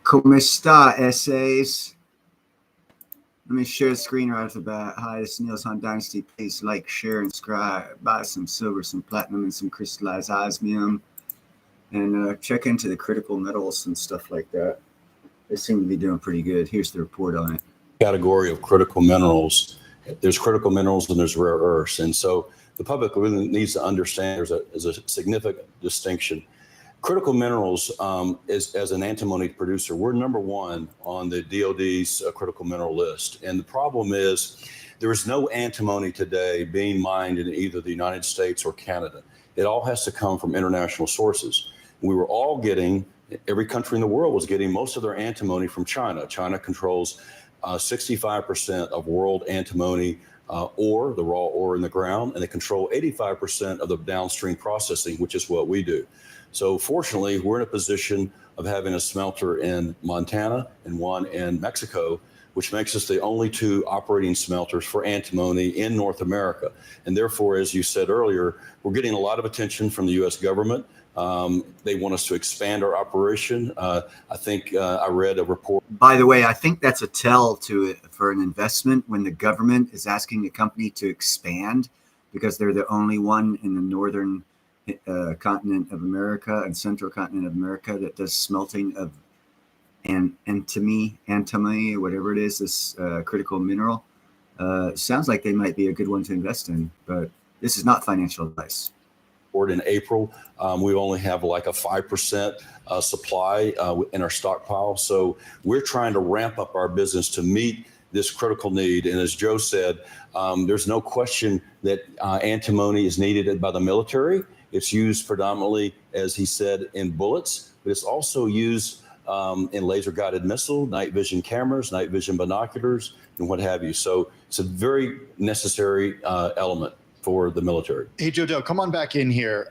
¿Cómo está, essays? Let me share the screen right off the bat. Hi, this is Neil's Hunt Dynasty. Please like, share, and subscribe. Buy some silver, some platinum, and some crystallized osmium. And check into the critical metals and stuff like that. They seem to be doing pretty good. Here's the report on it. Category of critical minerals. There's critical minerals and there's rare earths. And so the public really needs to understand there's a significant distinction. Critical minerals, as an antimony producer, we're number one on the DOD's critical mineral list. And the problem is there is no antimony today being mined in either the United States or Canada. It all has to come from international sources. We were all getting, every country in the world was getting most of their antimony from China. China controls 65% of world antimony ore, the raw ore in the ground, and they control 85% of the downstream processing, which is what we do. So fortunately, we're in a position of having a smelter in Montana and one in Mexico, which makes us the only two operating smelters for antimony in North America. And therefore, as you said earlier, we're getting a lot of attention from the U.S. government. They want us to expand our operation. I think I read a report. By the way, I think that's a tell for an investment when the government is asking a company to expand because they're the only one in the northern continent of America and central continent of America that does smelting of antimony, whatever it is, this critical mineral. Sounds like they might be a good one to invest in, but this is not financial advice. In April, we only have like a 5% supply in our stockpile. So we're trying to ramp up our business to meet this critical need. And as Joe said, there's no question that antimony is needed by the military. It's used predominantly, as he said, in bullets, but it's also used in laser-guided missile, night vision cameras, night vision binoculars, and what have you. So it's a very necessary element for the military. Hey, Joe, come on back in here.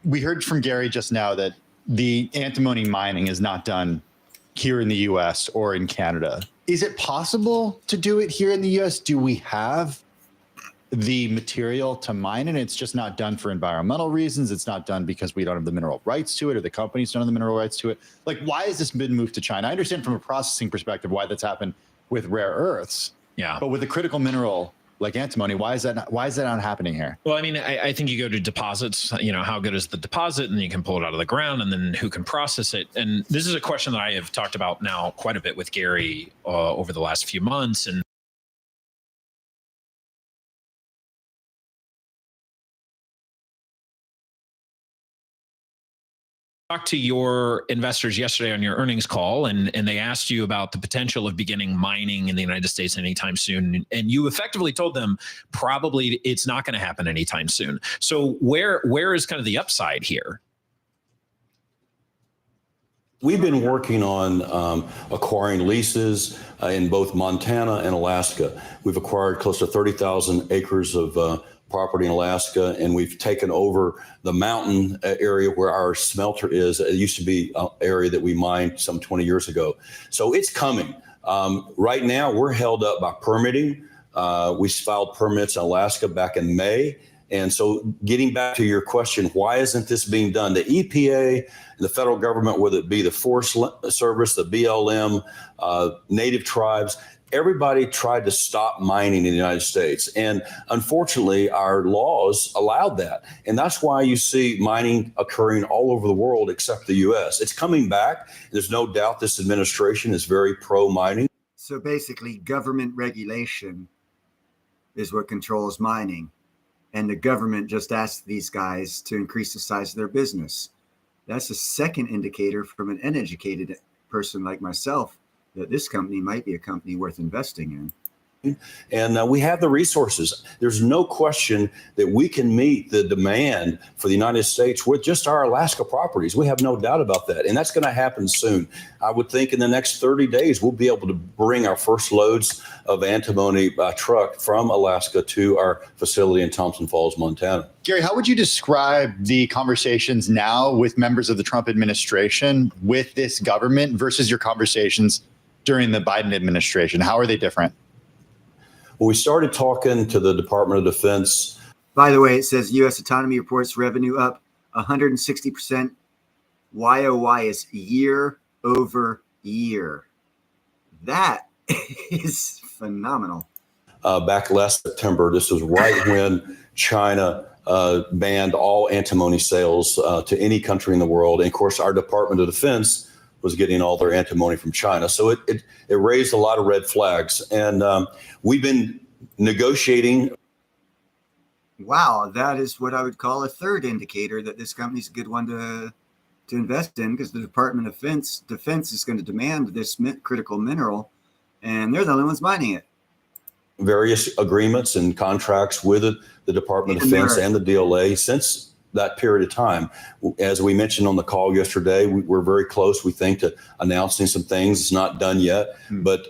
We heard from Gary just now that the antimony mining is not done here in the U.S. or in Canada. Is it possible to do it here in the U.S.? Do we have the material to mine it? It's just not done for environmental reasons. It's not done because we don't have the mineral rights to it, or the companies don't have the mineral rights to it. Like, why has this been moved to China? I understand from a processing perspective why that's happened with rare earths. Yeah. But with a critical mineral like antimony, why is that not happening here? Well, I mean, I think you go to deposits, how good is the deposit, and you can pull it out of the ground, and then who can process it. And this is a question that I have talked about now quite a bit with Gary over the last few months. And talked to your investors yesterday on your earnings call, and they asked you about the potential of beginning mining in the United States anytime soon. And you effectively told them probably it's not going to happen anytime soon. So where is kind of the upside here? We've been working on acquiring leases in both Montana and Alaska. We've acquired close to 30,000 acres of property in Alaska, and we've taken over the mountain area where our smelter is. It used to be an area that we mined some 20 years ago. So it's coming. Right now, we're held up by permitting. We filed permits in Alaska back in May. And so getting back to your question, why isn't this being done? The EPA and the federal government, whether it be the Forest Service, the BLM, native tribes, everybody tried to stop mining in the United States. And unfortunately, our laws allowed that. And that's why you see mining occurring all over the world except the U.S. It's coming back. There's no doubt this administration is very pro-mining. So basically, government regulation is what controls mining. And the government just asked these guys to increase the size of their business. That's a second indicator from an uneducated person like myself that this company might be a company worth investing in. And we have the resources. There's no question that we can meet the demand for the United States with just our Alaska properties. We have no doubt about that. And that's going to happen soon. I would think in the next 30 days, we'll be able to bring our first loads of antimony by truck from Alaska to our facility in Thompson Falls, Montana. Gary, how would you describe the conversations now with members of the Trump administration with this government versus your conversations during the Biden administration? How are they different? Well, we started talking to the Department of Defense. By the way, it says U.S. autonomy reports revenue up 160%. YOY is year over year. That is phenomenal. Back last September, this was right when China banned all antimony sales to any country in the world. And of course, our Department of Defense was getting all their antimony from China. So it raised a lot of red flags. And we've been negotiating. Wow, that is what I would call a third indicator that this company's a good one to invest in, because the Department of Defense is going to demand this critical mineral, and they're the only ones mining it. Various agreements and contracts with the Department of Defense and the DLA since that period of time. As we mentioned on the call yesterday, we're very close, we think, to announcing some things. It's not done yet, but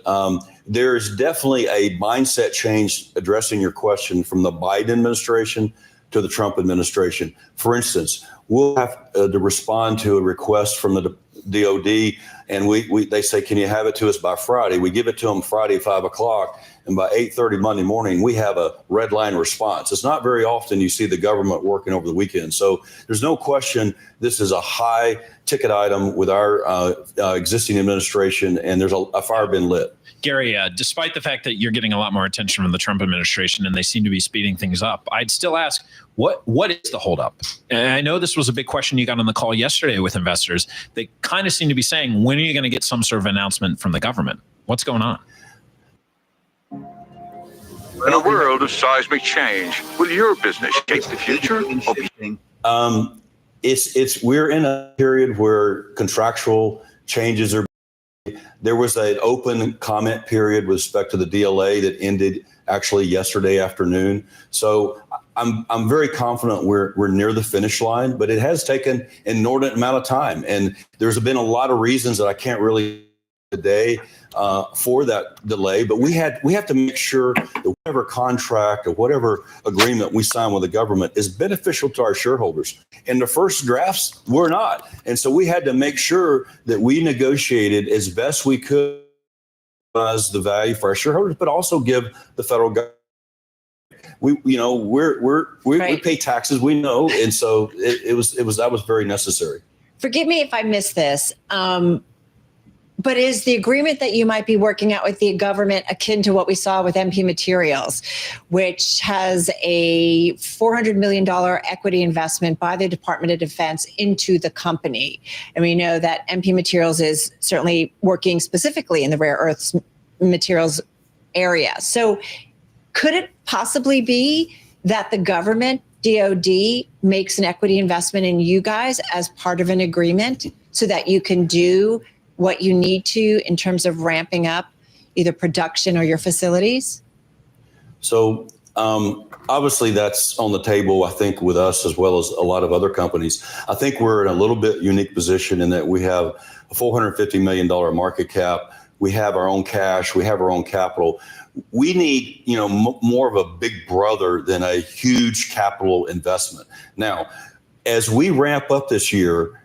there's definitely a mindset change addressing your question from the Biden administration to the Trump administration. For instance, we'll have to respond to a request from the DOD, and they say, can you have it to us by Friday? We give it to them Friday, 5 o'clock. And by 8:30 Monday morning, we have a red line response. It's not very often you see the government working over the weekend. So there's no question this is a high ticket item with our existing administration, and there's a fire been lit. Gary, despite the fact that you're getting a lot more attention from the Trump administration and they seem to be speeding things up, I'd still ask, what is the holdup? And I know this was a big question you got on the call yesterday with investors. They kind of seem to be saying, when are you going to get some sort of announcement from the government? What's going on? In a world of seismic change, will your business shape the future? We're in a period where contractual changes are. There was an open comment period with respect to the DLA that ended actually yesterday afternoon. So I'm very confident we're near the finish line, but it has taken an inordinate amount of time, and there's been a lot of reasons that I can't really today for that delay. But we have to make sure that whatever contract or whatever agreement we sign with the government is beneficial to our shareholders. In the first drafts, we're not, and so we had to make sure that we negotiated as best we could as the value for our shareholders, but also give the federal government. We pay taxes, we know, and so that was very necessary. Forgive me if I missed this. But is the agreement that you might be working out with the government akin to what we saw with MP Materials, which has a $400 million equity investment by the Department of Defense into the company? And we know that MP Materials is certainly working specifically in the rare earths materials area. So could it possibly be that the government, DOD, makes an equity investment in you guys as part of an agreement so that you can do what you need to in terms of ramping up either production or your facilities? So obviously that's on the table, I think, with us as well as a lot of other companies. I think we're in a little bit unique position in that we have a $450 million market cap. We have our own cash. We have our own capital. We need, more of a big brother than a huge capital investment. Now, as we ramp up this year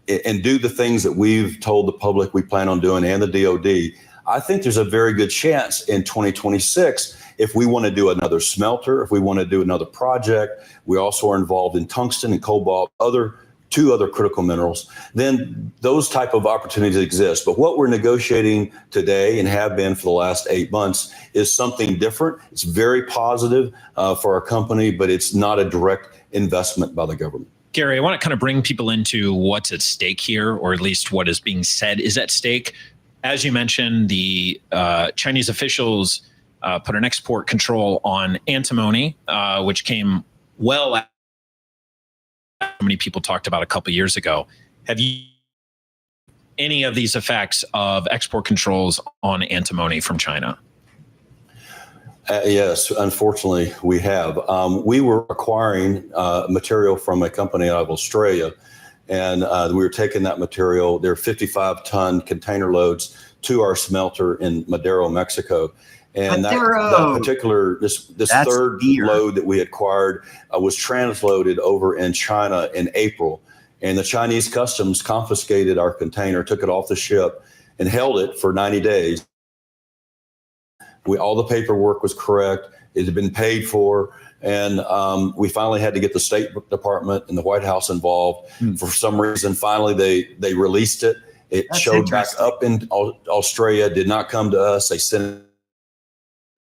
and do the things that we've told the public we plan on doing and the DOD, I think there's a very good chance in 2026, if we want to do another smelter, if we want to do another project, we also are involved in tungsten and cobalt, two other critical minerals, then those type of opportunities exist. But what we're negotiating today and have been for the last 8 months is something different. It's very positive for our company, but it's not a direct investment by the government. Gary, I want to kind of bring people into what's at stake here, or at least what is being said is at stake. As you mentioned, the Chinese officials put an export control on antimony, which came well after so many people talked about a couple of years ago. Have you any of these effects of export controls on antimony from China? Yes, unfortunately, we have. We were acquiring material from a company out of Australia, and we were taking that material, they're 55-ton container loads, to our smelter in Madero, Mexico. And that particular, this third load that we acquired was transloaded over in China in April. And the Chinese customs confiscated our container, took it off the ship, and held it for 90 days. All the paperwork was correct. It had been paid for. And we finally had to get the State Department and the White House involved. For some reason, finally, they released it. It That's showed back interesting. up in Australia, did not come to us. They sent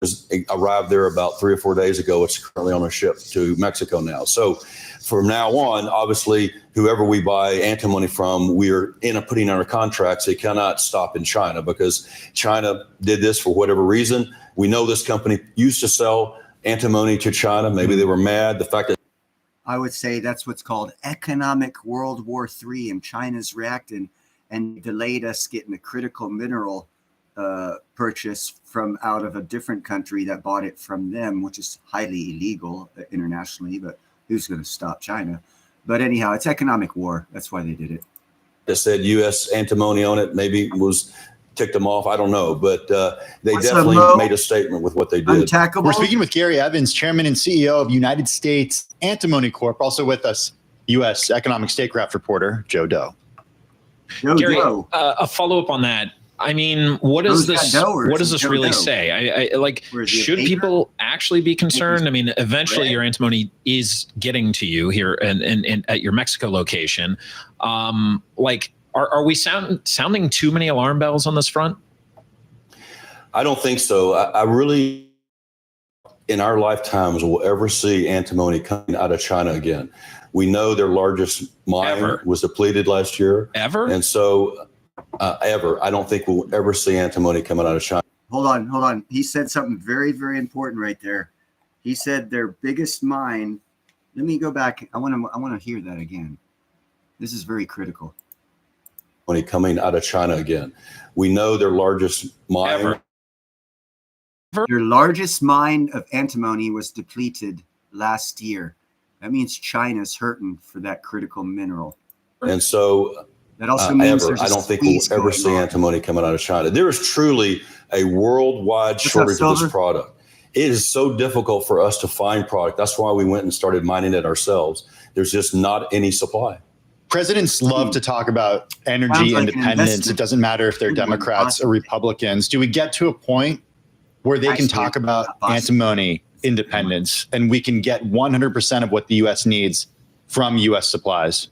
it, arrived there about 3 or 4 days ago. It's currently on a ship to Mexico now. So from now on, obviously, whoever we buy antimony from, we are putting under contracts. They cannot stop in China because China did this for whatever reason. We know this company used to sell antimony to China. Maybe they were mad. The fact that I would say that's what's called economic World War III, and China's reacting and delayed us getting a critical mineral purchase from out of a different country that bought it from them, which is highly illegal internationally, but who's going to stop China? But anyhow, it's economic war. That's why they did it. that said U.S. antimony on it, maybe ticked them off. I don't know, but they What's definitely up, Mo? made a statement with what they did. Untackable. We're speaking with Gary Evans, Chairman and CEO of United States Antimony Corp. Also with us, U.S. Economic Statecraft reporter Joe Doe. Gary, Joe. a follow-up on that. I mean, what does Joe's this got dough, or what is does it this Joe really Doe? say? I like, Or is he a should baker? people actually be concerned? I mean, eventually Red? your antimony is getting to you here and at your Mexico location. Like, are we sounding too many alarm bells on this front? I don't think so. I really, in our lifetimes, will ever see antimony coming out of China again. We know their largest mine Ever. was depleted last year. Ever? And so ever, I don't think we'll ever see antimony coming out of China. Hold on. He said something very, very important right there. He said their biggest mine. Let me go back. I want to hear that again. This is very critical. Money coming out of China again. We know their largest mine. Ever. Their largest mine of antimony was depleted last year. That means China's hurting for that critical mineral. And so That also means ever, there's a I don't think we'll squeeze ever going see on. antimony coming out of China. There is truly a worldwide shortage of this Silver? product. It is so difficult for us to find product. That's why we went and started mining it ourselves. There's just not any supply. Presidents love to talk about Sounds energy like an independence. investment. It doesn't matter if they're Good one, Democrats or possibly. Republicans. Do we get to a point where they can Actually, talk about not possibly. antimony independence and we can get 100% of what the U.S. needs from U.S. supplies?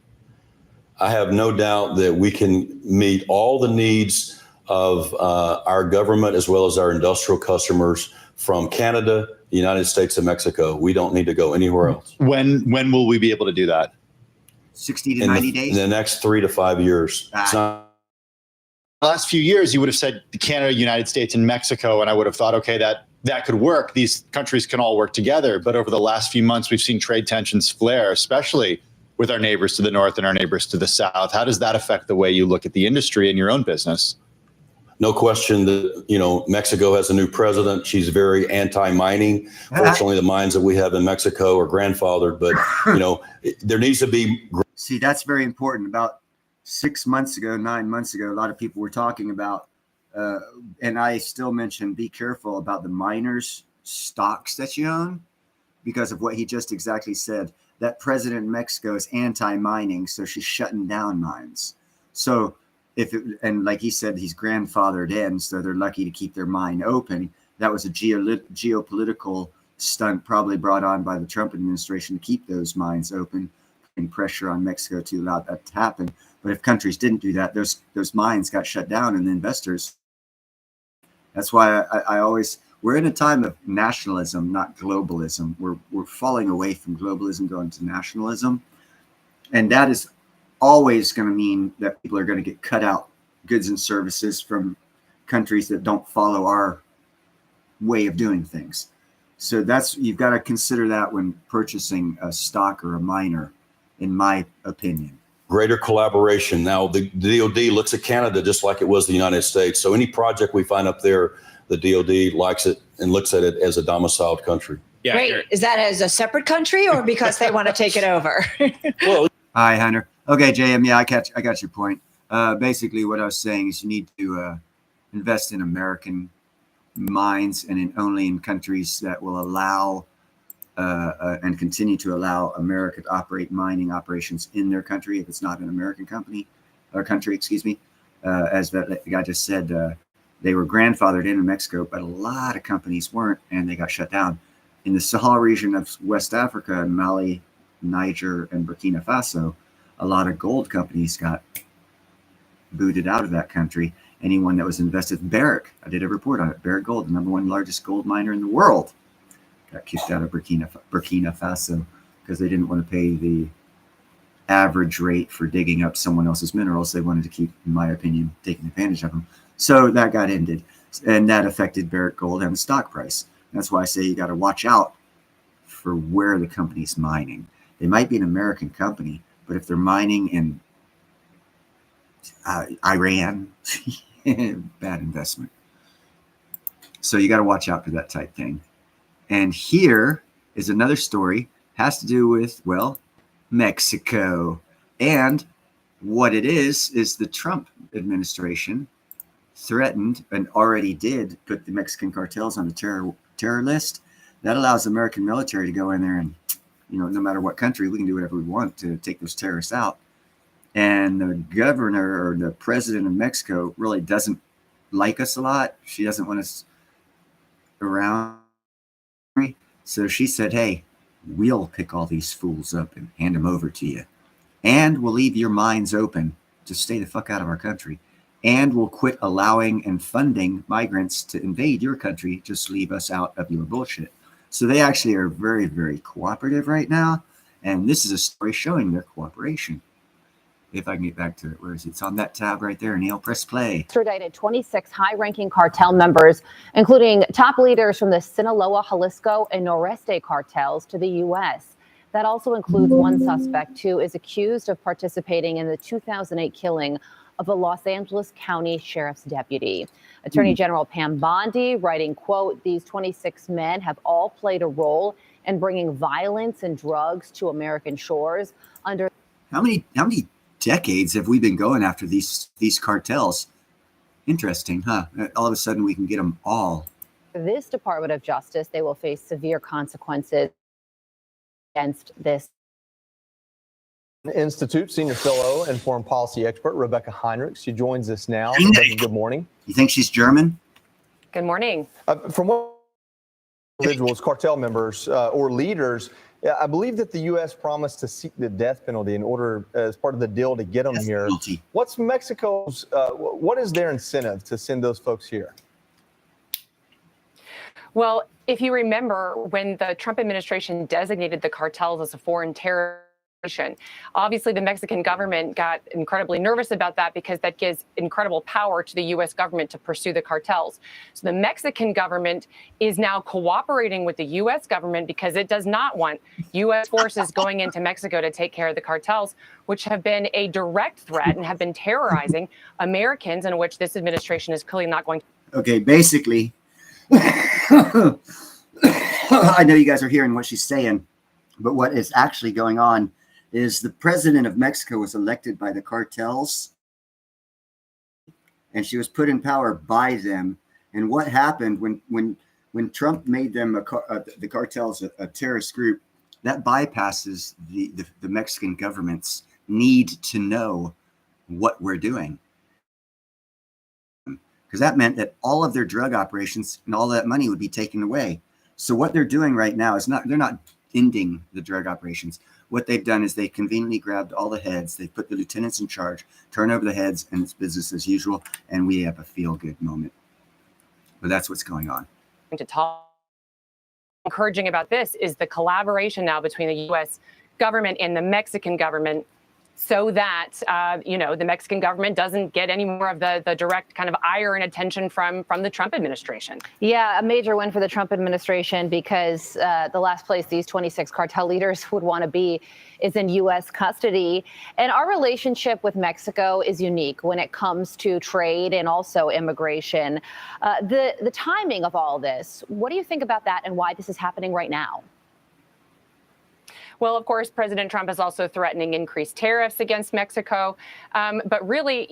I have no doubt that we can meet all the needs of our government as well as our industrial customers from Canada, the United States, and Mexico. We don't need to go anywhere else. When will we be able to do that? 60 to In 90 the, days. in the next 3 to 5 years. It's not, The last few years, you would have said Canada, United States, and Mexico, and I would have thought, okay, that could work. These countries can all work together. But over the last few months, we've seen trade tensions flare, especially with our neighbors to the north and our neighbors to the south. How does that affect the way you look at the industry and your own business? no question that, Mexico has a new president. She's very anti-mining. Fortunately, the mines that we have in Mexico are grandfathered, but, there needs to be. See, that's very important. About 9 months ago, a lot of people were talking about, and I still mention, be careful about the miners' stocks that you own because of what he just exactly said. That president in Mexico is anti-mining, so she's shutting down mines. So and like he said, he's grandfathered in, so they're lucky to keep their mine open. That was a geopolitical stunt probably brought on by the Trump administration to keep those mines open and pressure on Mexico to allow that to happen. But if countries didn't do that, those mines got shut down and the investors. That's why I always, we're in a time of nationalism, not globalism. We're falling away from globalism, going to nationalism. And that is always going to mean that people are going to get cut out goods and services from countries that don't follow our way of doing things. So you've got to consider that when purchasing a stock or a miner, in my opinion. Greater collaboration. Now, the DOD looks at Canada just like it was the United States. So any project we find up there, the DOD likes it and looks at it as a domiciled country. Yeah. Great. Is that as a separate country or because they want to take it over? Well, Hi, Hunter. Okay, JM. Yeah, I got your point. Basically, what I was saying is you need to invest in American mines and only in countries that will allow and continue to allow America to operate mining operations in their country if it's not an American country, excuse me. As that guy just said, they were grandfathered in Mexico, but a lot of companies weren't, and they got shut down. In the Sahel region of West Africa, Mali, Niger, and Burkina Faso, a lot of gold companies got booted out of that country. Anyone that was invested in Barrick, I did a report on it. Barrick Gold, the number one largest gold miner in the world, got kicked out of Burkina Faso because they didn't want to pay the average rate for digging up someone else's minerals. They wanted to keep, in my opinion, taking advantage of them. So that got ended, and that affected Barrick Gold and the stock price. And that's why I say you got to watch out for where the company's mining. They might be an American company, but if they're mining in Iran, bad investment. So you got to watch out for that type thing. And here is another story, has to do with, well, Mexico. And what it is the Trump administration threatened and already did put the Mexican cartels on the terror list. That allows the American military to go in there and, no matter what country, we can do whatever we want to take those terrorists out. And the governor or the president of Mexico really doesn't like us a lot. She doesn't want us around. So she said, hey, we'll pick all these fools up and hand them over to you. And we'll leave your minds open to stay the fuck out of our country. And we'll quit allowing and funding migrants to invade your country. Just leave us out of your bullshit. So they actually are very, very cooperative right now. And this is a story showing their cooperation. If I can get back to it, where is it? It's on that tab right there. Neil, press play. Extradited 26 high-ranking cartel members, including top leaders from the Sinaloa, Jalisco, and Noreste cartels to the U.S. That also includes one suspect who is accused of participating in the 2008 killing of a Los Angeles County Sheriff's deputy. Attorney General Pam Bondi writing, quote, these 26 men have all played a role in bringing violence and drugs to American shores under. How many decades have we been going after these cartels? Interesting, huh? All of a sudden we can get them all. This Department of Justice, they will face severe consequences against this. Institute senior fellow and foreign policy expert Rebecca Heinrich. She joins us now. Rebecca, good morning. You think she's German? Good morning. From what individuals, cartel members, or leaders, I believe that the U.S. promised to seek the death penalty in order, as part of the deal, to get them here. What's Mexico's? What is their incentive to send those folks here? Well, if you remember, when the Trump administration designated the cartels as a foreign terror, obviously the Mexican government got incredibly nervous about that because that gives incredible power to the U.S. government to pursue the cartels. So the Mexican government is now cooperating with the U.S. government because it does not want U.S. forces going into Mexico to take care of the cartels, which have been a direct threat and have been terrorizing Americans, in which this administration is clearly not going to. Okay, basically, I know you guys are hearing what she's saying, but what is actually going on is the president of Mexico was elected by the cartels, and she was put in power by them. And what happened when Trump made them the cartels a terrorist group, that bypasses the Mexican government's need to know what we're doing, because that meant that all of their drug operations and all that money would be taken away. So what they're doing right now is they're not ending the drug operations. What they've done is they conveniently grabbed all the heads. They put the lieutenants in charge, turn over the heads, and it's business as usual. And we have a feel-good moment. But that's what's going on. To talk. Encouraging about this is the collaboration now between the U.S. government and the Mexican government, so that, the Mexican government doesn't get any more of the direct kind of ire and attention from the Trump administration. Yeah, a major win for the Trump administration, because the last place these 26 cartel leaders would want to be is in U.S. custody. And our relationship with Mexico is unique when it comes to trade and also immigration. The timing of all this, what do you think about that and why this is happening right now? Well, of course, President Trump is also threatening increased tariffs against Mexico. But really,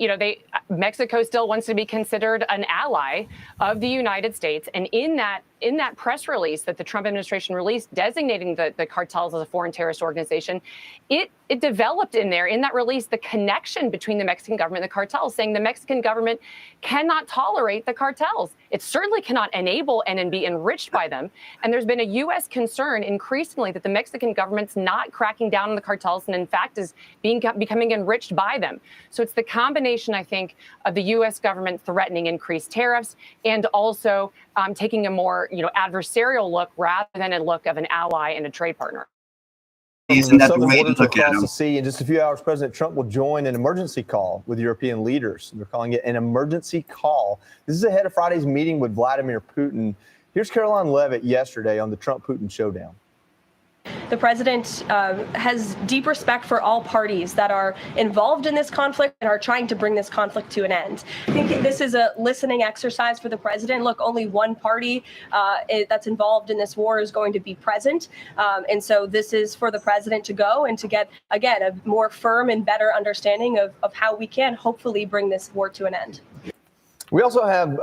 Mexico still wants to be considered an ally of the United States. And in that in that press release that the Trump administration released designating the cartels as a foreign terrorist organization, it developed in there, in that release, the connection between the Mexican government and the cartels, saying the Mexican government cannot tolerate the cartels. It certainly cannot enable and be enriched by them. And there's been a U.S. concern increasingly that the Mexican government's not cracking down on the cartels and, in fact, is becoming enriched by them. So it's the combination, I think, of the U.S. government threatening increased tariffs and also taking a more adversarial look rather than a look of an ally and a trade partner. Isn't that the southern way to border to look at across them? the sea. In just a few hours, President Trump will join an emergency call with European leaders. They're calling it an emergency call. This is ahead of Friday's meeting with Vladimir Putin. Here's Caroline Levitt yesterday on the Trump-Putin showdown. The president has deep respect for all parties that are involved in this conflict and are trying to bring this conflict to an end. I think this is a listening exercise for the president. Look, only one party that's involved in this war is going to be present. And so this is for the president to go and to get, again, a more firm and better understanding of how we can hopefully bring this war to an end. We also have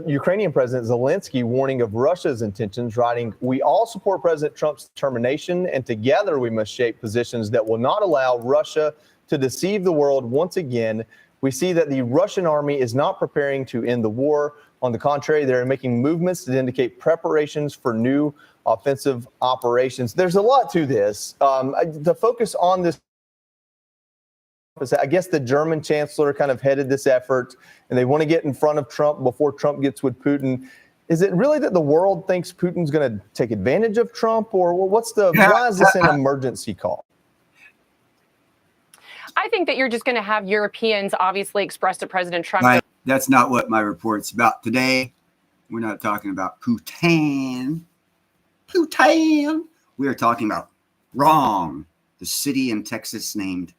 Ukrainian President Zelensky warning of Russia's intentions, writing, "We all support President Trump's determination, and together we must shape positions that will not allow Russia to deceive the world once again. We see that the Russian army is not preparing to end the war. On the contrary, they're making movements that indicate preparations for new offensive operations." There's a lot to this. The focus on this, I guess the German chancellor kind of headed this effort, and they want to get in front of Trump before Trump gets with Putin. Is it really that the world thinks Putin's going to take advantage of Trump, or why is this an emergency call? I think that you're just going to have Europeans obviously express to President Trump. That's not what my report's about today. We're not talking about Putin. We are talking about Wrong, the city in Texas named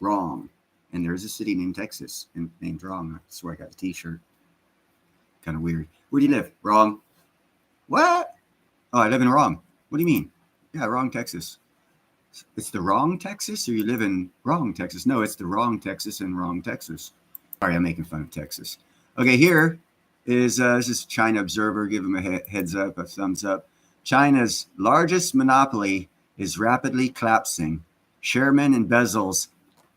Wrong. And there's a city named Texas and named Wrong. That's where I got the t-shirt. Kind of weird. Where do you live? Wrong. What? Oh, I live in Wrong. What do you mean? Yeah, Wrong, Texas. It's the Wrong Texas, or you live in Wrong, Texas? No, it's the Wrong Texas and Wrong, Texas. Sorry, I'm making fun of Texas. Okay, here is this is China Observer. Give them a heads up, a thumbs up. China's largest monopoly is rapidly collapsing. Sherman embezzles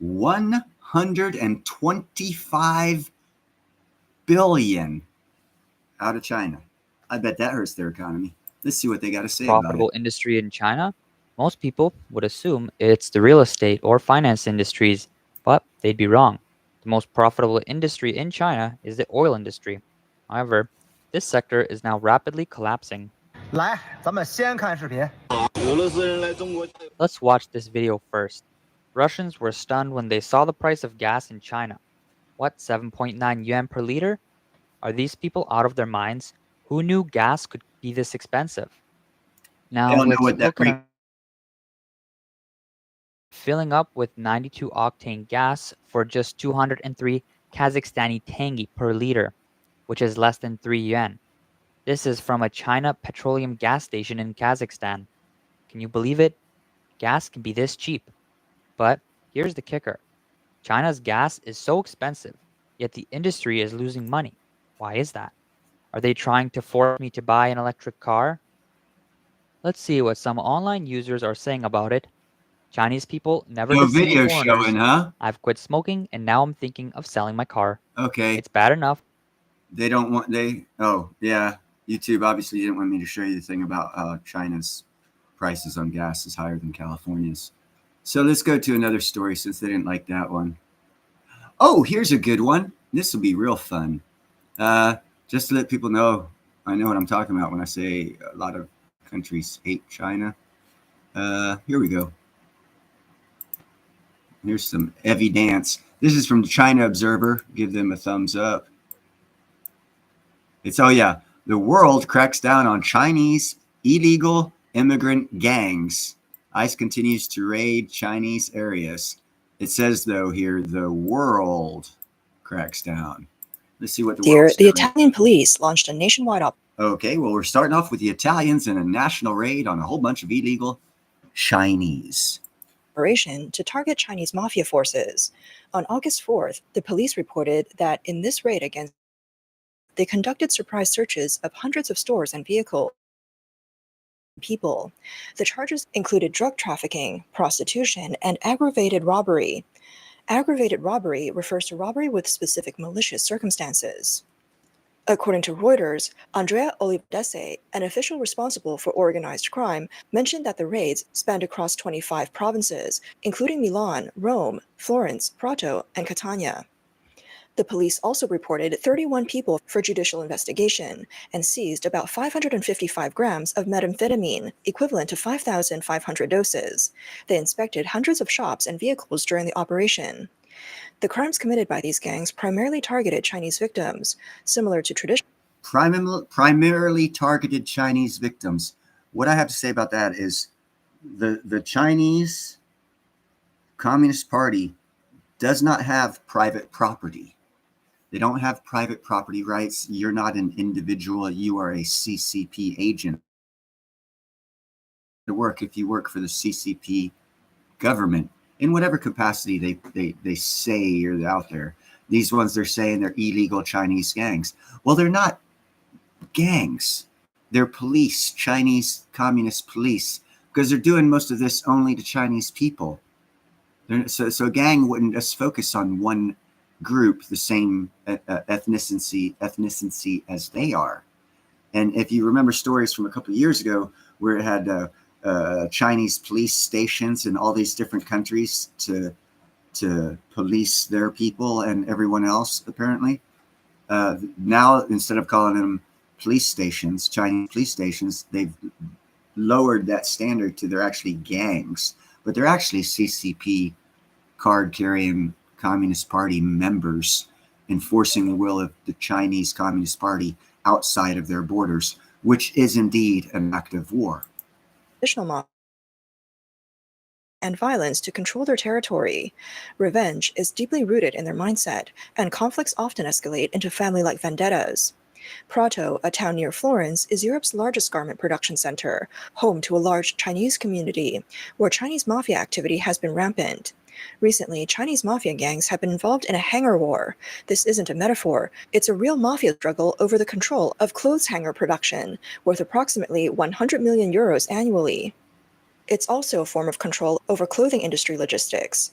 $125 billion out of China. I bet that hurts their economy. Let's see what they got to say about it. Profitable industry in China? Most people would assume it's the real estate or finance industries, but they'd be wrong. The most profitable industry in China is the oil industry. However, this sector is now rapidly collapsing. Let's watch this video first. Russians were stunned when they saw the price of gas in China. What, 7.9 yuan per liter? Are these people out of their minds? Who knew gas could be this expensive? Now let's look at filling up with 92 octane gas for just 203 Kazakhstani tenge per liter, which is less than 3 yuan. This is from a China petroleum gas station in Kazakhstan. Can you believe it? Gas can be this cheap. But here's the kicker. China's gas is so expensive, yet the industry is losing money. Why is that? Are they trying to force me to buy an electric car? Let's see what some online users are saying about it. Chinese people never deceive video foreigners. showing, huh? I've quit smoking and now I'm thinking of selling my car. Okay. It's bad enough. They don't want, oh, yeah. YouTube obviously didn't want me to show you the thing about China's prices on gas is higher than California's. So let's go to another story since they didn't like that one. Oh, here's a good one. This will be real fun. Just to let people know, I know what I'm talking about when I say a lot of countries hate China. Here we go. Here's some evidence. This is from China Observer. Give them a thumbs up. It's, oh yeah, the world cracks down on Chinese illegal immigrant gangs. ICE continues to raid Chinese areas. It says, though, here, the world cracks down. Let's see what the world's the doing. Italian police launched a nationwide Okay, well, we're starting off with the Italians and a national raid on a whole bunch of illegal Chinese operation to target Chinese mafia forces. On August 4th, the police reported that in this raid against They conducted surprise searches of hundreds of stores and vehicles. People. The charges included drug trafficking, prostitution, and aggravated robbery. Aggravated robbery refers to robbery with specific malicious circumstances. According to Reuters, Andrea Olivedese, an official responsible for organized crime, mentioned that the raids spanned across 25 provinces, including Milan, Rome, Florence, Prato, and Catania. The police also reported 31 people for judicial investigation and seized about 555 grams of methamphetamine, equivalent to 5,500 doses. They inspected hundreds of shops and vehicles during the operation. The crimes committed by these gangs primarily targeted Chinese victims, similar to traditional. Primarily targeted Chinese victims. What I have to say about that is the Chinese Communist Party does not have private property. They don't have private property rights. You're not an individual. You are a CCP agent. To work if you work for the CCP government in whatever capacity they say you're out there. These ones they're saying they're illegal Chinese gangs. Well, they're not gangs. They're police, Chinese Communist police, because they're doing most of this only to Chinese people. So a gang wouldn't just focus on one group, the same ethnicity as they are. And if you remember stories from a couple of years ago where it had Chinese police stations in all these different countries to police their people and everyone else, apparently. Now, instead of calling them police stations, Chinese police stations, they've lowered that standard to they're actually gangs, but they're actually CCP card-carrying Communist Party members enforcing the will of the Chinese Communist Party outside of their borders, which is indeed an act of war. And violence to control their territory. Revenge is deeply rooted in their mindset, and conflicts often escalate into family-like vendettas. Prato, a town near Florence, is Europe's largest garment production center, home to a large Chinese community, where Chinese mafia activity has been rampant. Recently, Chinese mafia gangs have been involved in a hanger war. This isn't a metaphor. It's a real mafia struggle over the control of clothes hanger production, worth approximately 100 million euros annually. It's also a form of control over clothing industry logistics.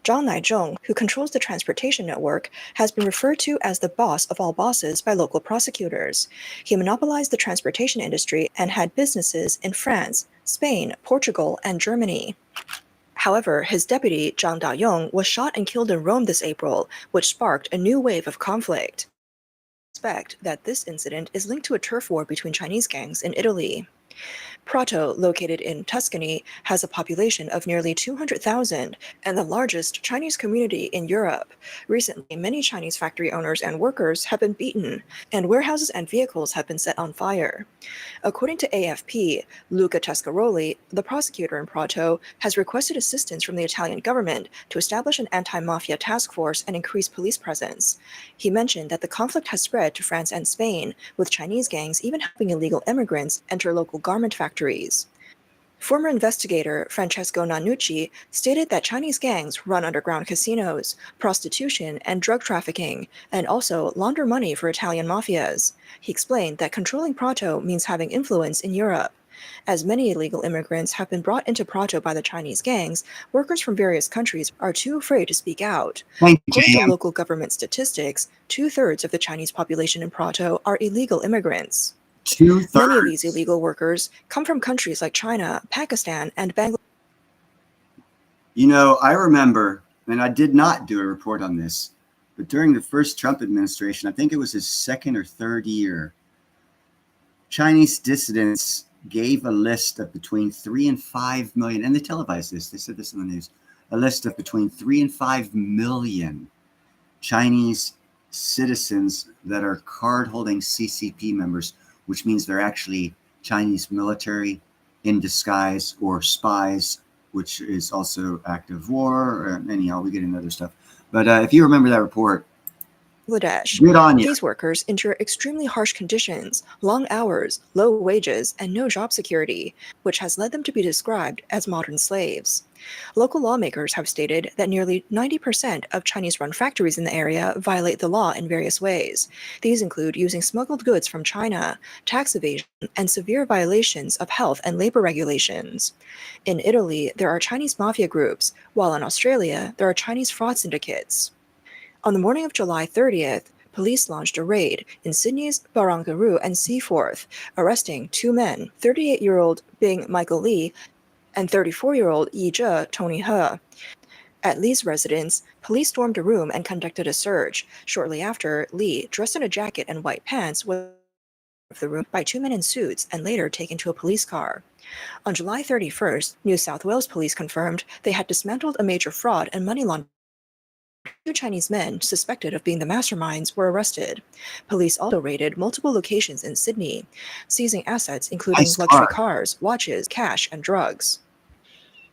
Zhang Naizhong, who controls the transportation network, has been referred to as the boss of all bosses by local prosecutors. He monopolized the transportation industry and had businesses in France, Spain, Portugal, and Germany. However, his deputy, Zhang Dayong, was shot and killed in Rome this April, which sparked a new wave of conflict. I suspect that this incident is linked to a turf war between Chinese gangs in Italy. Prato, located in Tuscany, has a population of nearly 200,000 and the largest Chinese community in Europe. Recently, many Chinese factory owners and workers have been beaten, and warehouses and vehicles have been set on fire. According to AFP, Luca Tescaroli, the prosecutor in Prato, has requested assistance from the Italian government to establish an anti-mafia task force and increase police presence. He mentioned that the conflict has spread to France and Spain, with Chinese gangs even helping illegal immigrants enter local garment factories. Former investigator Francesco Nanucci stated that Chinese gangs run underground casinos, prostitution, and drug trafficking, and also launder money for Italian mafias. He explained that controlling Prato means having influence in Europe. As many illegal immigrants have been brought into Prato by the Chinese gangs, workers from various countries are too afraid to speak out. According to local government statistics, 2/3 of the Chinese population in Prato are illegal immigrants. 2/3. Many of these illegal workers come from countries like China, Pakistan, and Bangladesh. You know, I remember, and I did not do a report on this, but during the first Trump administration, I think it was his second or third year, Chinese dissidents gave a list of between 3 and 5 million, and they televised this, they said this in the news, a list of between 3 and 5 million Chinese citizens that are card-holding CCP members, which means they're actually Chinese military in disguise or spies, which is also active war. Or anyhow, we get into other stuff. But if you remember that report, Bangladesh. Good on you. These workers endure extremely harsh conditions, long hours, low wages, and no job security, which has led them to be described as modern slaves. Local lawmakers have stated that nearly 90% of Chinese-run factories in the area violate the law in various ways. These include using smuggled goods from China, tax evasion, and severe violations of health and labor regulations. In Italy, there are Chinese mafia groups, while in Australia, there are Chinese fraud syndicates. On the morning of July 30th, police launched a raid in Sydney's Barangaroo and Seaforth, arresting two men, 38-year-old Bing Michael Lee and 34-year-old Yi Zhe Tony He. At Lee's residence, police stormed a room and conducted a search. Shortly after, Lee, dressed in a jacket and white pants, was of the room by two men in suits and later taken to a police car. On July 31st, New South Wales police confirmed they had dismantled a major fraud and money laundering. Two Chinese men suspected of being the masterminds were arrested. Police also raided multiple locations in Sydney, seizing assets including luxury cars, watches, cash, and drugs.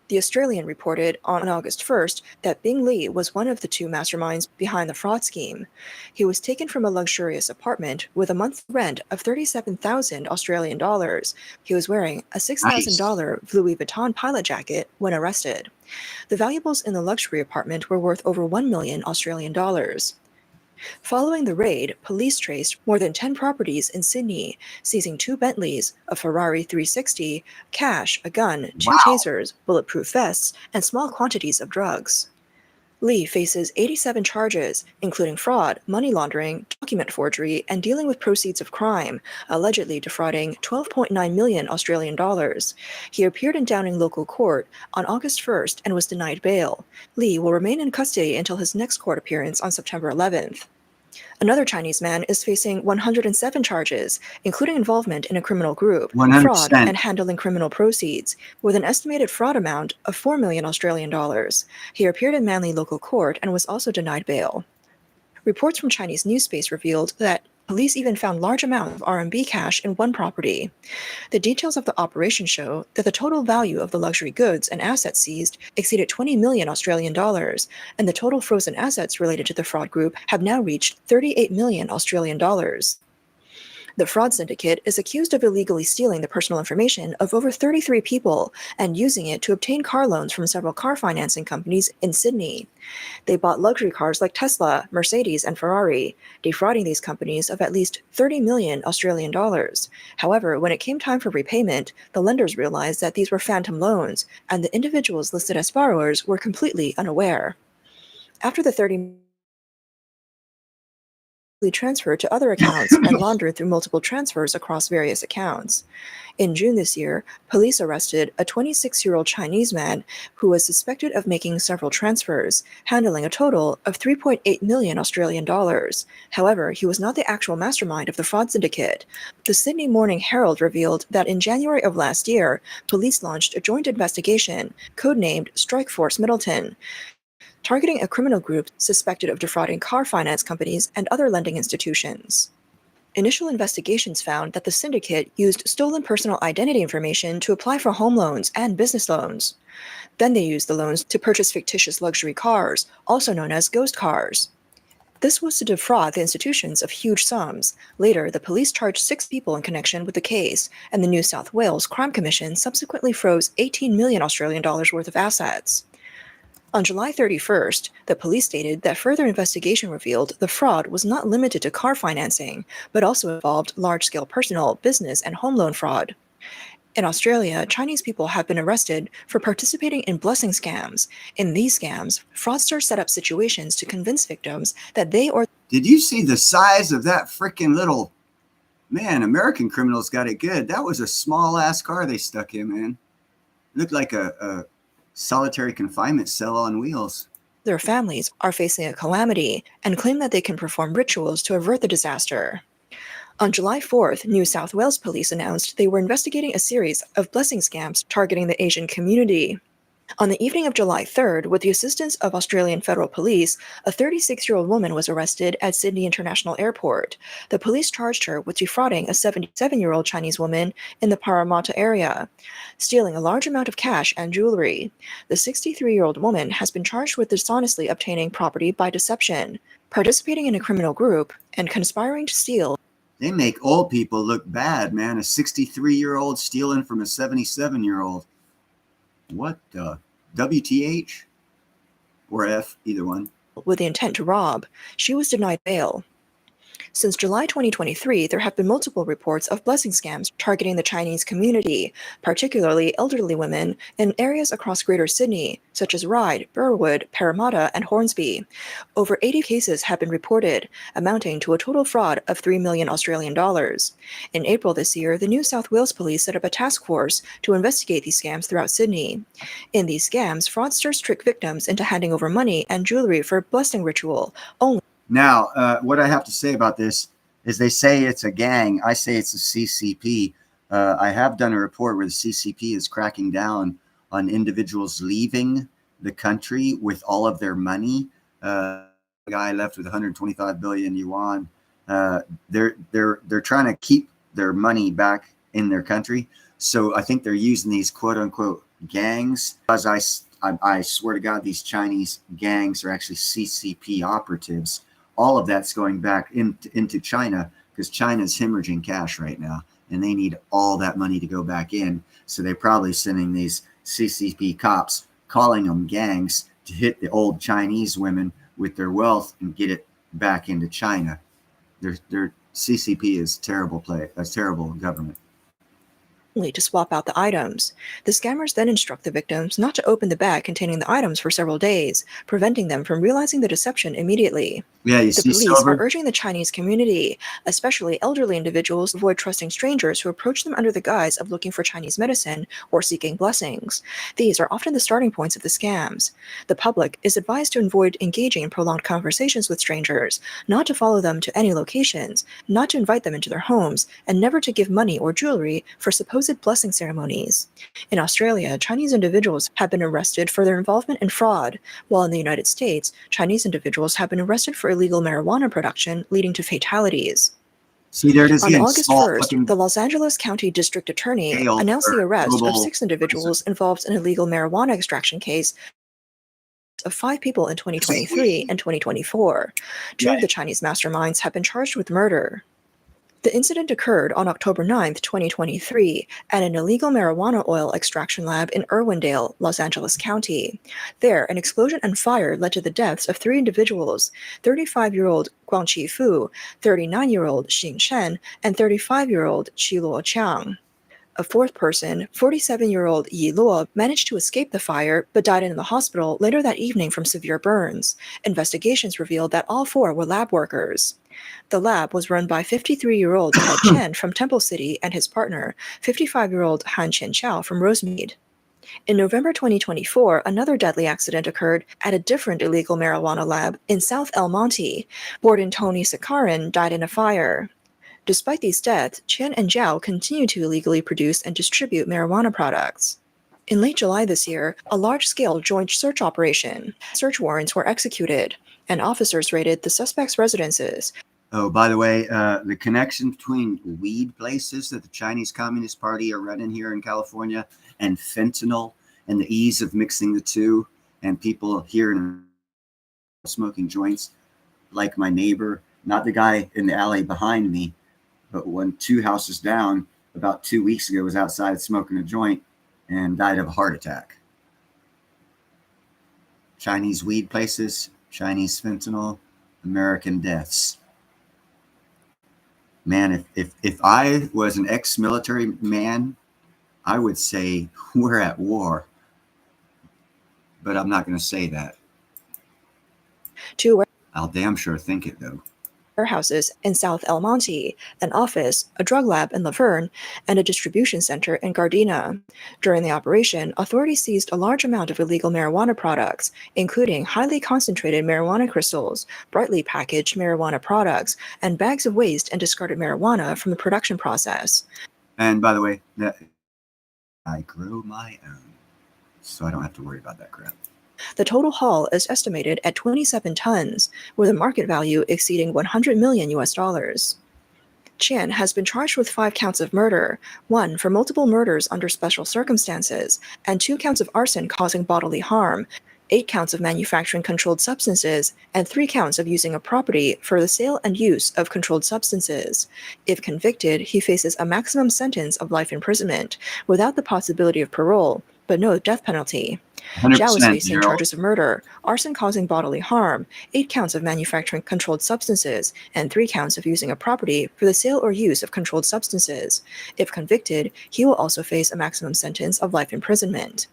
The Australian reported on August 1st that Bing Lee was one of the two masterminds behind the fraud scheme. He was taken from a luxurious apartment with a month's rent of 37,000 Australian dollars. He was wearing a $6,000 Louis Vuitton pilot jacket when arrested. The valuables in the luxury apartment were worth over 1 million Australian dollars. Following the raid, police traced more than 10 properties in Sydney, seizing two Bentleys, a Ferrari 360, cash, a gun, two tasers, bulletproof vests, and small quantities of drugs. Lee faces 87 charges, including fraud, money laundering, document forgery, and dealing with proceeds of crime, allegedly defrauding 12.9 million Australian dollars. He appeared in Downing local court on August 1st and was denied bail. Lee will remain in custody until his next court appearance on September 11th. Another Chinese man is facing 107 charges, including involvement in a criminal group, 100%. fraud, and handling criminal proceeds, with an estimated fraud amount of 4 million Australian dollars. He appeared in Manly local court and was also denied bail. Reports from Chinese news space revealed that police even found large amounts of RMB cash in one property. The details of the operation show that the total value of the luxury goods and assets seized exceeded 20 million Australian dollars, and the total frozen assets related to the fraud group have now reached 38 million Australian dollars. The fraud syndicate is accused of illegally stealing the personal information of over 33 people and using it to obtain car loans from several car financing companies in Sydney. They bought luxury cars like Tesla, Mercedes, and Ferrari, defrauding these companies of at least 30 million Australian dollars. However, when it came time for repayment, the lenders realized that these were phantom loans, and the individuals listed as borrowers were completely unaware. After the 30 transferred to other accounts and laundered through multiple transfers across various accounts. In June this year, police arrested a 26-year-old Chinese man who was suspected of making several transfers, handling a total of 3.8 million Australian dollars. However, he was not the actual mastermind of the fraud syndicate. The Sydney Morning Herald revealed that in January of last year, police launched a joint investigation, codenamed Strike Force Middleton, targeting a criminal group suspected of defrauding car finance companies and other lending institutions. Initial investigations found that the syndicate used stolen personal identity information to apply for home loans and business loans. Then they used the loans to purchase fictitious luxury cars, also known as ghost cars. This was to defraud the institutions of huge sums. Later, the police charged 6 people in connection with the case, and the New South Wales Crime Commission subsequently froze 18 million Australian dollars worth of assets. On July 31st, the police stated that further investigation revealed the fraud was not limited to car financing, but also involved large-scale personal, business, and home loan fraud. In Australia, Chinese people have been arrested for participating in blessing scams. In these scams, fraudsters set up situations to convince victims that they or... Did you see the size of that freaking little... Man, American criminals got it good. That was a small-ass car they stuck in, man. It looked like a solitary confinement cell on wheels. Their families are facing a calamity and claim that they can perform rituals to avert the disaster. On July 4th, New South Wales police announced they were investigating a series of blessing scams targeting the Asian community. On the evening of July 3rd, with the assistance of Australian Federal Police, a 36-year-old woman was arrested at Sydney International Airport. The police charged her with defrauding a 77-year-old Chinese woman in the Parramatta area, stealing a large amount of cash and jewelry. The 63-year-old woman has been charged with dishonestly obtaining property by deception, participating in a criminal group, and conspiring to steal. They make old people look bad, man. A 63-year-old stealing from a 77-year-old. What the? WTH? Or F, either one. With the intent to rob. She was denied bail. Since July 2023, there have been multiple reports of blessing scams targeting the Chinese community, particularly elderly women, in areas across Greater Sydney, such as Ryde, Burwood, Parramatta, and Hornsby. Over 80 cases have been reported, amounting to a total fraud of 3 million Australian dollars. In April this year, the New South Wales Police set up a task force to investigate these scams throughout Sydney. In these scams, fraudsters trick victims into handing over money and jewelry for a blessing ritual only. Now, what I have to say about this is they say it's a gang. I say it's a CCP. I have done a report where the CCP is cracking down on individuals leaving the country with all of their money. The guy left with 125 billion yuan. They're trying to keep their money back in their country. So I think they're using these quote unquote gangs. As I swear to God, these Chinese gangs are actually CCP operatives. All of that's going back into China because China's hemorrhaging cash right now, and they need all that money to go back in. So they're probably sending these CCP cops, calling them gangs, to hit the old Chinese women with their wealth and get it back into China. Their CCP is terrible a terrible government. To swap out the items. The scammers then instruct the victims not to open the bag containing the items for several days, preventing them from realizing the deception immediately. Yeah, The police are urging the Chinese community, especially elderly individuals, to avoid trusting strangers who approach them under the guise of looking for Chinese medicine or seeking blessings. These are often the starting points of the scams. The public is advised to avoid engaging in prolonged conversations with strangers, not to follow them to any locations, not to invite them into their homes, and never to give money or jewelry for supposed blessing ceremonies. In Australia, Chinese individuals have been arrested for their involvement in fraud, while in the United States, Chinese individuals have been arrested for illegal marijuana production, leading to fatalities. See, there it is On again. August 1st, the Los Angeles County District Attorney announced the arrest of 6 individuals involved in an illegal marijuana extraction case of 5 people in 2023 and 2024. 2 of the Chinese masterminds have been charged with murder. The incident occurred on October 9, 2023, at an illegal marijuana oil extraction lab in Irwindale, Los Angeles County. There, an explosion and fire led to the deaths of 3 individuals, 35-year-old Guang Qifu, 39-year-old Xing Shen, and 35-year-old Qi Qiang. A 4th person, 47-year-old Yi Luo, managed to escape the fire but died in the hospital later that evening from severe burns. Investigations revealed that all 4 were lab workers. The lab was run by 53-year-old Ted Chen from Temple City and his partner, 55-year-old Han Qianqiao from Rosemead. In November 2024, another deadly accident occurred at a different illegal marijuana lab in South El Monte. Warden Tony Sakarin died in a fire. Despite these deaths, Chen and Zhao continue to illegally produce and distribute marijuana products. In late July this year, a large-scale joint search operation. Search warrants were executed, and officers raided the suspects' residences. Oh, by the way, the connection between weed places that the Chinese Communist Party are running here in California and fentanyl and the ease of mixing the two, and people here in smoking joints, like my neighbor, not the guy in the alley behind me, but 2 houses down about 2 weeks ago was outside smoking a joint and died of a heart attack. Chinese weed places, Chinese fentanyl, American deaths. Man, if I was an ex-military man, I would say we're at war. But I'm not going to say that. 2 I'll damn sure think it, though. warehouses in South El Monte, an office, a drug lab in Laverne, and a distribution center in Gardena. During the operation, authorities seized a large amount of illegal marijuana products, including highly concentrated marijuana crystals, brightly packaged marijuana products, and bags of waste and discarded marijuana from the production process. And by the way, I grow my own. so I don't have to worry about that crap. The total haul is estimated at 27 tons, with a market value exceeding 100 million US dollars. Qian has been charged with 5 counts of murder, 1 for multiple murders under special circumstances, and 2 counts of arson causing bodily harm, 8 counts of manufacturing controlled substances, and 3 counts of using a property for the sale and use of controlled substances. If convicted, he faces a maximum sentence of life imprisonment, without the possibility of parole, but no death penalty. Zhao is 100%, facing Daryl. charges of murder, arson causing bodily harm, 8 counts of manufacturing controlled substances, and 3 counts of using a property for the sale or use of controlled substances. If convicted, he will also face a maximum sentence of life imprisonment.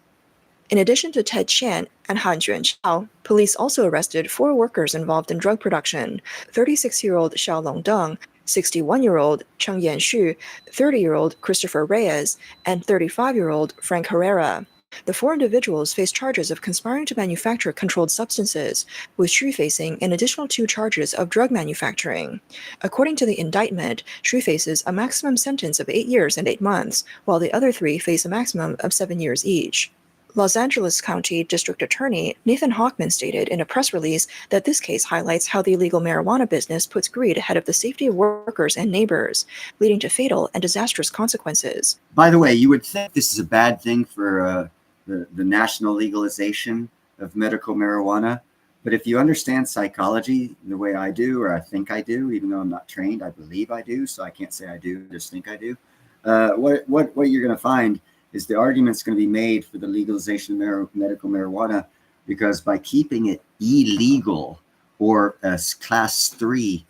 In addition to Ted Qian and Han Juanchao, police also arrested 4 workers involved in drug production: 36-year-old Xiao Longdeng, 61-year-old Cheng Yanshu, 30-year-old Christopher Reyes, and 35-year-old Frank Herrera. The 4 individuals face charges of conspiring to manufacture controlled substances, with Xu facing an additional 2 charges of drug manufacturing. According to the indictment, Xu faces a maximum sentence of 8 years and 8 months, while the other 3 face a maximum of 7 years each. Los Angeles County District Attorney Nathan Hochman stated in a press release that this case highlights how the illegal marijuana business puts greed ahead of the safety of workers and neighbors, leading to fatal and disastrous consequences. By the way, you would think this is a bad thing for the national legalization of medical marijuana. But if you understand psychology the way I do, or I think I do, even though I'm not trained, I believe I do, so I can't say I do, just think I do. What you're going to find is the argument's going to be made for the legalization of medical marijuana, because by keeping it illegal or as class 3,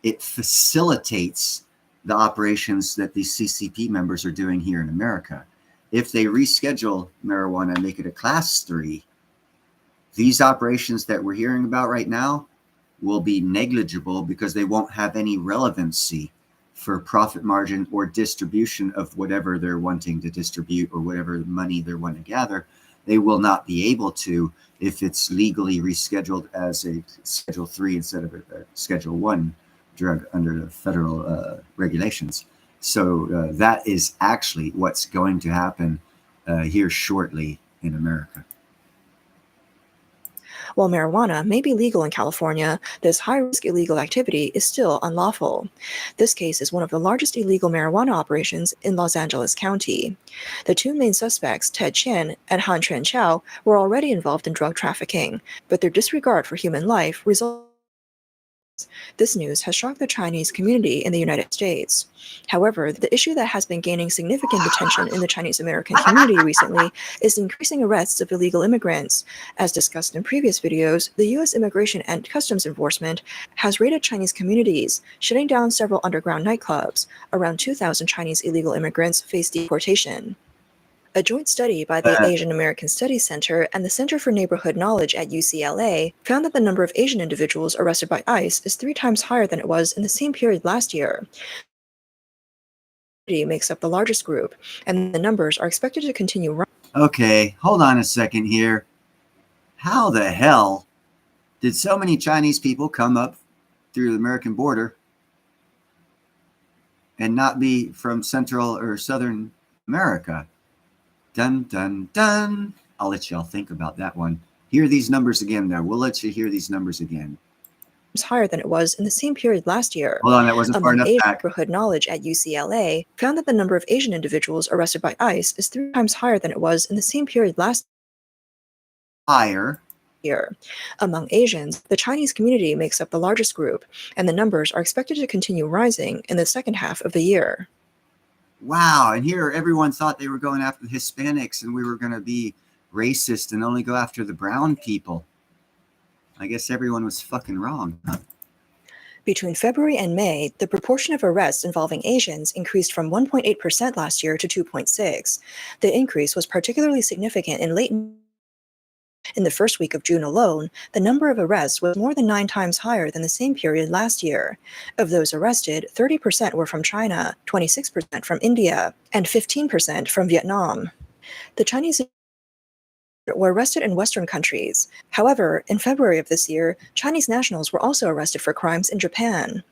it facilitates the operations that these CCP members are doing here in America. If they reschedule marijuana and make it a class 3, these operations that we're hearing about right now will be negligible, because they won't have any relevancy for profit margin or distribution of whatever they're wanting to distribute, or whatever money they want to gather. They will not be able to if it's legally rescheduled as a Schedule 3 instead of a Schedule 1 drug under the federal regulations. So that is actually what's going to happen here shortly in America. While marijuana may be legal in California, this high-risk illegal activity is still unlawful. This case is one of the largest illegal marijuana operations in Los Angeles County. The 2 main suspects, Ted Qian and Han Chuanchao, were already involved in drug trafficking, but their disregard for human life resulted. This news has shocked the Chinese community in the United States. However, the issue that has been gaining significant attention in the Chinese American community recently is increasing arrests of illegal immigrants. As discussed in previous videos, the U.S. Immigration and Customs Enforcement has raided Chinese communities, shutting down several underground nightclubs. Around 2,000 Chinese illegal immigrants face deportation. A joint study by the Asian American Studies Center and the Center for Neighborhood Knowledge at UCLA found that the number of Asian individuals arrested by ICE is 3 times higher than it was in the same period last year. It makes up the largest group, and the numbers are expected to continue rising. Okay, hold on a second here. How the hell did so many Chinese people come up through the American border and not be from Central or Southern America? Dun, dun, dun. I'll let y'all think about that one. Hear these numbers again, though. We'll let you hear these numbers again. Higher than it was in the same period last year. Hold on, that wasn't far enough back. Neighborhood Knowledge at UCLA found that the number of Asian individuals arrested by ICE is 3 times higher than it was in the same period last year. Among Asians, the Chinese community makes up the largest group, and the numbers are expected to continue rising in the second half of the year. Wow, and here everyone thought they were going after the Hispanics and we were going to be racist and only go after the brown people. I guess everyone was fucking wrong. Huh? Between February and May, the proportion of arrests involving Asians increased from 1.8% last year to 2.6%. The increase was particularly significant in late. In the first week of June alone, the number of arrests was more than 9 times higher than the same period last year. Of those arrested, 30% were from China, 26% from India, and 15% from Vietnam. The Chinese were arrested in Western countries. However, in February of this year, Chinese nationals were also arrested for crimes in Japan.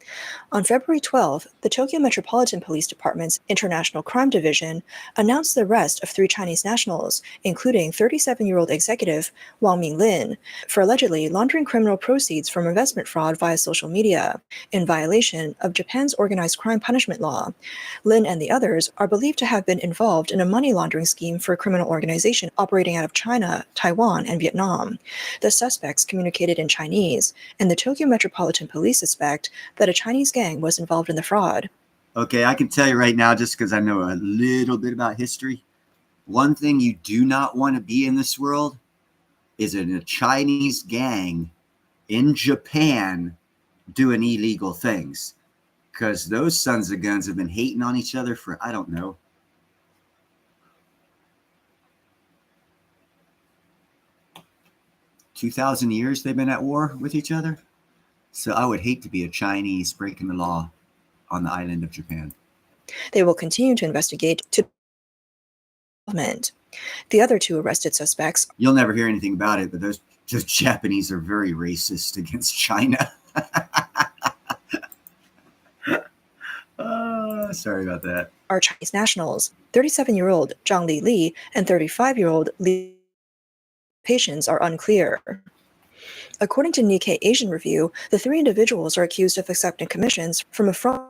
On February 12, the Tokyo Metropolitan Police Department's International Crime Division announced the arrest of 3 Chinese nationals, including 37-year-old executive Wang Minglin, for allegedly laundering criminal proceeds from investment fraud via social media, in violation of Japan's organized crime punishment law. Lin and the others are believed to have been involved in a money laundering scheme for a criminal organization operating out of China, Taiwan, and Vietnam. The suspects communicated in Chinese, and the Tokyo Metropolitan Police suspect that a Chinese gang was involved in the fraud. Okay, I can tell you right now, just because I know a little bit about history, one thing you do not want to be in this world is in a Chinese gang in Japan doing illegal things. Because those sons of guns have been hating on each other for, I don't know, 2,000 years they've been at war with each other. So I would hate to be a Chinese breaking the law on the island of Japan. They will continue to investigate to involvement. The other 2 arrested suspects. You'll never hear anything about it, but those Japanese are very racist against China. Sorry about that. Are Chinese nationals. 37-year-old Zhang Li and 35-year-old Li patients are unclear. According to Nikkei Asian Review, the 3 individuals are accused of accepting commissions from a fraud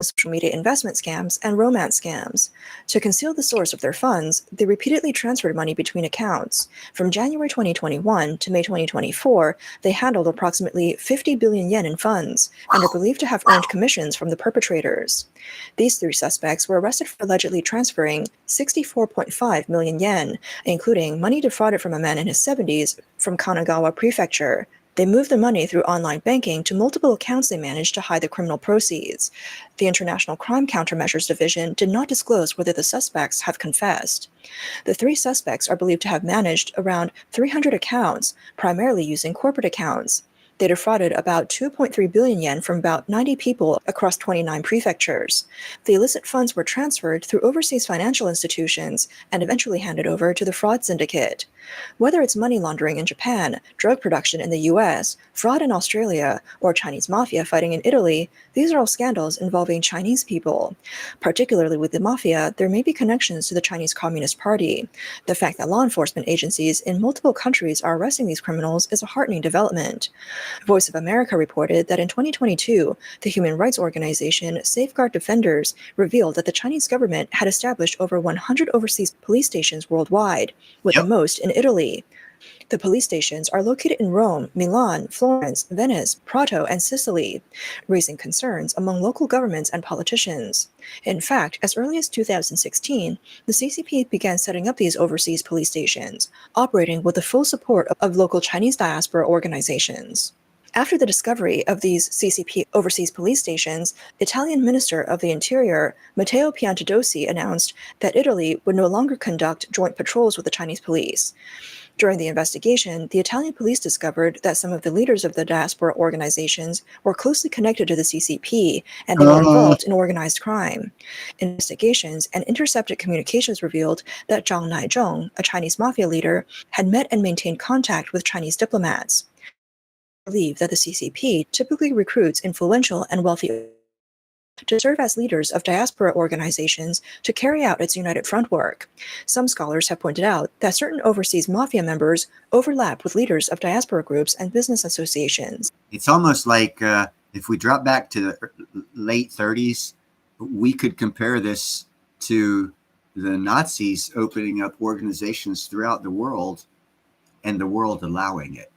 social media investment scams and romance scams. To conceal the source of their funds, they repeatedly transferred money between accounts. From January 2021 to May 2024, they handled approximately 50 billion yen in funds and are believed to have earned commissions from the perpetrators. These 3 suspects were arrested for allegedly transferring 64.5 million yen, including money defrauded from a man in his 70s from Kanagawa Prefecture. They moved the money through online banking to multiple accounts they managed to hide the criminal proceeds. The International Crime Countermeasures Division did not disclose whether the suspects have confessed. The 3 suspects are believed to have managed around 300 accounts, primarily using corporate accounts. They defrauded about 2.3 billion yen from about 90 people across 29 prefectures. The illicit funds were transferred through overseas financial institutions and eventually handed over to the fraud syndicate. Whether it's money laundering in Japan, drug production in the US, fraud in Australia, or Chinese mafia fighting in Italy, these are all scandals involving Chinese people. Particularly with the mafia, there may be connections to the Chinese Communist Party. The fact that law enforcement agencies in multiple countries are arresting these criminals is a heartening development. Voice of America reported that in 2022, the human rights organization Safeguard Defenders revealed that the Chinese government had established over 100 overseas police stations worldwide, with the most in Italy. The police stations are located in Rome, Milan, Florence, Venice, Prato, and Sicily, raising concerns among local governments and politicians. In fact, as early as 2016, the CCP began setting up these overseas police stations, operating with the full support of local Chinese diaspora organizations. After the discovery of these CCP overseas police stations, Italian Minister of the Interior, Matteo Piantedosi, announced that Italy would no longer conduct joint patrols with the Chinese police. During the investigation, the Italian police discovered that some of the leaders of the diaspora organizations were closely connected to the CCP, and they were involved in organized crime. Investigations and intercepted communications revealed that Zhang Naizhong, a Chinese mafia leader, had met and maintained contact with Chinese diplomats. Believe that the CCP typically recruits influential and wealthy to serve as leaders of diaspora organizations to carry out its United Front work. Some scholars have pointed out that certain overseas mafia members overlap with leaders of diaspora groups and business associations. It's almost like if we drop back to the late 30s, we could compare this to the Nazis opening up organizations throughout the world and the world allowing it.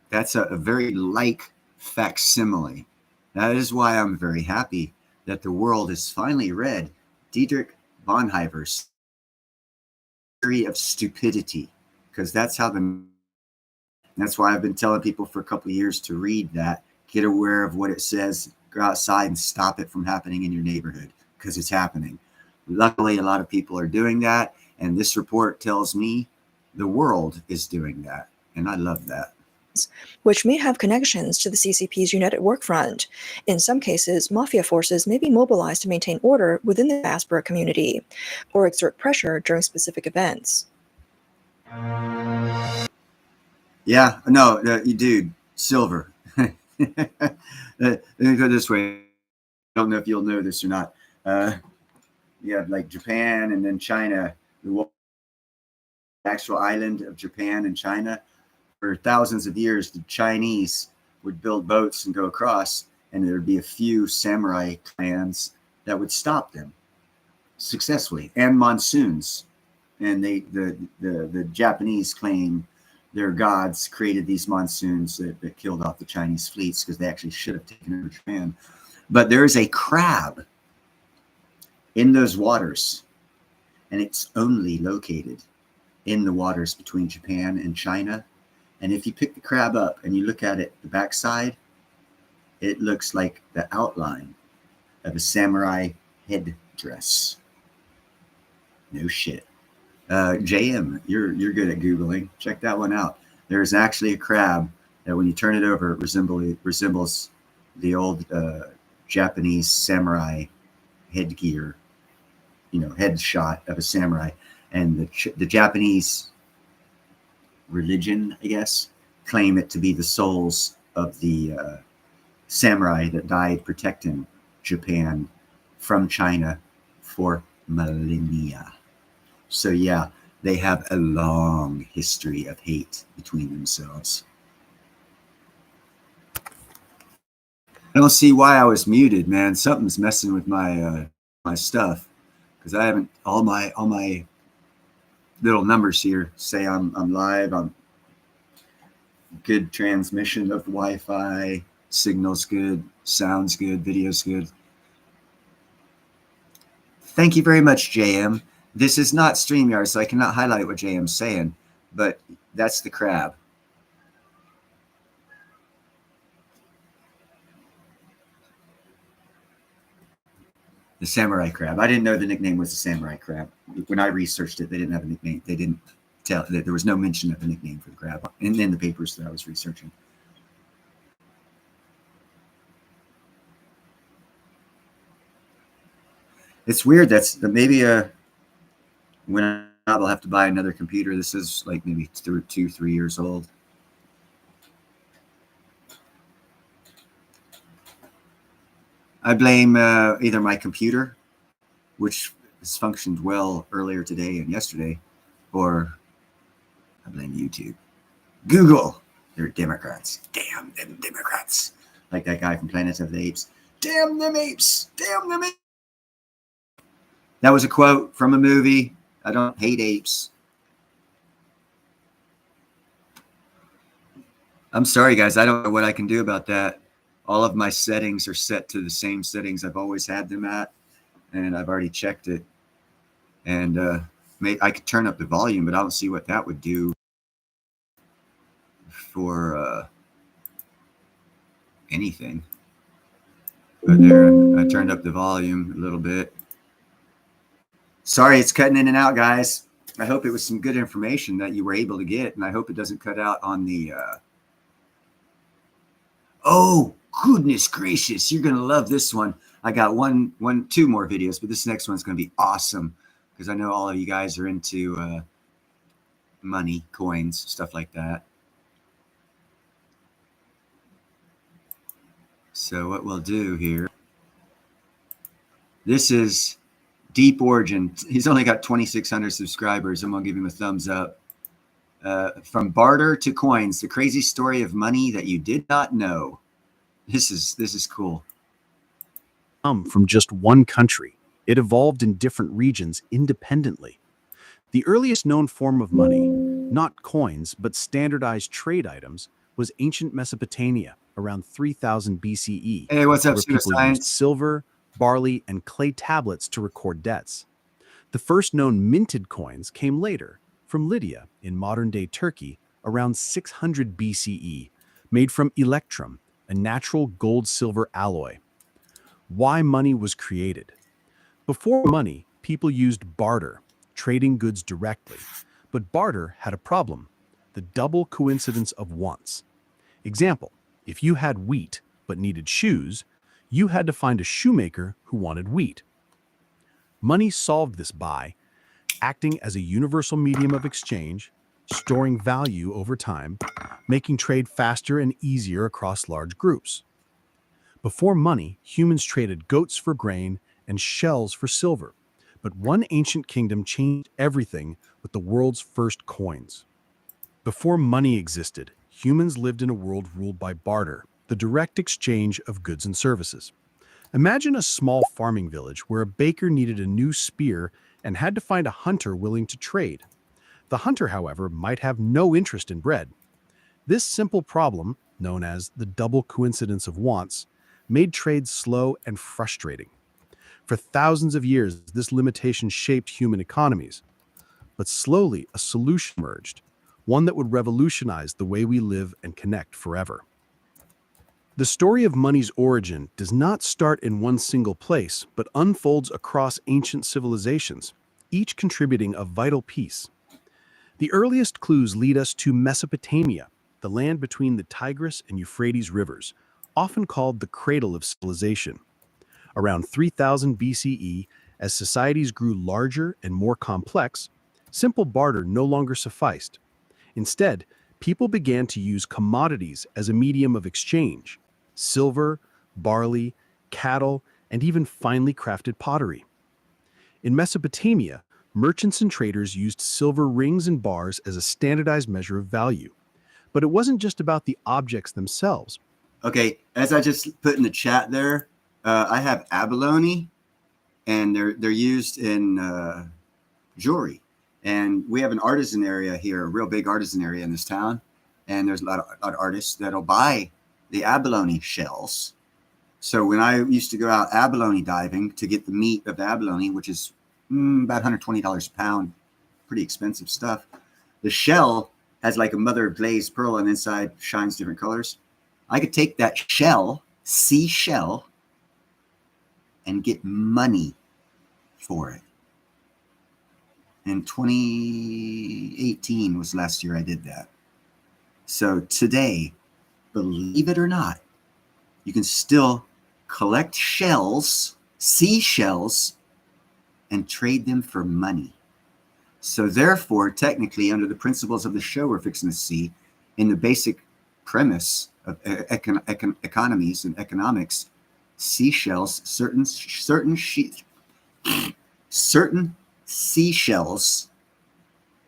That's a very like facsimile. That is why I'm very happy that the world has finally read Dietrich Bonhoeffer's Theory of Stupidity, because that's why I've been telling people for a couple of years to read that, get aware of what it says, go outside and stop it from happening in your neighborhood, because it's happening. Luckily, a lot of people are doing that, and this report tells me the world is doing that, and I love that. Which may have connections to the CCP's United Work Front. In some cases, mafia forces may be mobilized to maintain order within the diaspora community or exert pressure during specific events. Yeah, no, dude, silver. Let me go this way. I don't know if you'll know this or not. You have like Japan and then China, the actual island of Japan and China. For thousands of years, the Chinese would build boats and go across, and there would be a few samurai clans that would stop them successfully, and monsoons. And the Japanese claim their gods created these monsoons that killed off the Chinese fleets because they actually should have taken over Japan. But there is a crab in those waters, and it's only located in the waters between Japan and China. And if you pick the crab up and you look at it, the backside, it looks like the outline of a samurai headdress. No shit. JM, you're good at Googling. Check that one out. There's actually a crab that when you turn it over, it resembles the old Japanese samurai headgear, headshot of a samurai. And the Japanese religion, I guess, claim it to be the souls of the samurai that died protecting Japan from China for millennia. So yeah, they have a long history of hate between themselves. I don't see why I was muted, man. Something's messing with my my stuff because I haven't all my little numbers here say I'm live. I'm good transmission of Wi-Fi, signal's good, sounds good, video's good. Thank you very much, JM. This is not StreamYard, so I cannot highlight what JM's saying, but that's the crab. The samurai crab. I didn't know the nickname was the samurai crab. When I researched it, they didn't have a nickname. They didn't tell that there was no mention of a nickname for the crab in the papers that I was researching. It's weird. That's maybe when I'll have to buy another computer. This is like maybe 2-3 years old. I blame either my computer, which has functioned well earlier today and yesterday, or I blame YouTube. Google, they're Democrats. Damn them Democrats. Like that guy from Planet of the Apes. Damn them apes. Damn them apes. That was a quote from a movie. I don't hate apes. I'm sorry, guys. I don't know what I can do about that. All of my settings are set to the same settings I've always had them at, and I've already checked it. And I could turn up the volume, but I don't see what that would do for anything. But there, I turned up the volume a little bit. Sorry, it's cutting in and out, guys. I hope it was some good information that you were able to get, and I hope it doesn't cut out on the... Oh, goodness gracious. You're going to love this one. I got two more videos, but this next one's going to be awesome because I know all of you guys are into money, coins, stuff like that. So what we'll do here, this is Deep Origin. He's only got 2,600 subscribers. I'm going to give him a thumbs up. From barter to coins, the crazy story of money that you did not know. This is cool. From just one country. It evolved in different regions independently. The earliest known form of money, not coins, but standardized trade items, was ancient Mesopotamia around 3000 BCE. Hey, what's up, where people used Pseudoscience? silver, barley, and clay tablets to record debts. The first known minted coins came later, from Lydia in modern-day Turkey around 600 BCE, made from electrum, a natural gold-silver alloy. Why money was created? Before money, people used barter, trading goods directly. But barter had a problem, the double coincidence of wants. Example, if you had wheat but needed shoes, you had to find a shoemaker who wanted wheat. Money solved this by acting as a universal medium of exchange, storing value over time, making trade faster and easier across large groups. Before money, humans traded goats for grain and shells for silver. But one ancient kingdom changed everything with the world's first coins. Before money existed, humans lived in a world ruled by barter, the direct exchange of goods and services. Imagine a small farming village where a baker needed a new spear and had to find a hunter willing to trade. The hunter, however, might have no interest in bread. This simple problem, known as the double coincidence of wants, made trade slow and frustrating. For thousands of years, this limitation shaped human economies. But slowly, a solution emerged, one that would revolutionize the way we live and connect forever. The story of money's origin does not start in one single place, but unfolds across ancient civilizations, each contributing a vital piece. The earliest clues lead us to Mesopotamia, the land between the Tigris and Euphrates rivers, often called the cradle of civilization. Around 3000 BCE, as societies grew larger and more complex, simple barter no longer sufficed. Instead, people began to use commodities as a medium of exchange: silver, barley, cattle, and even finely crafted pottery. In Mesopotamia, merchants and traders used silver rings and bars as a standardized measure of value. But it wasn't just about the objects themselves. Okay, as I just put in the chat there, I have abalone, and they're used in jewelry. And we have an artisan area here, a real big artisan area in this town. And there's a lot of artists that'll buy the abalone shells. So when I used to go out abalone diving to get the meat of the abalone, which is about $120 a pound, pretty expensive stuff, the shell has like a mother of glazed pearl, and inside shines different colors. I could take that seashell, and get money for it. And 2018 was last year I did that. So today, believe it or not, you can still collect shells, seashells, and trade them for money. So therefore, technically, under the principles of the show we're fixing to see, in the basic premise of economies and economics, seashells, certain seashells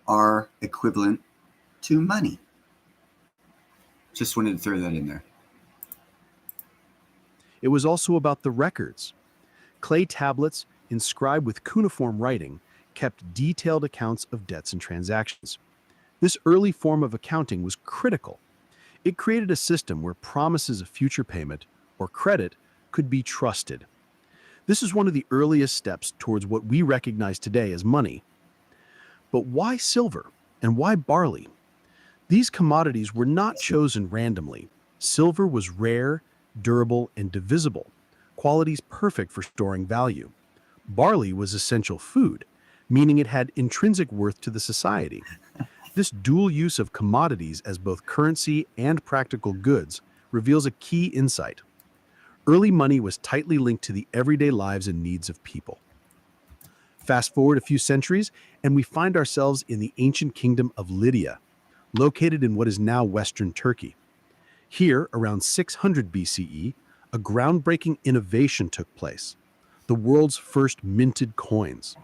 are equivalent to money. Just wanted to throw that in there. It was also about the records. Clay tablets, inscribed with cuneiform writing, kept detailed accounts of debts and transactions. This early form of accounting was critical. It created a system where promises of future payment or credit could be trusted. This is one of the earliest steps towards what we recognize today as money. But why silver and why barley? These commodities were not chosen randomly. Silver was rare, durable, and divisible, qualities perfect for storing value. Barley was essential food, meaning it had intrinsic worth to the society. This dual use of commodities as both currency and practical goods reveals a key insight. Early money was tightly linked to the everyday lives and needs of people. Fast forward a few centuries, and we find ourselves in the ancient kingdom of Lydia, located in what is now Western Turkey. Here, around 600 BCE, a groundbreaking innovation took place: the world's first minted coins.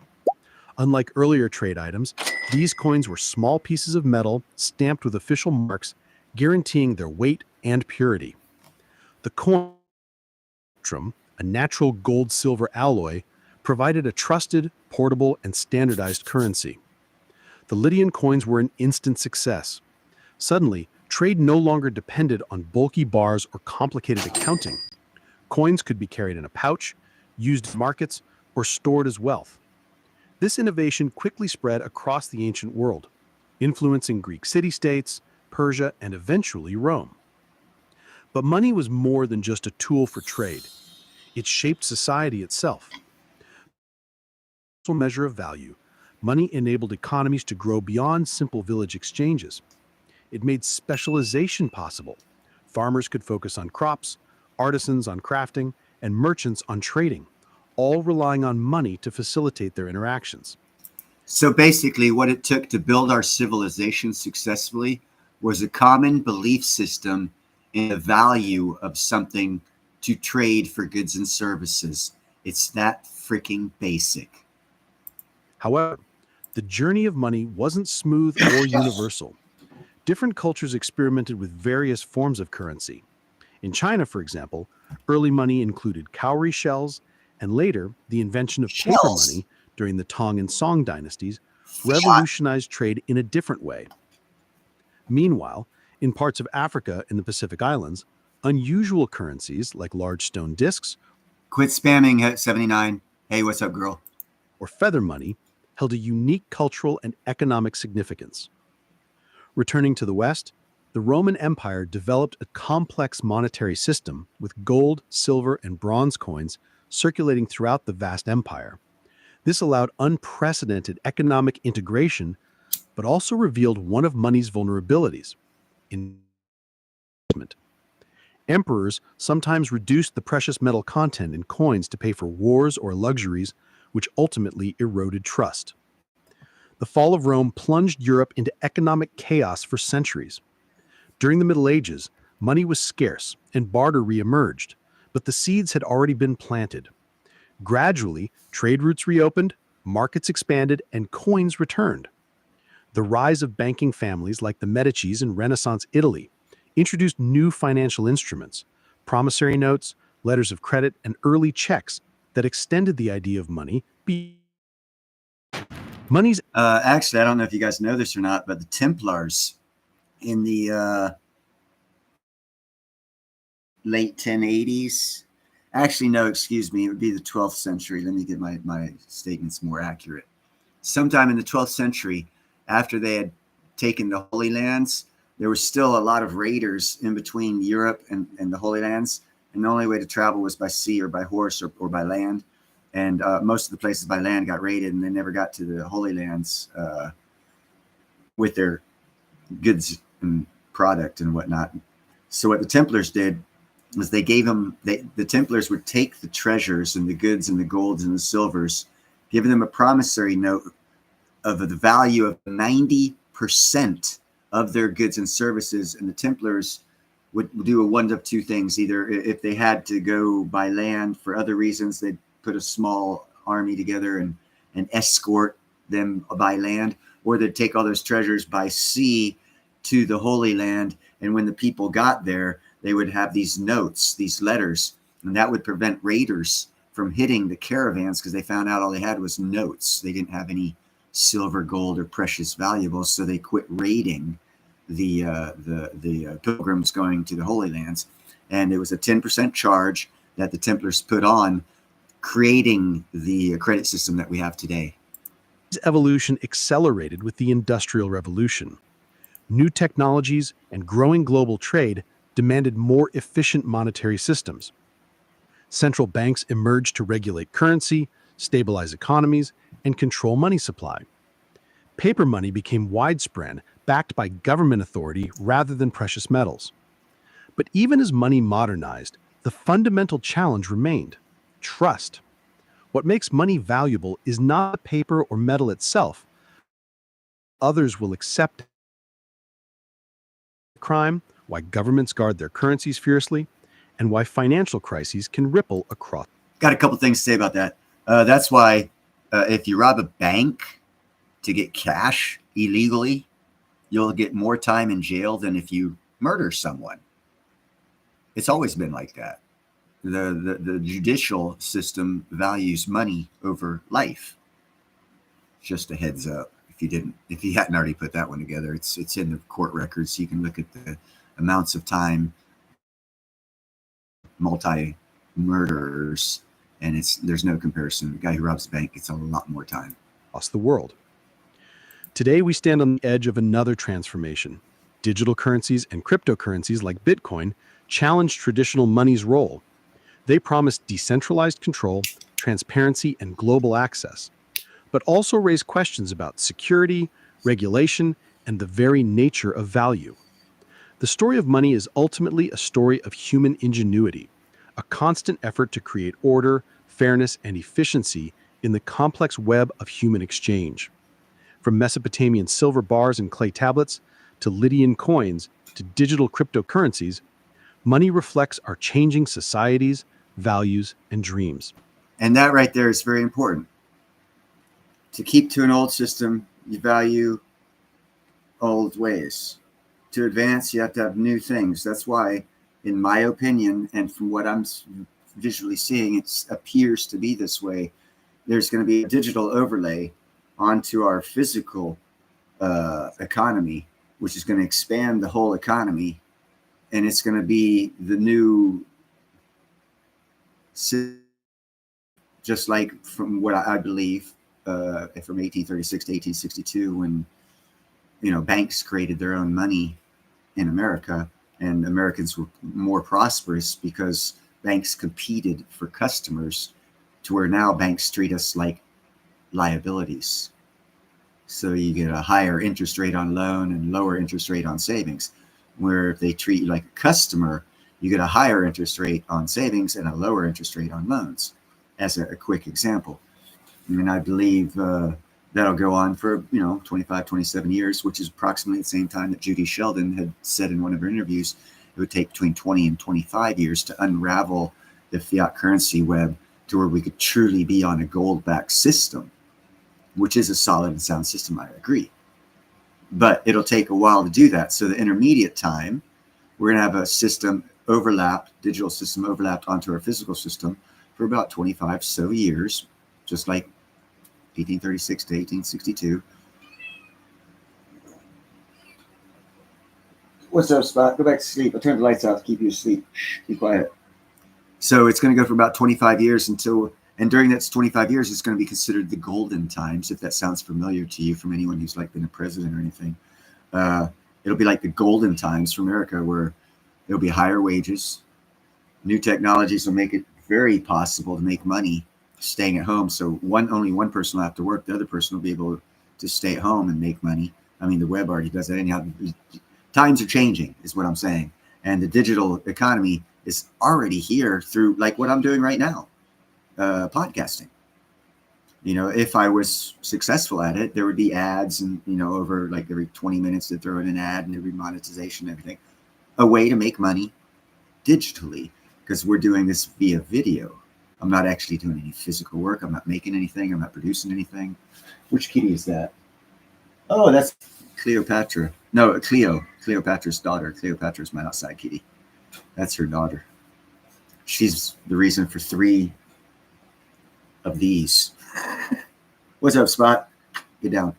Unlike earlier trade items, these coins were small pieces of metal stamped with official marks, guaranteeing their weight and purity. The coin, a natural gold-silver alloy, provided a trusted, portable, and standardized currency. The Lydian coins were an instant success. Suddenly, trade no longer depended on bulky bars or complicated accounting. Coins could be carried in a pouch, used in markets, or stored as wealth. This innovation quickly spread across the ancient world, influencing Greek city-states, Persia, and eventually Rome. But money was more than just a tool for trade. It shaped society itself. As a measure of value, money enabled economies to grow beyond simple village exchanges. It made specialization possible. Farmers could focus on crops, artisans on crafting, and merchants on trading, all relying on money to facilitate their interactions. So basically, what it took to build our civilization successfully was a common belief system in the value of something to trade for goods and services. It's that freaking basic. However, the journey of money wasn't smooth or universal. Different cultures experimented with various forms of currency. In China, for example, early money included cowrie shells, and later, the invention of paper Shells. money during the Tang and Song dynasties revolutionized trade in a different way. Meanwhile, in parts of Africa and the Pacific Islands, unusual currencies like large stone discs Quit spamming at 79. Hey, what's up, girl? or feather money held a unique cultural and economic significance. Returning to the West, the Roman Empire developed a complex monetary system with gold, silver, and bronze coins circulating throughout the vast empire. This allowed unprecedented economic integration, but also revealed one of money's vulnerabilities: investment. Emperors sometimes reduced the precious metal content in coins to pay for wars or luxuries, which ultimately eroded trust. The fall of Rome plunged Europe into economic chaos for centuries. During the Middle Ages, money was scarce and barter re-emerged, but the seeds had already been planted. Gradually, trade routes reopened, markets expanded, and coins returned. The rise of banking families like the Medicis in Renaissance Italy introduced new financial instruments, promissory notes, letters of credit, and early checks that extended the idea of money. Money's Actually, I don't know if you guys know this or not, but the Templars in the late 1080s, actually, no, excuse me, it would be the 12th century. Let me get my statements more accurate. Sometime in the 12th century, after they had taken the Holy Lands, there was still a lot of raiders in between Europe and the Holy Lands. And the only way to travel was by sea or by horse or by land. And most of the places by land got raided, and they never got to the Holy Lands with their goods and product and whatnot. So what the Templars did was they gave them, the Templars would take the treasures and the goods and the golds and the silvers, giving them a promissory note of the value of 90% of their goods and services. And the Templars would do one of two things. Either if they had to go by land for other reasons, they'd put a small army together and escort them by land, or they'd take all those treasures by sea to the Holy Land. And when the people got there, they would have these notes, these letters, and that would prevent raiders from hitting the caravans because they found out all they had was notes. They didn't have any silver, gold, or precious valuables, so they quit raiding the pilgrims going to the Holy Lands. And it was a 10% charge that the Templars put on, creating the credit system that we have today. Evolution accelerated with the Industrial Revolution. New technologies and growing global trade demanded more efficient monetary systems. Central banks emerged to regulate currency, stabilize economies, and control money supply. Paper money became widespread, backed by government authority rather than precious metals. But even as money modernized, the fundamental challenge remained: trust. What makes money valuable is not the paper or metal itself. Others will accept crime, why governments guard their currencies fiercely, and why financial crises can ripple across. Got a couple things to say about that. That's why if you rob a bank to get cash illegally, you'll get more time in jail than if you murder someone. It's always been like that. The judicial system values money over life. Just a heads up. If you hadn't already put that one together, it's in the court records. You can look at the amounts of time multi-murderers, and there's no comparison. The guy who robs a bank gets a lot more time. Across the world. Today, we stand on the edge of another transformation. Digital currencies and cryptocurrencies like Bitcoin challenge traditional money's role. They promise decentralized control, transparency, and global access, but also raise questions about security, regulation, and the very nature of value. The story of money is ultimately a story of human ingenuity, a constant effort to create order, fairness, and efficiency in the complex web of human exchange. From Mesopotamian silver bars and clay tablets to Lydian coins to digital cryptocurrencies, money reflects our changing societies, values, and dreams. And that right there is very important. To keep to an old system, you value old ways. To advance, you have to have new things. That's why, in my opinion, and from what I'm visually seeing, it appears to be this way. There's going to be a digital overlay onto our physical economy, which is going to expand the whole economy. And it's going to be the new, just like from what I believe, from 1836 to 1862, when banks created their own money in America, and Americans were more prosperous because banks competed for customers, to where now banks treat us like liabilities. So you get a higher interest rate on loan and lower interest rate on savings, where if they treat you like a customer, you get a higher interest rate on savings and a lower interest rate on loans, as a quick example. I mean, I believe that'll go on for 25, 27 years, which is approximately the same time that Judy Sheldon had said in one of her interviews it would take between 20 and 25 years to unravel the fiat currency web to where we could truly be on a gold-backed system, which is a solid and sound system, I agree. But it'll take a while to do that. So the intermediate time, we're going to have a system overlapped, digital system overlapped onto our physical system for about 25 so years, just like 1836 to 1862. What's up, Spot? Go back to sleep. I'll turn the lights off to keep you asleep. Shh, be quiet. So it's going to go for about 25 years and during that 25 years, it's going to be considered the golden times, if that sounds familiar to you from anyone who's like been a president or anything. It'll be like the golden times for America, where there'll be higher wages. New technologies will make it very possible to make money staying at home. So only one person will have to work. The other person will be able to stay at home and make money. I mean, the web already does that anyhow. Times are changing is what I'm saying. And the digital economy is already here through like what I'm doing right now, podcasting. If I was successful at it, there would be ads and, over like every 20 minutes to throw in an ad and every monetization and everything. A way to make money digitally, because we're doing this via video. I'm not actually doing any physical work. I'm not making anything. I'm not producing anything. Which kitty is that? Oh, that's Cleopatra. No, Cleo. Cleopatra's daughter. Cleopatra's my outside kitty. That's her daughter. She's the reason for 3 of these. What's up, Spot? Get down.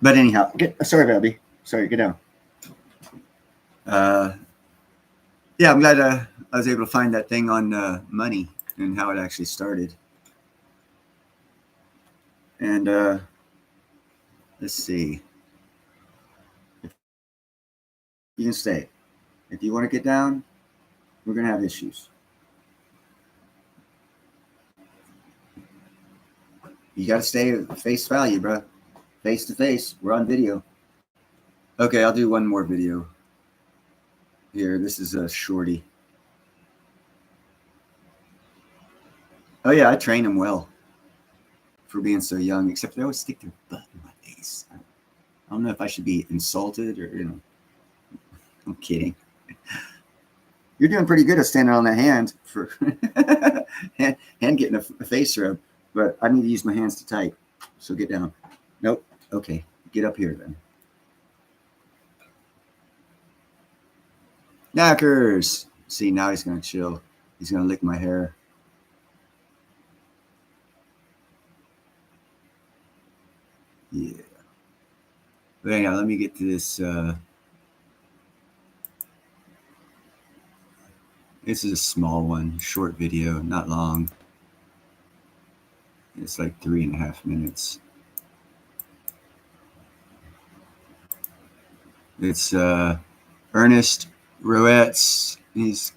But anyhow, sorry, Babby. Sorry, get down. Yeah, I'm glad I was able to find that thing on money and how it actually started. And let's see. You can stay. If you want to get down, we're going to have issues. You got to stay at face value, bro. Face to face. We're on video. Okay, I'll do one more video. Here, this is a shorty. Oh yeah, I train them well for being so young, except they always stick their butt in my face. I don't know if I should be insulted or, I'm kidding. You're doing pretty good at standing on that hand for hand getting a face rub, but I need to use my hands to type. So get down. Nope. Okay. Get up here then. Knackers. See, now he's going to chill. He's going to lick my hair. Yeah. But anyhow, let me get to this. This is a small one, short video, not long. It's like 3.5 minutes. It's Ernest Roetz. He's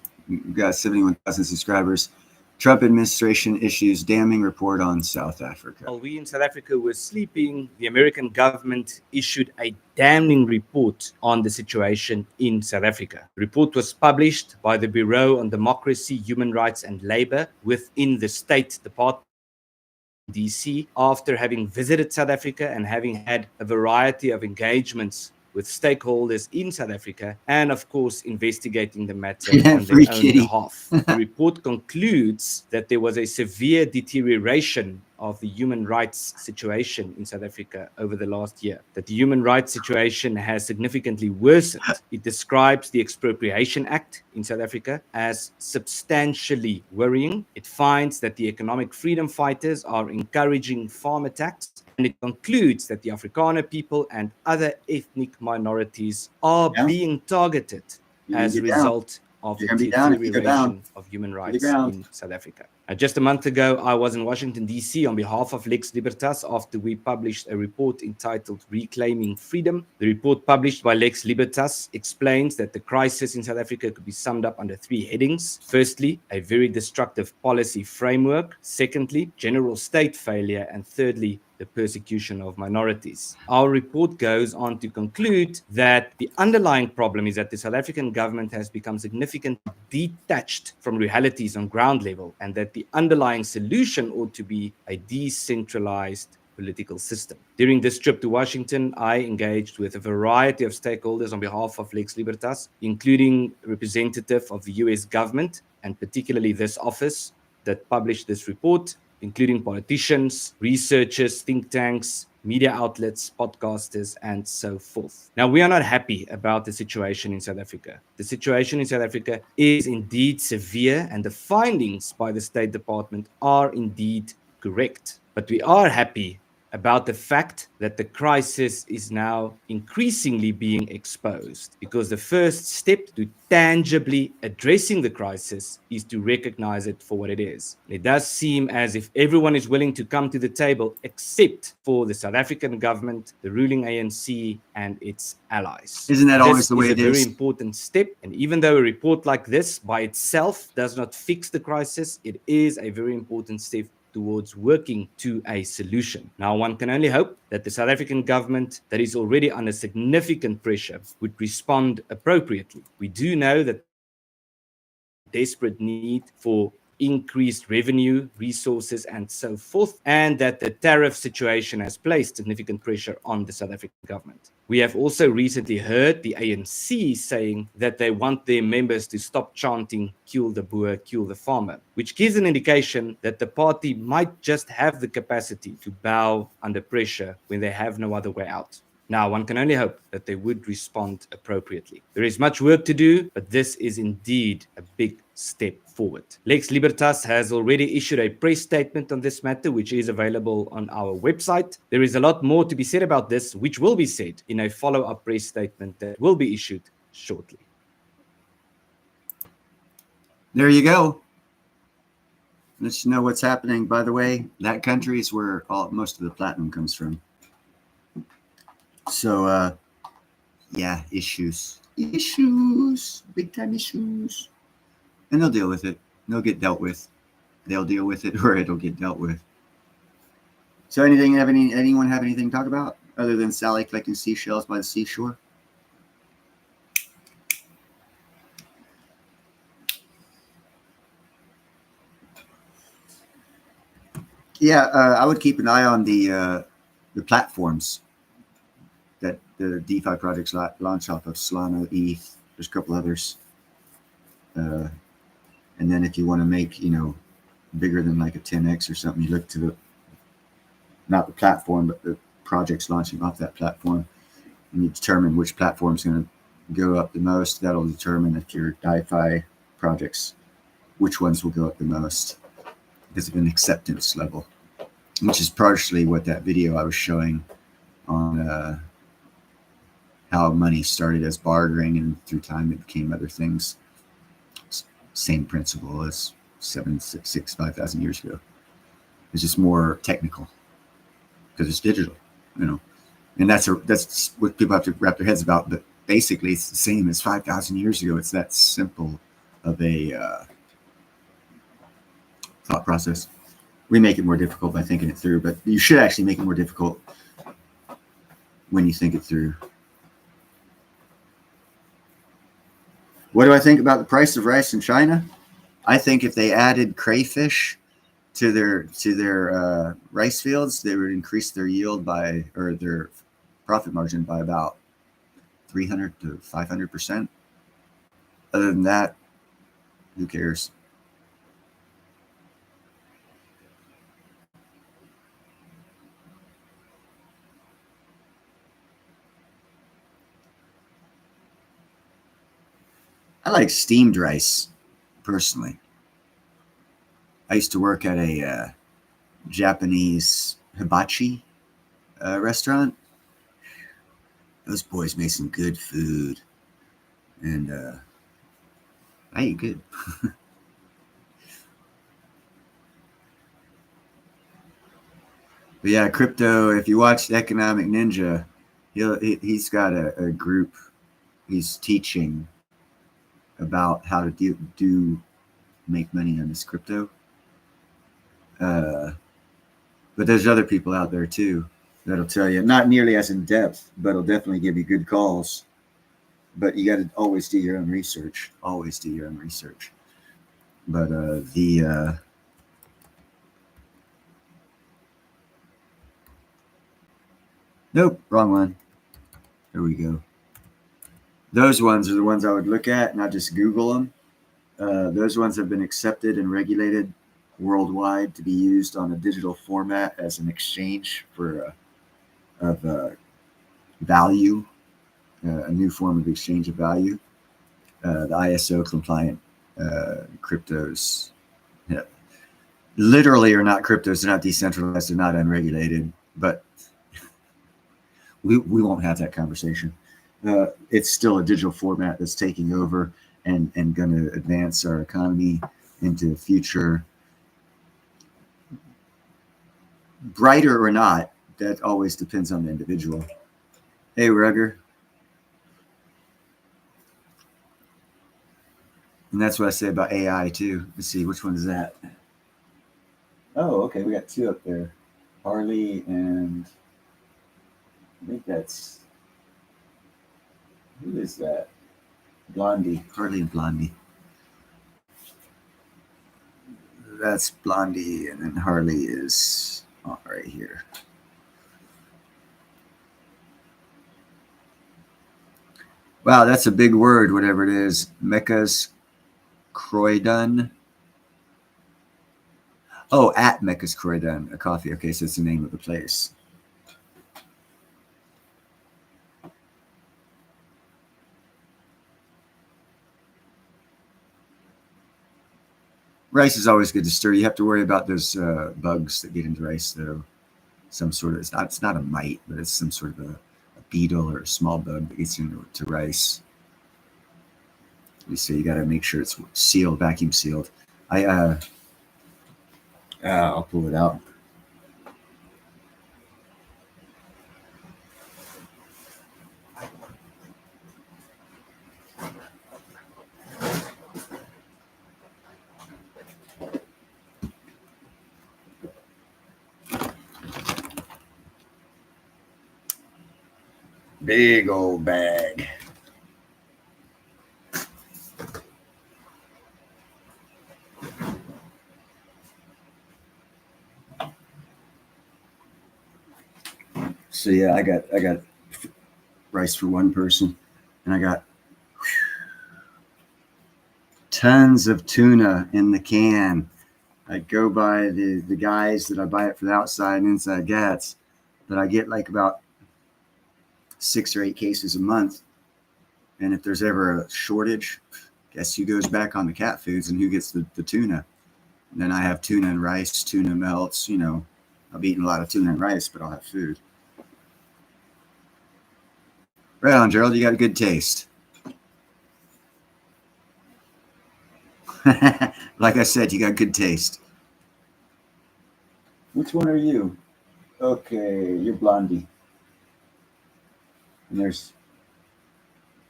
got 71,000 subscribers. Trump administration issues damning report on South Africa. While we in South Africa were sleeping, the American government issued a damning report on the situation in South Africa. The report was published by the Bureau on Democracy, Human Rights and Labor within the State Department DC after having visited South Africa and having had a variety of engagements with stakeholders in South Africa and, of course, investigating the matter on their own behalf. The report concludes that there was a severe deterioration of the human rights situation in South Africa over the last year, that the human rights situation has significantly worsened. It describes the Expropriation Act in South Africa as substantially worrying. It finds that the economic freedom fighters are encouraging farm attacks, and it concludes that the Afrikaner people and other ethnic minorities are being targeted as a result of the deterioration of human rights in South Africa. Just a month ago, I was in Washington, D.C. on behalf of Lex Libertas after we published a report entitled Reclaiming Freedom. The report published by Lex Libertas explains that the crisis in South Africa could be summed up under three headings. Firstly, a very destructive policy framework. Secondly, general state failure. And thirdly, the persecution of minorities. Our report goes on to conclude that the underlying problem is that the South African government has become significantly detached from realities on ground level, and that the underlying solution ought to be a decentralized political system. During this trip to Washington, I engaged with a variety of stakeholders on behalf of Lex Libertas, including a representative of the US government, and particularly this office that published this report, including politicians, researchers, think tanks, media outlets, podcasters, and so forth. Now, we are not happy about the situation in South Africa. The situation in South Africa is indeed severe, and the findings by the State Department are indeed correct. But we are happy about the fact that the crisis is now increasingly being exposed, because the first step to tangibly addressing the crisis is to recognize it for what it is. It does seem as if everyone is willing to come to the table except for the South African government, the ruling ANC, and its allies. Isn't that always the way it is? This is a very important step, and even though a report like this by itself does not fix the crisis, it is a very important step towards working to a solution. Now, one can only hope that the South African government, that is already under significant pressure, would respond appropriately. We do know that desperate need for increased revenue, resources, and so forth, and that the tariff situation has placed significant pressure on the South African government. We have also recently heard the ANC saying that they want their members to stop chanting, "Kill the boer, kill the farmer," which gives an indication that the party might just have the capacity to bow under pressure when they have no other way out. Now, one can only hope that they would respond appropriately. There is much work to do, but this is indeed a big step forward. Lex Libertas has already issued a press statement on this matter, which is available on our website. There is a lot more to be said about this, which will be said in a follow-up press statement that will be issued shortly. There you go. Let you know what's happening. By the way, that country is where most of the platinum comes from. So, yeah, issues, big time issues, and they'll deal with it. They'll get dealt with. They'll deal with it, or it'll get dealt with. So, anyone have anything to talk about other than Sally collecting seashells by the seashore? Yeah, I would keep an eye on the platforms that the DeFi projects launch off of Solana, ETH. There's a couple others. And then if you want to make, bigger than like a 10x or something, you look to not the platform, but the projects launching off that platform. And you determine which platform is going to go up the most. That'll determine if your DeFi projects, which ones will go up the most because of an acceptance level, which is partially what that video I was showing on how money started as bartering and through time it became other things. Same principle as 5,000 years ago. It's just more technical because it's digital, and that's what people have to wrap their heads about. But basically, it's the same as 5,000 years ago. It's that simple of a thought process. We make it more difficult by thinking it through, but you should actually make it more difficult when you think it through. What do I think about the price of rice in China? I think if they added crayfish to their rice fields, they would increase their yield by, or their profit margin by about 300 to 500%. Other than that, who cares? I like steamed rice, personally. I used to work at a Japanese hibachi restaurant. Those boys made some good food, and I ate good. But yeah, crypto, if you watch Economic Ninja, he's got a group he's teaching about how to make money on this crypto. But there's other people out there too that'll tell you, not nearly as in depth, but it'll definitely give you good calls. But you got to always do your own research. Always do your own research. But nope, wrong one. There we go. Those ones are the ones I would look at, not just Google them. Those ones have been accepted and regulated worldwide to be used on a digital format as an exchange for value, a new form of exchange of value. The ISO compliant cryptos, literally are not cryptos. They're not decentralized. They're not unregulated. But we won't have that conversation. It's still a digital format that's taking over and going to advance our economy into the future. Brighter or not, that always depends on the individual. Hey, Rugger. And that's what I say about AI too. Let's see, which one is that? Oh, okay, we got two up there. Harley and I think that's, who is that? Blondie, Harley and Blondie. That's Blondie, and then Harley is right here. Wow, that's a big word, whatever it is. Mecca's Croydon. Oh, at Mecca's Croydon, a coffee. Okay, so it's the name of the place. Rice is always good to stir. You have to worry about those bugs that get into rice, though. Some sort of, it's not a mite, but it's some sort of a beetle or a small bug that gets into rice. So you got to make sure it's sealed, vacuum sealed. I'll pull it out. Big old bag. So yeah, I got rice for one person, and I got tons of tuna in the can. I go by the guys that I buy it for the outside and inside gats, but I get like about 6 or 8 cases a month. And if there's ever a shortage, guess who goes back on the cat foods and who gets the tuna? And then I have tuna and rice, tuna melts. You know, I've eaten a lot of tuna and rice, but I'll have food. Right on, Gerald. You got a good taste. Like I said, you got good taste. Which one are you? Okay, you're Blondie. And there's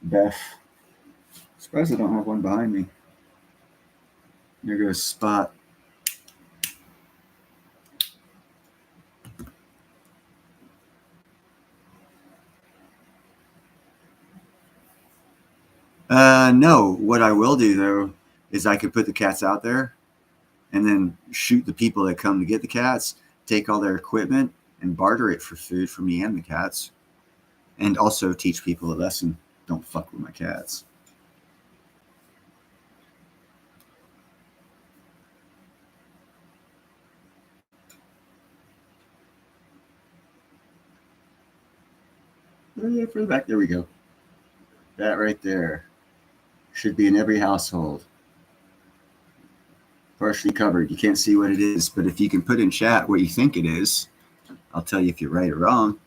Beth. Surprised I don't have one behind me. There goes Spot. No. What I will do though is I could put the cats out there, and then shoot the people that come to get the cats, take all their equipment, and barter it for food for me and the cats, and also teach people a lesson: don't fuck with my cats. Oh, yeah, further back. There we go. That right there should be in every household. Partially covered. You can't see what it is, but if you can put in chat what you think it is, I'll tell you if you're right or wrong.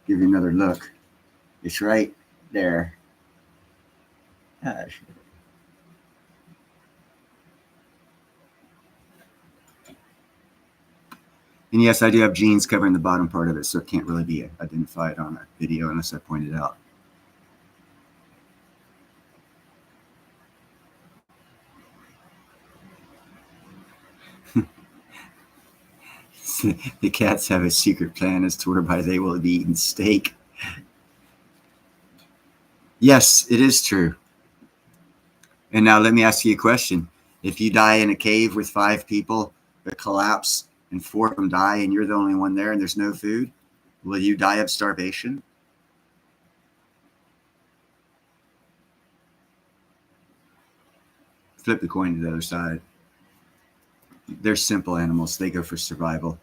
Give you another look. It's right there. Gosh. And yes, I do have jeans covering the bottom part of it, so it can't really be identified on a video unless I point it out. The cats have a secret plan as to whereby they will be eating steak. Yes, it is true. And now let me ask you a question. If you die in a cave with 5 people that collapse and 4 of them die and you're the only one there and there's no food, will you die of starvation? Flip the coin to the other side. They're simple animals. They go for survival.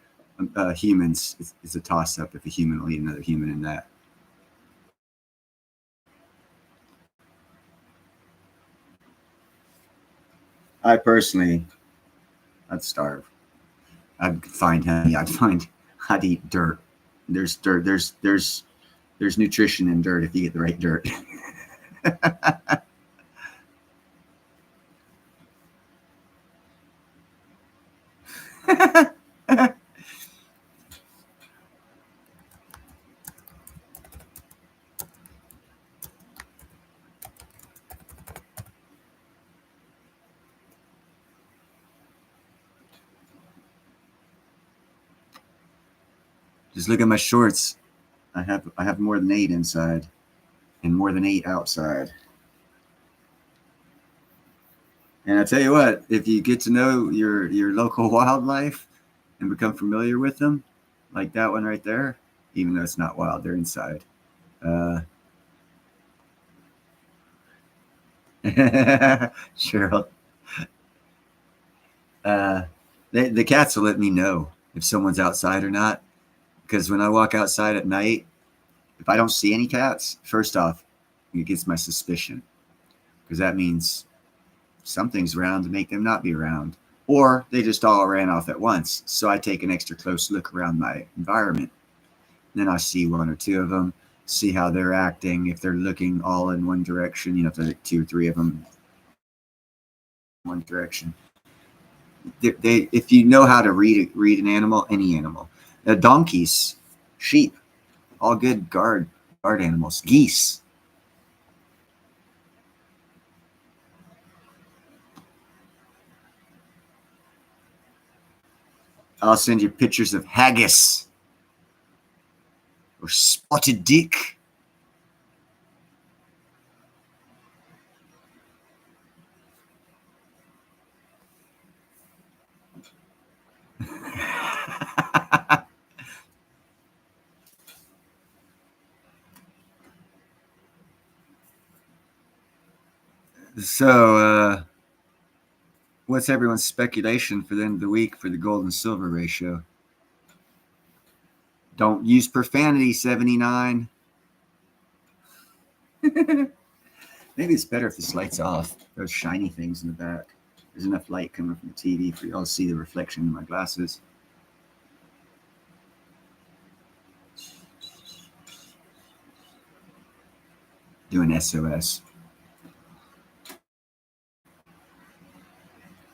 Humans, it's a toss-up if a human will eat another human in that. I personally, I'd starve. I'd find honey. I'd eat dirt. There's dirt. There's nutrition in dirt if you get the right dirt. Just look at my shorts. I have more than 8 inside and more than 8 outside. And I tell you what, if you get to know your local wildlife and become familiar with them, like that one right there, even though it's not wild, they're inside. Cheryl. The cats will let me know if someone's outside or not. Because when I walk outside at night, if I don't see any cats, first off, it gets my suspicion. Because that means something's around to make them not be around. Or they just all ran off at once. So I take an extra close look around my environment. Then I see 1 or 2 of them, see how they're acting, if they're looking all in one direction, if there's 2 or 3 of them in one direction. If you know how to read an animal, any animal. Donkeys, sheep, all good guard animals. Geese. I'll send you pictures of haggis or spotted dick. So, what's everyone's speculation for the end of the week for the gold and silver ratio? Don't use profanity, 79. Maybe it's better if this light's off. Those shiny things in the back. There's enough light coming from the TV for y'all to see the reflection in my glasses. Doing SOS.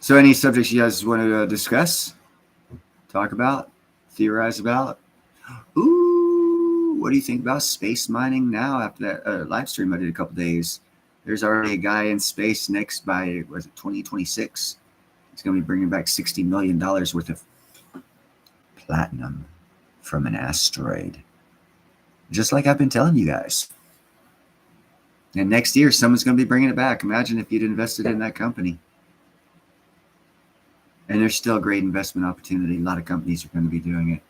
So any subjects you guys want to discuss, talk about, theorize about? Ooh, what do you think about space mining now after that live stream I did a couple days? There's already a guy in space next by, was it 2026? He's going to be bringing back $60 million worth of platinum from an asteroid. Just like I've been telling you guys. And next year, someone's going to be bringing it back. Imagine if you'd invested in that company. And there's still a great investment opportunity. A lot of companies are going to be doing it.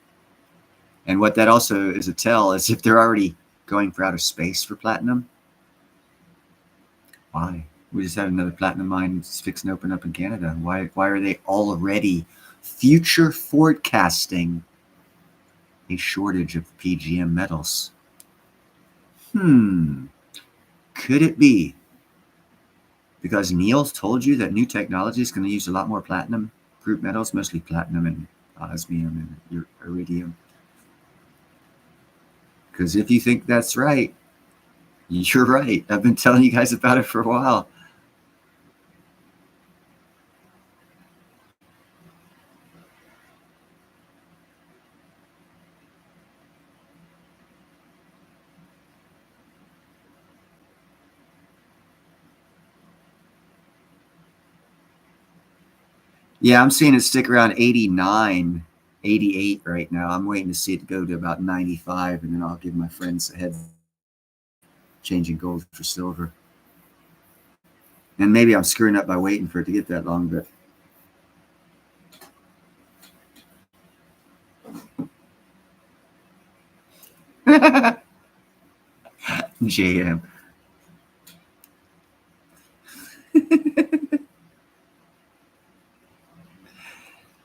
And what that also is a tell is if they're already going for outer space for platinum, why? We just had another platinum mine fixing to open up in Canada. Why are they already future forecasting a shortage of PGM metals? Could it be because Neil told you that new technology is going to use a lot more platinum group metals, mostly platinum and osmium and iridium? Because if you think that's right, you're right. I've been telling you guys about it for a while. Yeah, I'm seeing it stick around 89, 88 right now. I'm waiting to see it go to about 95, and then I'll give my friends a head changing gold for silver. And maybe I'm screwing up by waiting for it to get that long, but JM.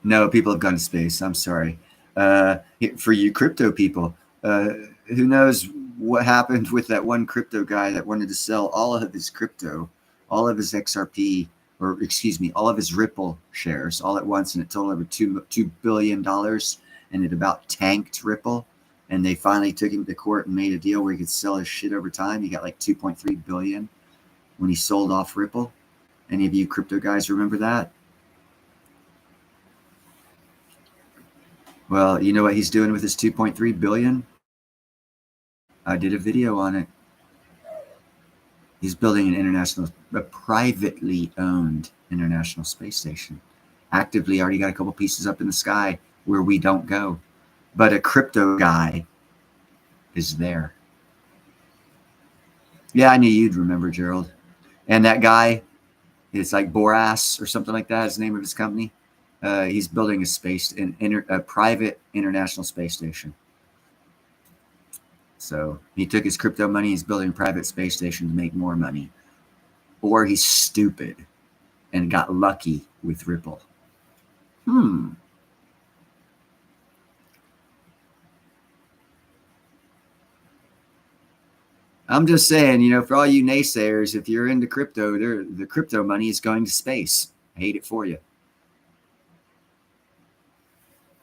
No, people have gone to space. I'm sorry. For you crypto people, who knows what happened with that one crypto guy that wanted to sell all of his crypto, all of his XRP, or excuse me, all of his Ripple shares all at once, and it totaled over $2 billion, and it about tanked Ripple. And they finally took him to court and made a deal where he could sell his shit over time. He got like 2.3 billion when he sold off Ripple. Any of you crypto guys remember that? Well, you know what he's doing with his 2.3 billion? I did a video on it. He's building a privately owned international space station. Actively already got a couple pieces up in the sky where we don't go. But a crypto guy is there. Yeah, I knew you'd remember, Gerald. And that guy, it's like Boras or something like that is the name of his company. He's building a private international space station. So he took his crypto money. He's building a private space station to make more money. Or he's stupid and got lucky with Ripple. I'm just saying, for all you naysayers, if you're into crypto, the crypto money is going to space. I hate it for you.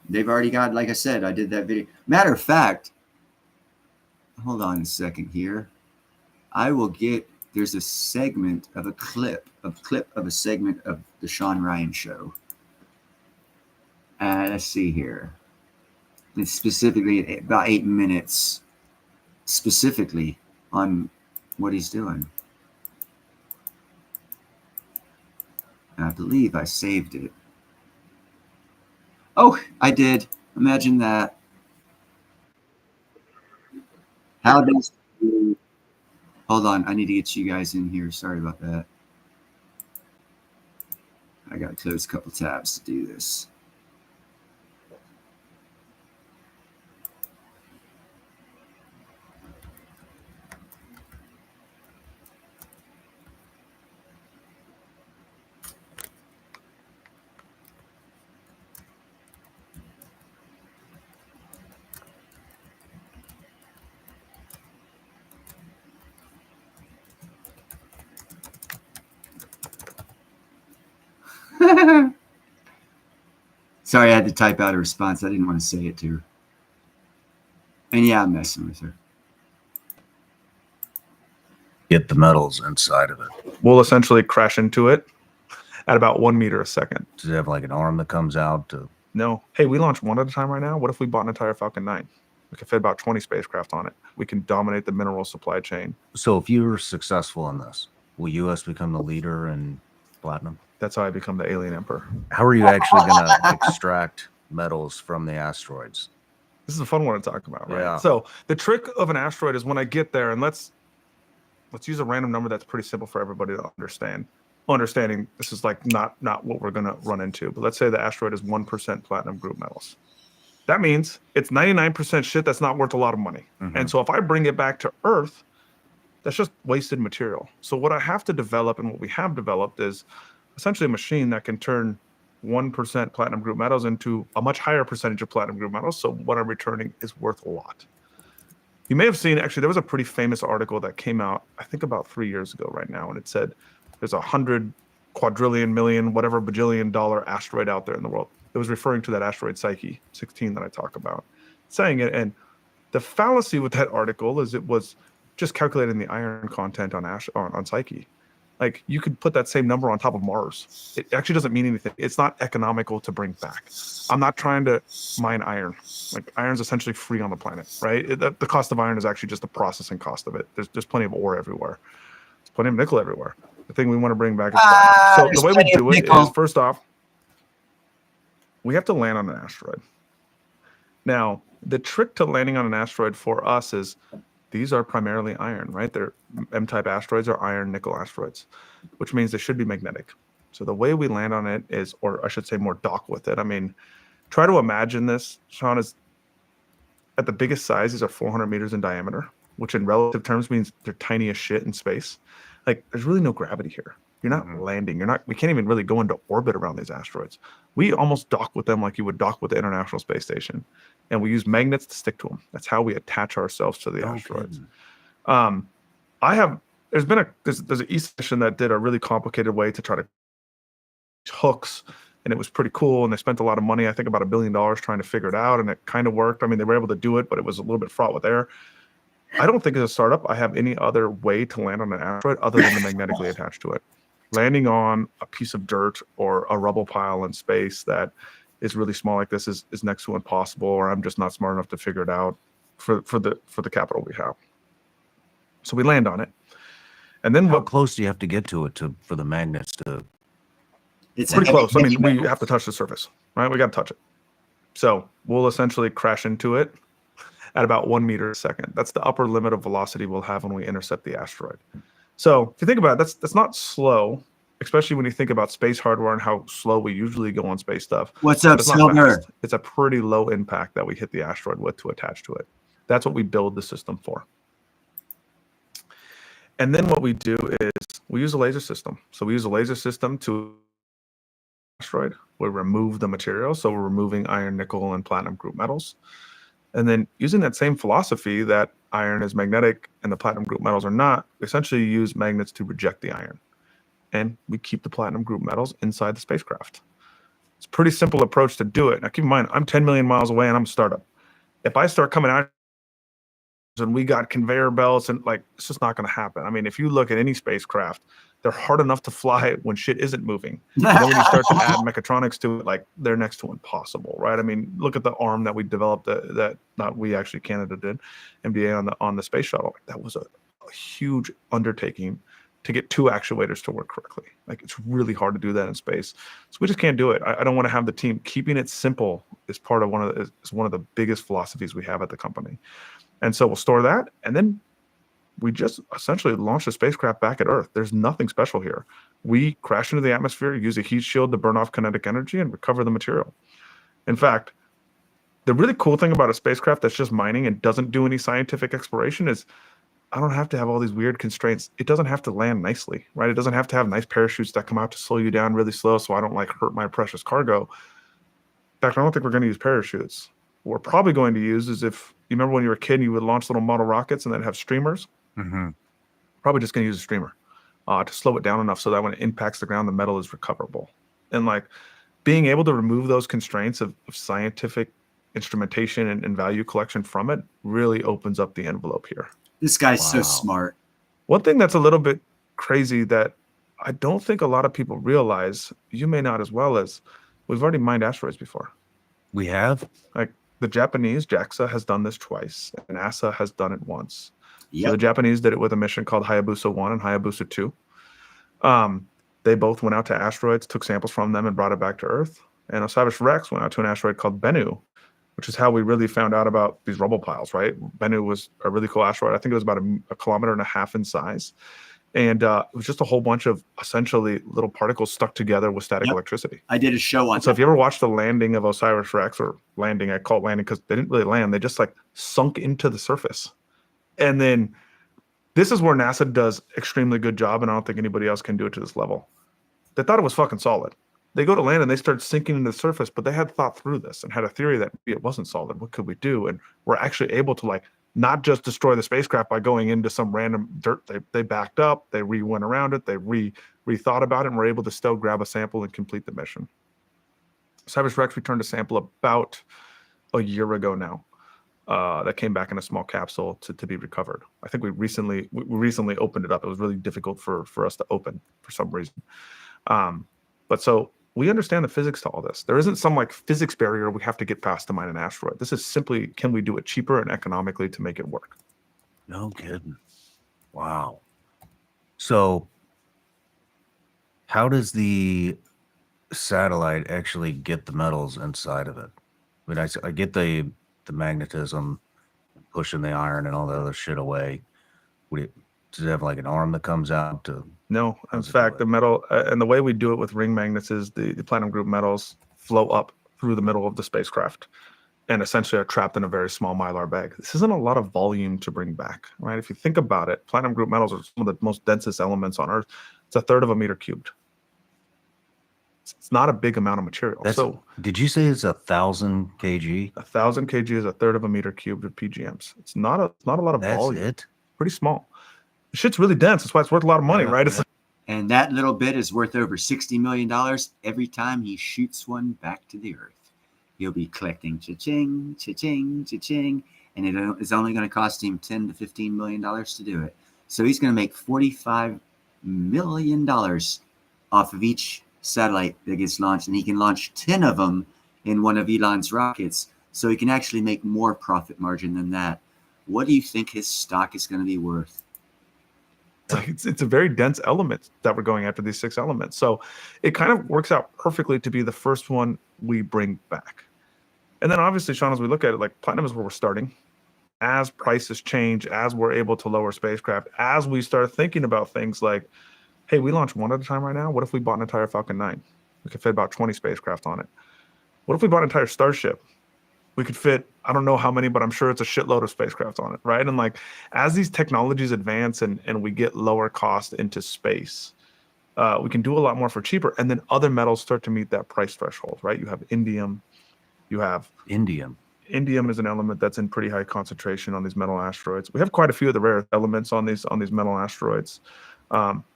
They've already got, like I said, I did that video. Matter of fact, hold on a second here. There's a segment of a clip of a segment of the Sean Ryan show. Let's see here. It's specifically about 8 minutes, specifically on what he's doing. I believe I saved it. Oh, I did. Imagine that. Hold on. I need to get you guys in here. Sorry about that. I got to close a couple tabs to do this. Sorry, I had to type out a response. I didn't want to say it to her. And yeah, I'm messing with her. Get the metals inside of it. We'll essentially crash into it at about 1 meter a second. Does it have like an arm that comes out to... No. Hey, we launch one at a time right now. What if we bought an entire Falcon 9? We could fit about 20 spacecraft on it. We can dominate the mineral supply chain. So if you're successful in this, will U.S. become the leader in platinum? That's how I become the alien emperor. How are you actually going to extract metals from the asteroids? This is a fun one to talk about, right? Yeah. So the trick of an asteroid is when I get there, and let's let's use a random number that's pretty simple for everybody to understand. Understanding this is like not what we're going to run into, but let's say the asteroid is 1% platinum group metals. That means it's 99% shit that's not worth a lot of money. And so if I bring it back to Earth, that's just wasted material. So what I have to develop, and what we have developed, is essentially a machine that can turn 1% platinum group metals into a much higher percentage of platinum group metals. So what I'm returning is worth a lot. You may have seen, actually, there was a pretty famous article that came out, I think about 3 years ago right now, and it said there's 100 quadrillion, million, whatever bajillion dollar asteroid out there in the world. It was referring to that asteroid Psyche 16 that I talk about, saying it. And the fallacy with that article is it was just calculating the iron content on Psyche. Like, you could put that same number on top of Mars. It actually doesn't mean anything. It's not economical to bring back. I'm not trying to mine iron. Like, iron's essentially free on the planet, right? The cost of iron is actually just the processing cost of it. There's plenty of ore everywhere. There's plenty of nickel everywhere. The thing we want to bring back is platinum. So the way we do it is, first off, we have to land on an asteroid. Now, the trick to landing on an asteroid for us is these are primarily iron, right? They're M-type asteroids are iron nickel asteroids, which means they should be magnetic. So the way we land on it is, or I should say more dock with it. I mean, try to imagine this, Sean, is at the biggest size, these are 400 meters in diameter, which in relative terms means they're tiny as shit in space. Like, there's really no gravity here. You're not landing. We can't even really go into orbit around these asteroids. We almost dock with them like you would dock with the International Space Station. And we use magnets to stick to them. That's how we attach ourselves to the asteroids. There's an East station that did a really complicated way to try to hooks, and it was pretty cool. And they spent a lot of money, I think about $1 billion trying to figure it out. And it kind of worked. I mean, they were able to do it, but it was a little bit fraught with air. I don't think as a startup, I have any other way to land on an asteroid other than to magnetically attach to it. Landing on a piece of dirt or a rubble pile in space that is really small like this is next to impossible, or I'm just not smart enough to figure it out for the capital we have. So we land on it. And then how close do you have to get to it for the magnets to? It's pretty close. I mean, we have to touch the surface, right? We got to touch it. So we'll essentially crash into it at about 1 meter a second. That's the upper limit of velocity we'll have when we intercept the asteroid. So if you think about it, that's not slow, especially when you think about space hardware and how slow we usually go on space stuff. What's up, Silver? It's a pretty low impact that we hit the asteroid with to attach to it. That's what we build the system for. And then what we do is we use a laser system. So we use a laser system to asteroid. We remove the material. So we're removing iron, nickel, and platinum group metals. And then using that same philosophy that iron is magnetic and the platinum group metals are not, we essentially use magnets to reject the iron. And we keep the platinum group metals inside the spacecraft. It's a pretty simple approach to do it. Now keep in mind, I'm 10 million miles away and I'm a startup. If I start coming out and we got conveyor belts and it's just not going to happen. I mean, if you look at any spacecraft, they're hard enough to fly when shit isn't moving. And then when you start to add mechatronics to it, they're next to impossible, right? I mean, look at the arm that we developed that not we actually, Canada did, MDA on the space shuttle. That was a huge undertaking to get 2 actuators to work correctly. It's really hard to do that in space. So we just can't do it. I don't want to have the team. Keeping it simple is one of the biggest philosophies we have at the company. And so we'll store that, and then we just essentially launch the spacecraft back at Earth. There's nothing special here. We crash into the atmosphere, use a heat shield to burn off kinetic energy, and recover the material. In fact, the really cool thing about a spacecraft that's just mining and doesn't do any scientific exploration is I don't have to have all these weird constraints. It doesn't have to land nicely, right? It doesn't have to have nice parachutes that come out to slow you down really slow so I don't hurt my precious cargo. In fact, I don't think we're going to use parachutes. What we're probably going to use is, if you remember when you were a kid and you would launch little model rockets and then have streamers, probably just going to use a streamer to slow it down enough so that when it impacts the ground, the metal is recoverable. And being able to remove those constraints of scientific instrumentation and value collection from it really opens up the envelope here. This guy's so smart. One thing that's a little bit crazy that I don't think a lot of people realize, you may not as well, as we've already mined asteroids before. We have? The Japanese, JAXA, has done this twice, and NASA has done it once. Yep. So the Japanese did it with a mission called Hayabusa 1 and Hayabusa 2. They both went out to asteroids, took samples from them, and brought it back to Earth. And Osiris Rex went out to an asteroid called Bennu which is how we really found out about these rubble piles, right? Bennu was a really cool asteroid. I think it was about a kilometer and a half in size. And it was just a whole bunch of essentially little particles stuck together with static electricity. I did a show on So if you ever watched the landing of Osiris-Rex, or landing, I call it landing because they didn't really land. They just like sunk into the surface. And then this is where NASA does extremely good job, and I don't think anybody else can do it to this level. They thought it was fucking solid. They go to land and they start sinking into the surface, but they had thought through this and had a theory that it wasn't solid. What could we do? And we're actually able to like not just destroy the spacecraft by going into some random dirt. They backed up, they went around it, they rethought about it, and were able to still grab a sample and complete the mission. Osiris-Rex returned a sample about a year ago now. That came back in a small capsule to be recovered. I think we recently opened it up. It was really difficult for us to open for some reason. But so we understand the physics to all this. There isn't some like physics barrier we have to get past to mine an asteroid. This is simply, can we do it cheaper and economically to make it work? No kidding. Wow. So how does the satellite actually get the metals inside of it? I mean, I get the magnetism, pushing the iron and all the other shit away. Does it have like an arm that comes out to? No, in fact, the metal and the way we do it with ring magnets is the platinum group metals flow up through the middle of the spacecraft and essentially are trapped in a very small mylar bag. This isn't a lot of volume to bring back, right? If you think about it, platinum group metals are some of the most densest elements on Earth. It's 1/3 of a meter cubed. It's not a big amount of material. So did you say it's 1,000 kg? 1,000 kg is 1/3 of a meter cubed of PGMs. It's not a lot of volume. That's it? Pretty small. The shit's really dense. That's why it's worth a lot of money, right? It's And that little bit is worth over $60 million every time he shoots one back to the Earth. He'll be collecting cha-ching, cha-ching, cha-ching, and it is only going to cost him $10 to $15 million to do it. So he's going to make $45 million off of each satellite that gets launched, and he can launch 10 of them in one of Elon's rockets. So he can actually make more profit margin than that. What do you think his stock is going to be worth? It's a very dense element that we're going after, these 6 elements. So it kind of works out perfectly to be the first one we bring back. And then obviously, Sean, as we look at it, like platinum is where we're starting. As prices change, as we're able to lower spacecraft, as we start thinking about things like, hey, we launch one at a time right now. What if we bought an entire Falcon 9? We could fit about 20 spacecraft on it. What if we bought an entire Starship? We could fit, I don't know how many, but I'm sure it's a shitload of spacecraft on it, right? And like, as these technologies advance and we get lower cost into space, we can do a lot more for cheaper. And then other metals start to meet that price threshold, right? You have indium. You have indium. Indium is an element that's in pretty high concentration on these metal asteroids. We have quite a few of the rare elements on these metal asteroids.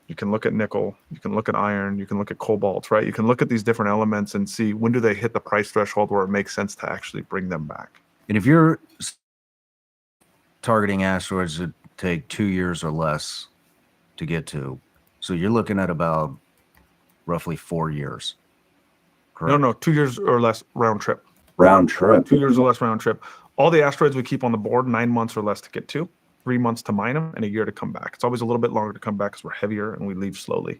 You can look at nickel, you can look at iron, you can look at cobalt, right? You can look at these different elements and see when do they hit the price threshold where it makes sense to actually bring them back. And if you're targeting asteroids that take 2 years or less to get to, so you're looking at about roughly 4 years. Correct? No, 2 years or less round trip. Round trip. 2 years or less round trip. All the asteroids we keep on the board, 9 months or less to get to. 3 months to mine them, and a year to come back. It's always a little bit longer to come back because we're heavier and we leave slowly.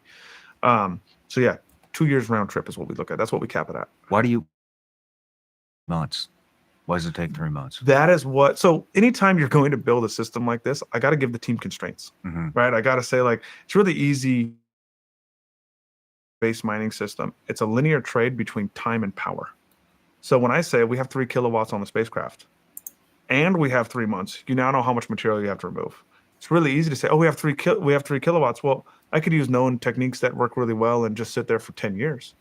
So yeah, 2 years round trip is what we look at. That's what we cap it at. Why do you months? Why does it take 3 months? That is what. So anytime you're going to build a system like this, I got to give the team constraints, right? I got to say, like, it's really easy. Base mining system. It's a linear trade between time and power. So when I say we have 3 kilowatts on the spacecraft, and we have 3 months, you now know how much material you have to remove. It's really easy to say, oh, we have 3 kilowatts. Well, I could use known techniques that work really well and just sit there for 10 years.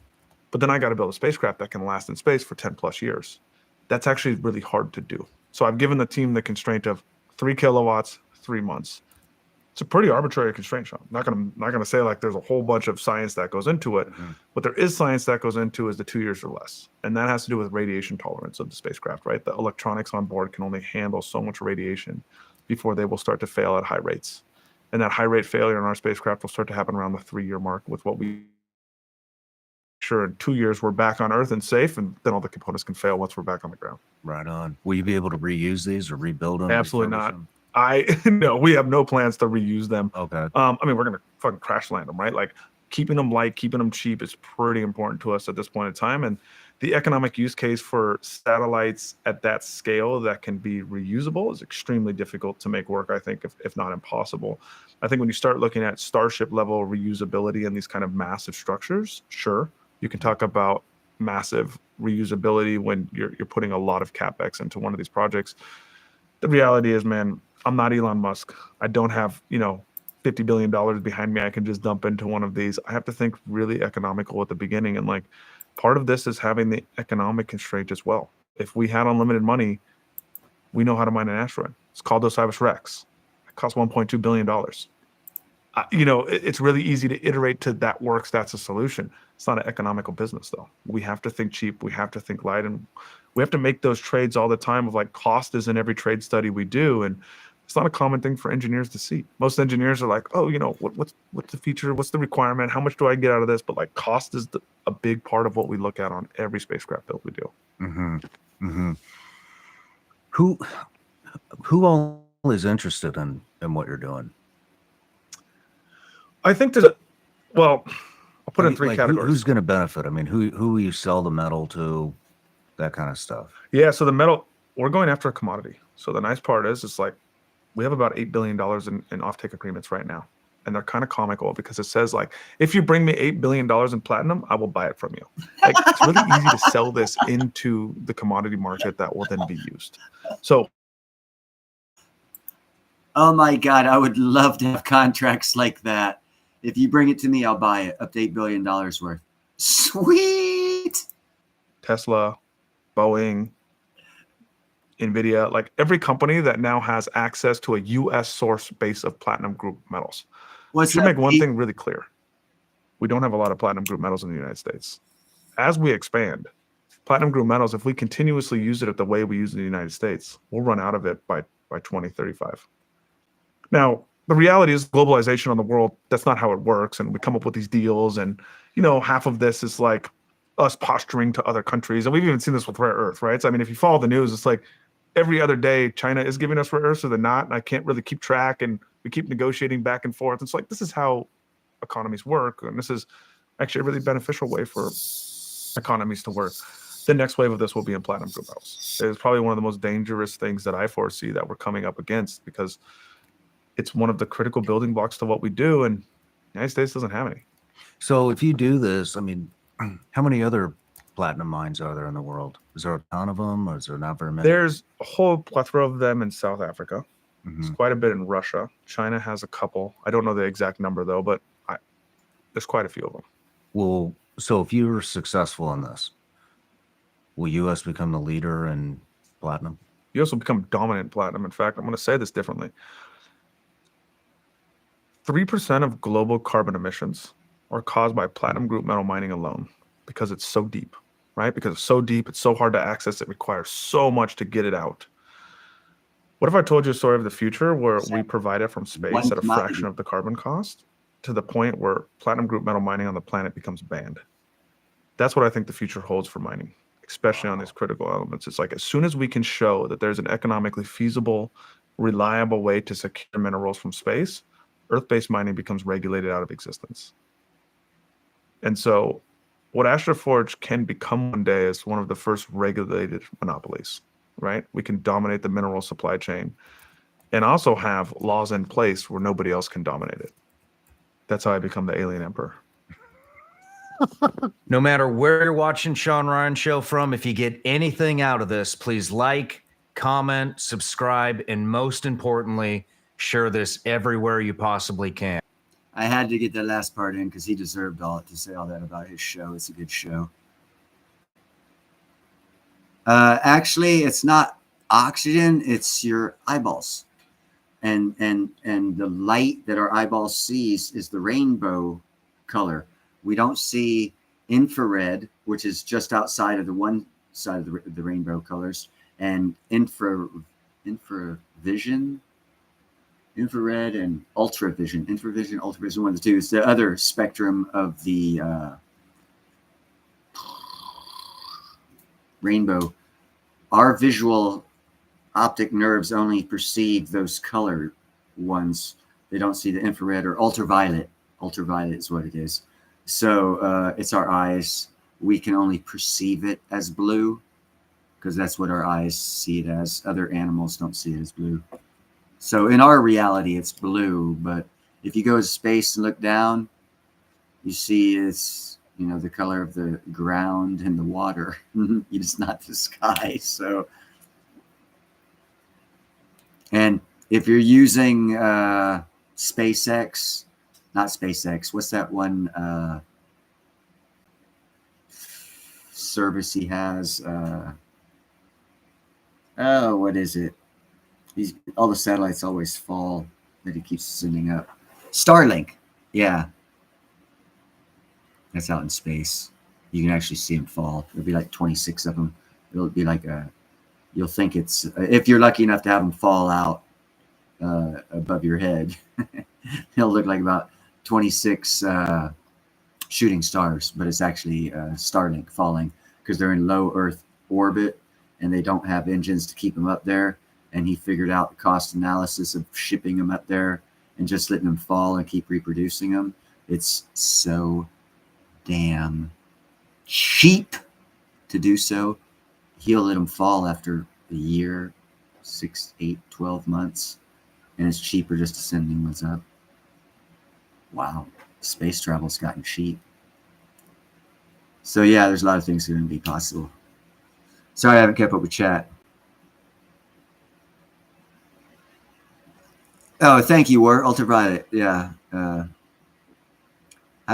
But then I got to build a spacecraft that can last in space for 10 plus years. That's actually really hard to do. So I've given the team the constraint of 3 kilowatts, 3 months. It's a pretty arbitrary constraint, Sean. I'm not gonna say like there's a whole bunch of science that goes into it. What there is science that goes into is the 2 years or less. And that has to do with radiation tolerance of the spacecraft, right? The electronics on board can only handle so much radiation before they will start to fail at high rates. And that high rate failure in our spacecraft will start to happen around the 3-year mark with what we sure in 2 years we're back on Earth and safe, and then all the components can fail once we're back on the ground. Right on. Will you be able to reuse these or rebuild them? Absolutely not. No, we have no plans to reuse them. Okay. I mean, we're gonna fucking crash land them, right? Like keeping them light, keeping them cheap is pretty important to us at this point in time. And the economic use case for satellites at that scale that can be reusable is extremely difficult to make work, I think, if not impossible. I think when you start looking at Starship level reusability in these kind of massive structures, sure, you can talk about massive reusability when you're putting a lot of CapEx into one of these projects. The reality is, man, I'm not Elon Musk. I don't have, $50 billion behind me I can just dump into one of these. I have to think really economical at the beginning. And like part of this is having the economic constraint as well. If we had unlimited money, we know how to mine an asteroid. It's called Osiris Rex. It costs $1.2 billion. It's really easy to iterate to that works. That's a solution. It's not an economical business though. We have to think cheap. We have to think light, and we have to make those trades all the time of like cost is in every trade study we do. And it's not a common thing for engineers to see. Most engineers are like, oh, what's the feature? What's the requirement? How much do I get out of this? But like cost is a big part of what we look at on every spacecraft build we do. Mm-hmm. Mm-hmm. Who all is interested in what you're doing? I think I'll put it in three categories. Who's going to benefit? I mean, who you sell the metal to, that kind of stuff. Yeah. So the metal, we're going after a commodity. So the nice part is it's like, we have about $8 billion in offtake agreements right now. And they're kind of comical because it says like, if you bring me $8 billion in platinum, I will buy it from you. Like it's really easy to sell this into the commodity market that will then be used. So. Oh my God, I would love to have contracts like that. If you bring it to me, I'll buy it up to $8 billion worth. Sweet. Tesla, Boeing, NVIDIA, like every company that now has access to a U.S. source base of platinum group metals. Should make one thing really clear. We don't have a lot of platinum group metals in the United States. As we expand, platinum group metals, if we continuously use it at the way we use it in the United States, we'll run out of it by 2035. Now, the reality is globalization on the world, that's not how it works. And we come up with these deals and, half of this is like us posturing to other countries. And we've even seen this with rare earth, right? So, I mean, if you follow the news, it's like every other day, China is giving us rare earths or they're not. And I can't really keep track. And we keep negotiating back and forth. It's like, this is how economies work. And this is actually a really beneficial way for economies to work. The next wave of this will be in platinum group metals. It's probably one of the most dangerous things that I foresee that we're coming up against because it's one of the critical building blocks to what we do. And the United States doesn't have any. So if you do this, I mean, how many other platinum mines are there in the world? Is there a ton of them, or is there not very many? There's a whole plethora of them in South Africa. Mm-hmm. There's quite a bit in Russia. China has a couple. I don't know the exact number though, but there's quite a few of them. Well, so if you're successful in this, will U.S. become the leader in platinum? U.S. will become dominant in platinum. In fact, I'm going to say this differently. 3% of global carbon emissions are caused by platinum group metal mining alone because it's so deep, right? Because it's so deep, it's so hard to access, it requires so much to get it out. What if I told you a story of the future where we provide it from space at a fraction of the carbon cost to the point where platinum group metal mining on the planet becomes banned? That's what I think the future holds for mining, especially on these critical elements. It's like as soon as we can show that there's an economically feasible, reliable way to secure minerals from space, Earth-based mining becomes regulated out of existence. And so what Astroforge can become one day is one of the first regulated monopolies, right? We can dominate the mineral supply chain and also have laws in place where nobody else can dominate it. That's how I become the alien emperor. No matter where you're watching Sean Ryan Show from, if you get anything out of this, please like, comment, subscribe, and most importantly, share this everywhere you possibly can. I had to get that last part in because he deserved to say all that about his show. It's a good show. Actually, it's not oxygen, it's your eyeballs. And the light that our eyeballs sees is the rainbow color. We don't see infrared, which is just outside of the one side of the rainbow colors, and infravision, infrared and ultravision. Ultravision, one of the two. It's the other spectrum of the rainbow. Our visual optic nerves only perceive those color ones. They don't see the infrared or ultraviolet. Ultraviolet is what it is. So it's our eyes. We can only perceive it as blue because that's what our eyes see it as. Other animals don't see it as blue. So in our reality, it's blue. But if you go to space and look down, you see it's, you know, the color of the ground and the water. It's not the sky. So, and if you're using SpaceX, not SpaceX, what's that one service he has? Oh, what is it? All the satellites always fall that he keeps sending up. Starlink. Yeah. That's out in space. You can actually see them fall. There'll be like 26 of them. It'll be like you'll think it's, if you're lucky enough to have them fall out above your head, it'll look like about 26 shooting stars, but it's actually Starlink falling because they're in low Earth orbit and they don't have engines to keep them up there. And he figured out the cost analysis of shipping them up there and just letting them fall and keep reproducing them. It's so damn cheap to do so. He'll let them fall after a year, 6, 8, 12 months, and it's cheaper just to send new ones up. Wow, space travel's gotten cheap. So yeah, there's a lot of things that are going to be possible. Sorry I haven't kept up with chat. Oh, thank you, War Ultraviolet. Yeah. How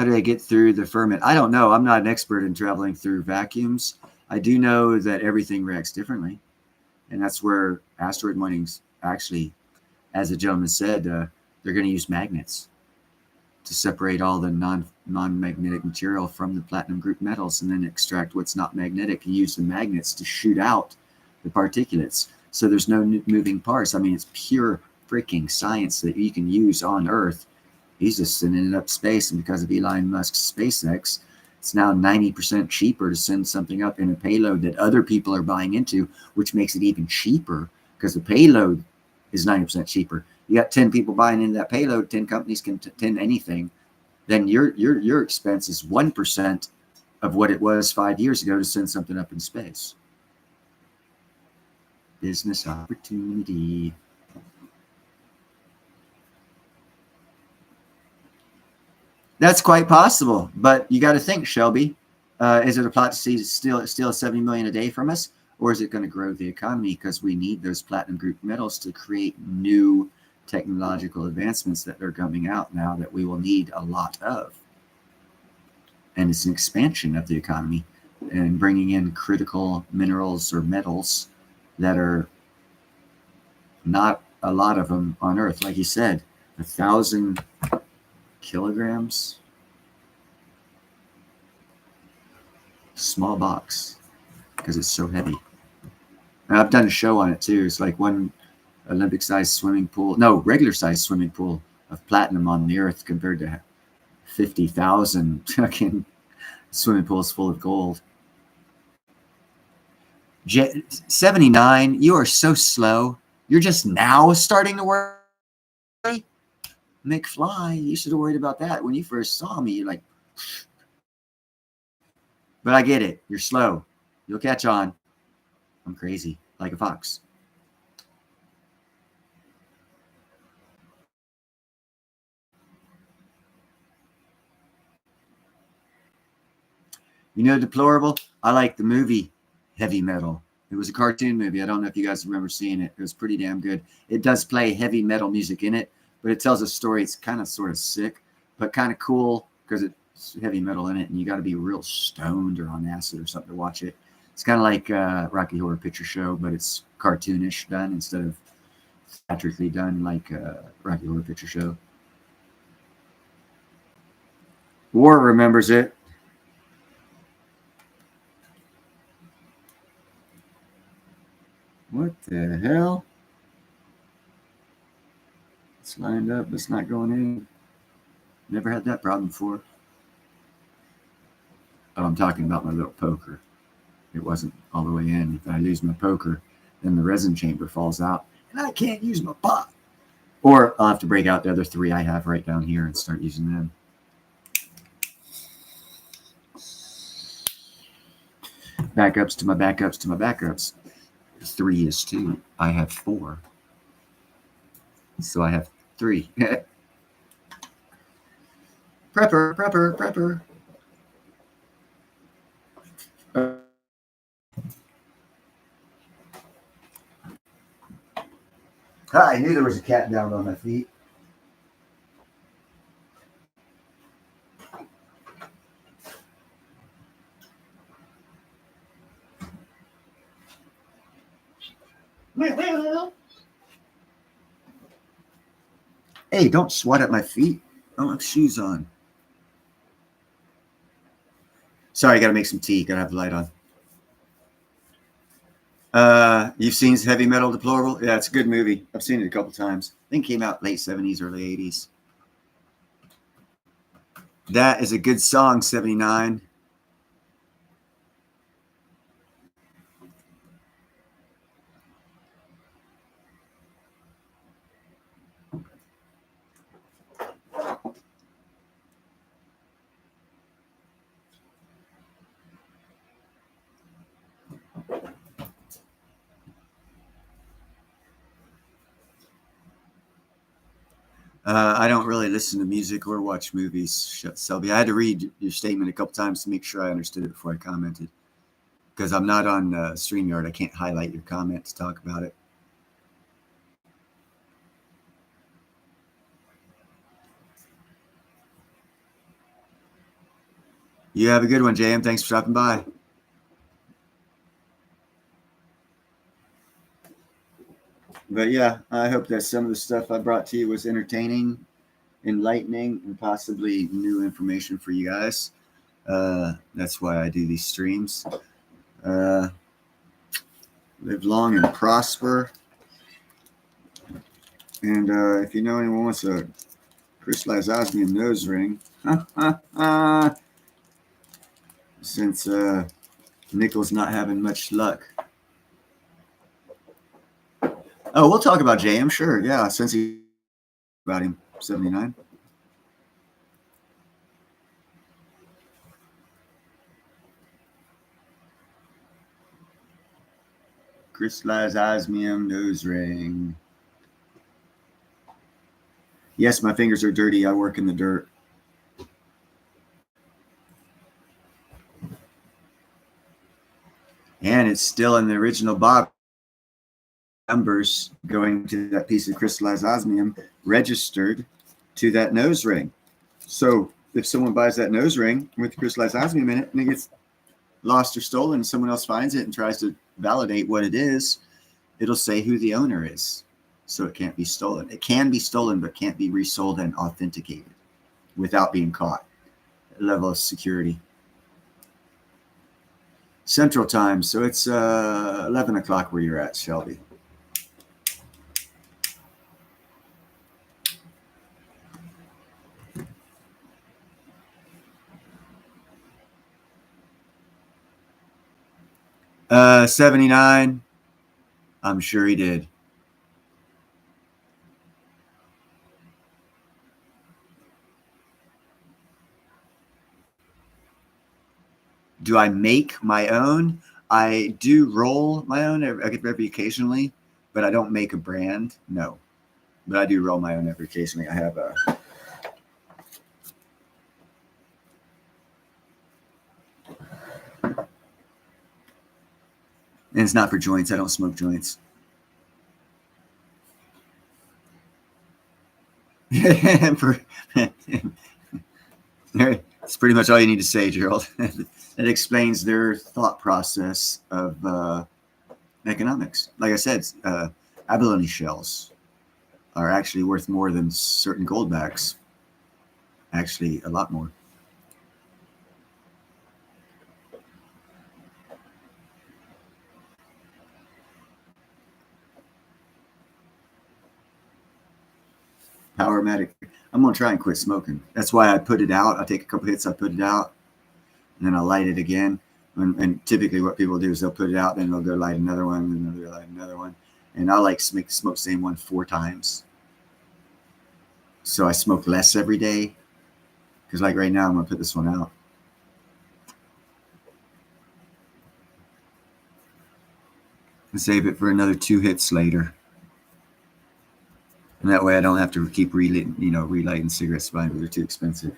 do they get through the firmament? I don't know. I'm not an expert in traveling through vacuums. I do know that everything reacts differently. And that's where asteroid mining's actually, as the gentleman said, they're going to use magnets to separate all the non-magnetic material from the platinum group metals and then extract what's not magnetic and use the magnets to shoot out the particulates. So there's no moving parts. I mean, it's pure freaking science that you can use on Earth. He's just sending it up space, and because of Elon Musk's SpaceX, it's now 90% cheaper to send something up in a payload that other people are buying into, which makes it even cheaper because the payload is 90% cheaper. You got 10 people buying into that payload, 10 companies can 10 anything, then your expense is 1% of what it was 5 years ago to send something up in space. Business opportunity. That's quite possible, but you got to think, Shelby, is it a plot to see still 70 million a day from us, or is it going to grow the economy because we need those platinum group metals to create new technological advancements that are coming out now that we will need a lot of? And it's an expansion of the economy and bringing in critical minerals or metals that are not a lot of them on Earth. Like you said, 1,000 kilograms, small box because it's so heavy. And I've done a show on it too. It's like one Olympic-sized swimming pool, no, regular-sized swimming pool of platinum on the Earth compared to 50,000 fucking swimming pools full of gold. 79, you are so slow. You're just now starting to work. McFly, you should have worried about that when you first saw me. You're like, but I get it. You're slow. You'll catch on. I'm crazy, like a fox. You know, deplorable. I like the movie Heavy Metal. It was a cartoon movie. I don't know if you guys remember seeing it. It was pretty damn good. It does play heavy metal music in it, but it tells a story. It's kind of sort of sick, but kind of cool because it's heavy metal in it, and you got to be real stoned or on acid or something to watch it. It's kind of like Rocky Horror Picture Show, but it's cartoonish done instead of theatrically done like Rocky Horror Picture Show. War remembers it. What the hell? It's lined up, but it's not going in. Never had that problem before. Oh, I'm talking about my little poker. It wasn't all the way in. If I lose my poker, then the resin chamber falls out, and I can't use my pot. Or I'll have to break out the other 3 I have right down here and start using them. backups to my backups to my backups. 3 is 2. I have 4. So I have 3. Prepper. I knew there was a cat down on my feet. Hey, don't swat at my feet. I don't have shoes on. Sorry, I gotta make some tea. Gotta have the light on. You've seen Heavy Metal Deplorable? Yeah, it's a good movie. I've seen it a couple times. I think it came out late 70s, early 80s. That is a good song, 79. I don't really listen to music or watch movies, Selby. I had to read your statement a couple times to make sure I understood it before I commented. Because I'm not on StreamYard. I can't highlight your comment to talk about it. You have a good one, JM. Thanks for stopping by. But yeah, I hope that some of the stuff I brought to you was entertaining, enlightening, and possibly new information for you guys. That's why I do these streams. Live long and prosper. And if you know anyone wants a crystallized osmium nose ring, since Nickel's not having much luck. Oh, we'll talk about JM, sure. Yeah, since he about him, 79. Crystallized osmium nose ring. Yes, my fingers are dirty. I work in the dirt. And it's still in the original box. Numbers going to that piece of crystallized osmium registered to that nose ring. So if someone buys that nose ring with crystallized osmium in it and it gets lost or stolen and someone else finds it and tries to validate what it is, it'll say who the owner is. So it can't be stolen. It can be stolen, but can't be resold and authenticated without being caught. Level of security. Central Time. So it's 11 o'clock where you're at, Shelby. Uh, 79. I'm sure he did. Do I make my own? I do roll my own every occasionally, but I don't make a brand. No, but I do roll my own every occasionally. I have a. And it's not for joints. I don't smoke joints. It's pretty much all you need to say, Gerald. It explains their thought process of economics. Like I said, abalone shells are actually worth more than certain goldbacks. Actually, a lot more. Powermatic. I'm gonna try and quit smoking. That's why I put it out. I take a couple hits, I put it out, and then I light it again. And typically, what people do is they'll put it out, then they'll go light another one, and they'll light another one. And I like smoke the same one 4 times. So I smoke less every day. Because like right now, I'm gonna put this one out. and save it for another 2 hits later. And that way I don't have to keep relighting cigarettes because they're too expensive.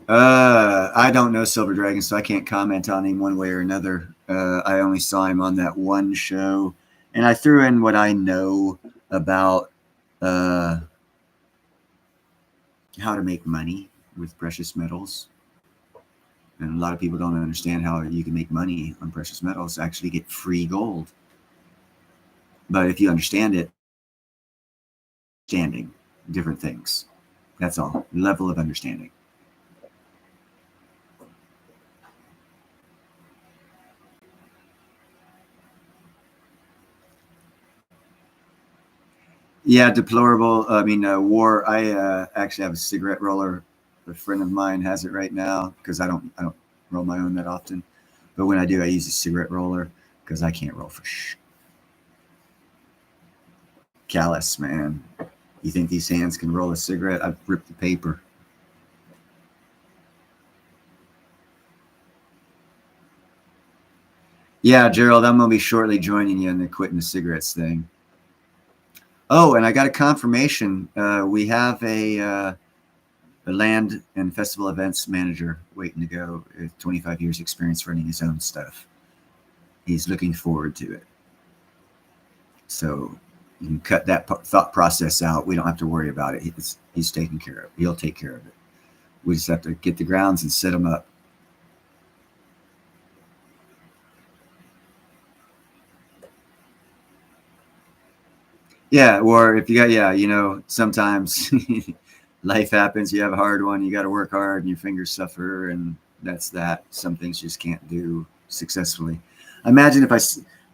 I don't know Silver Dragon, so I can't comment on him one way or another. I only saw him on that one show, and I threw in what I know about how to make money with precious metals. And a lot of people don't understand how you can make money on precious metals, actually get free gold. But if you understand it, understanding different things. That's all. Level of understanding. Yeah, deplorable. I mean, war. I actually have a cigarette roller. A friend of mine has it right now because I don't roll my own that often. But when I do, I use a cigarette roller because I can't roll for callous, man. You think these hands can roll a cigarette? I've ripped the paper. Yeah, Gerald, I'm going to be shortly joining you in the quitting the cigarettes thing. Oh, and I got a confirmation. We have a land and festival events manager waiting to go with 25 years experience running his own stuff. He's looking forward to it. So you can cut that thought process out. We don't have to worry about it. He's taken care of it. He'll take care of it. We just have to get the grounds and set them up. Yeah, or if you got, sometimes life happens. You have a hard one. You got to work hard, and your fingers suffer, and that's that. Some things you just can't do successfully. Imagine if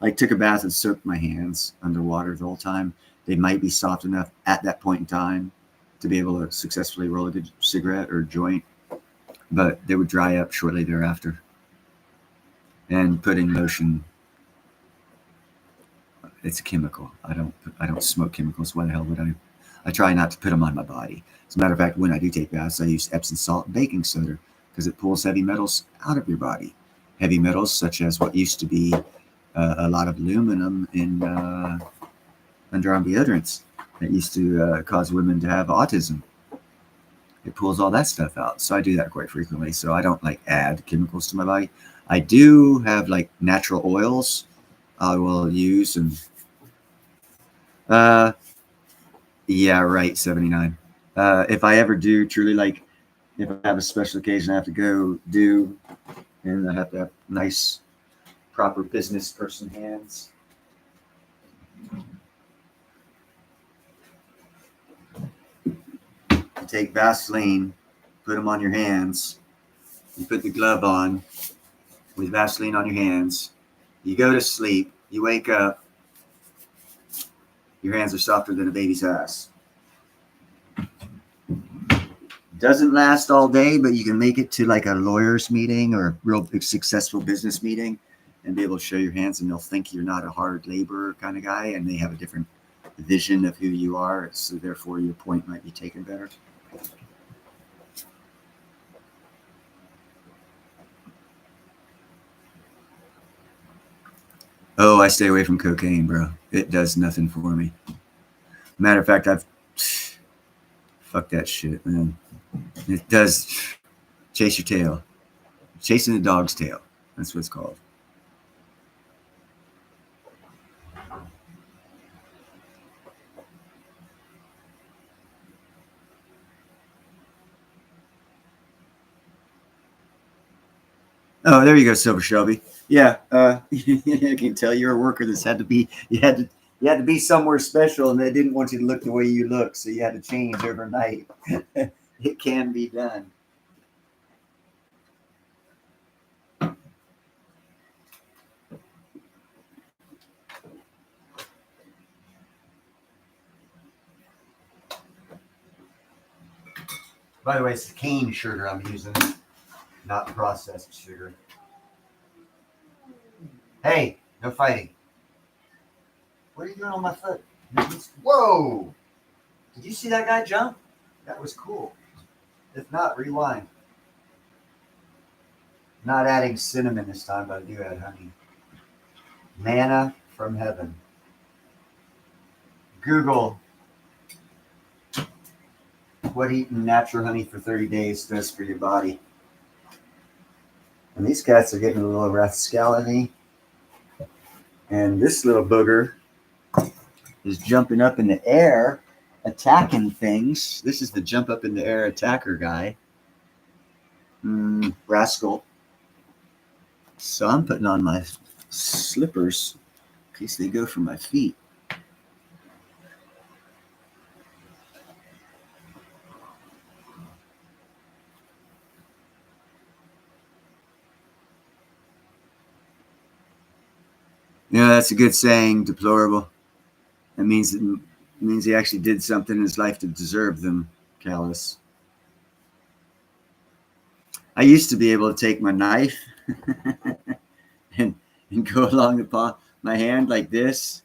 I took a bath and soaked my hands underwater the whole time. They might be soft enough at that point in time to be able to successfully roll a good cigarette or joint, but they would dry up shortly thereafter. And putting lotion. It's a chemical. I don't smoke chemicals. Why the hell would I? I try not to put them on my body. As a matter of fact, when I do take baths, I use Epsom salt and baking soda because it pulls heavy metals out of your body. Heavy metals such as what used to be a lot of aluminum in underarm deodorants that used to cause women to have autism. It pulls all that stuff out. So I do that quite frequently. So I don't add chemicals to my body. I do have natural oils I will use and yeah, right, 79. If I ever do truly if I have a special occasion I have to go do, and I have to have nice, proper business person hands. You take Vaseline, put them on your hands. You put the glove on with Vaseline on your hands. You go to sleep. You wake up. Your hands are softer than a baby's ass. Doesn't last all day, but you can make it to a lawyer's meeting or a real big successful business meeting and be able to show your hands, and they'll think you're not a hard laborer kind of guy, and they have a different vision of who you are. So therefore your point might be taken better. Oh, I stay away from cocaine, bro. It does nothing for me. Matter of fact, fuck that shit, man. It does chase your tail. Chasing the dog's tail. That's what it's called. Oh, there you go, Silver Shelby. Yeah, I can tell you're a worker that's had to be. You had to be somewhere special, and they didn't want you to look the way you look, so you had to change overnight. It can be done. By the way, it's cane sugar I'm using, not processed sugar. Hey, no fighting. What are you doing on my foot? Whoa! Did you see that guy jump? That was cool. If not, rewind. Not adding cinnamon this time, but I do add honey. Manna from heaven. Google what eating natural honey for 30 days does for your body. And these cats are getting a little rascality. And this little booger is jumping up in the air, attacking things. This is the jump up in the air attacker guy. Rascal. So I'm putting on my slippers in case they go for my feet. Yeah, that's a good saying, deplorable. That means he actually did something in his life to deserve them, callous. I used to be able to take my knife and go along the palm, my hand like this,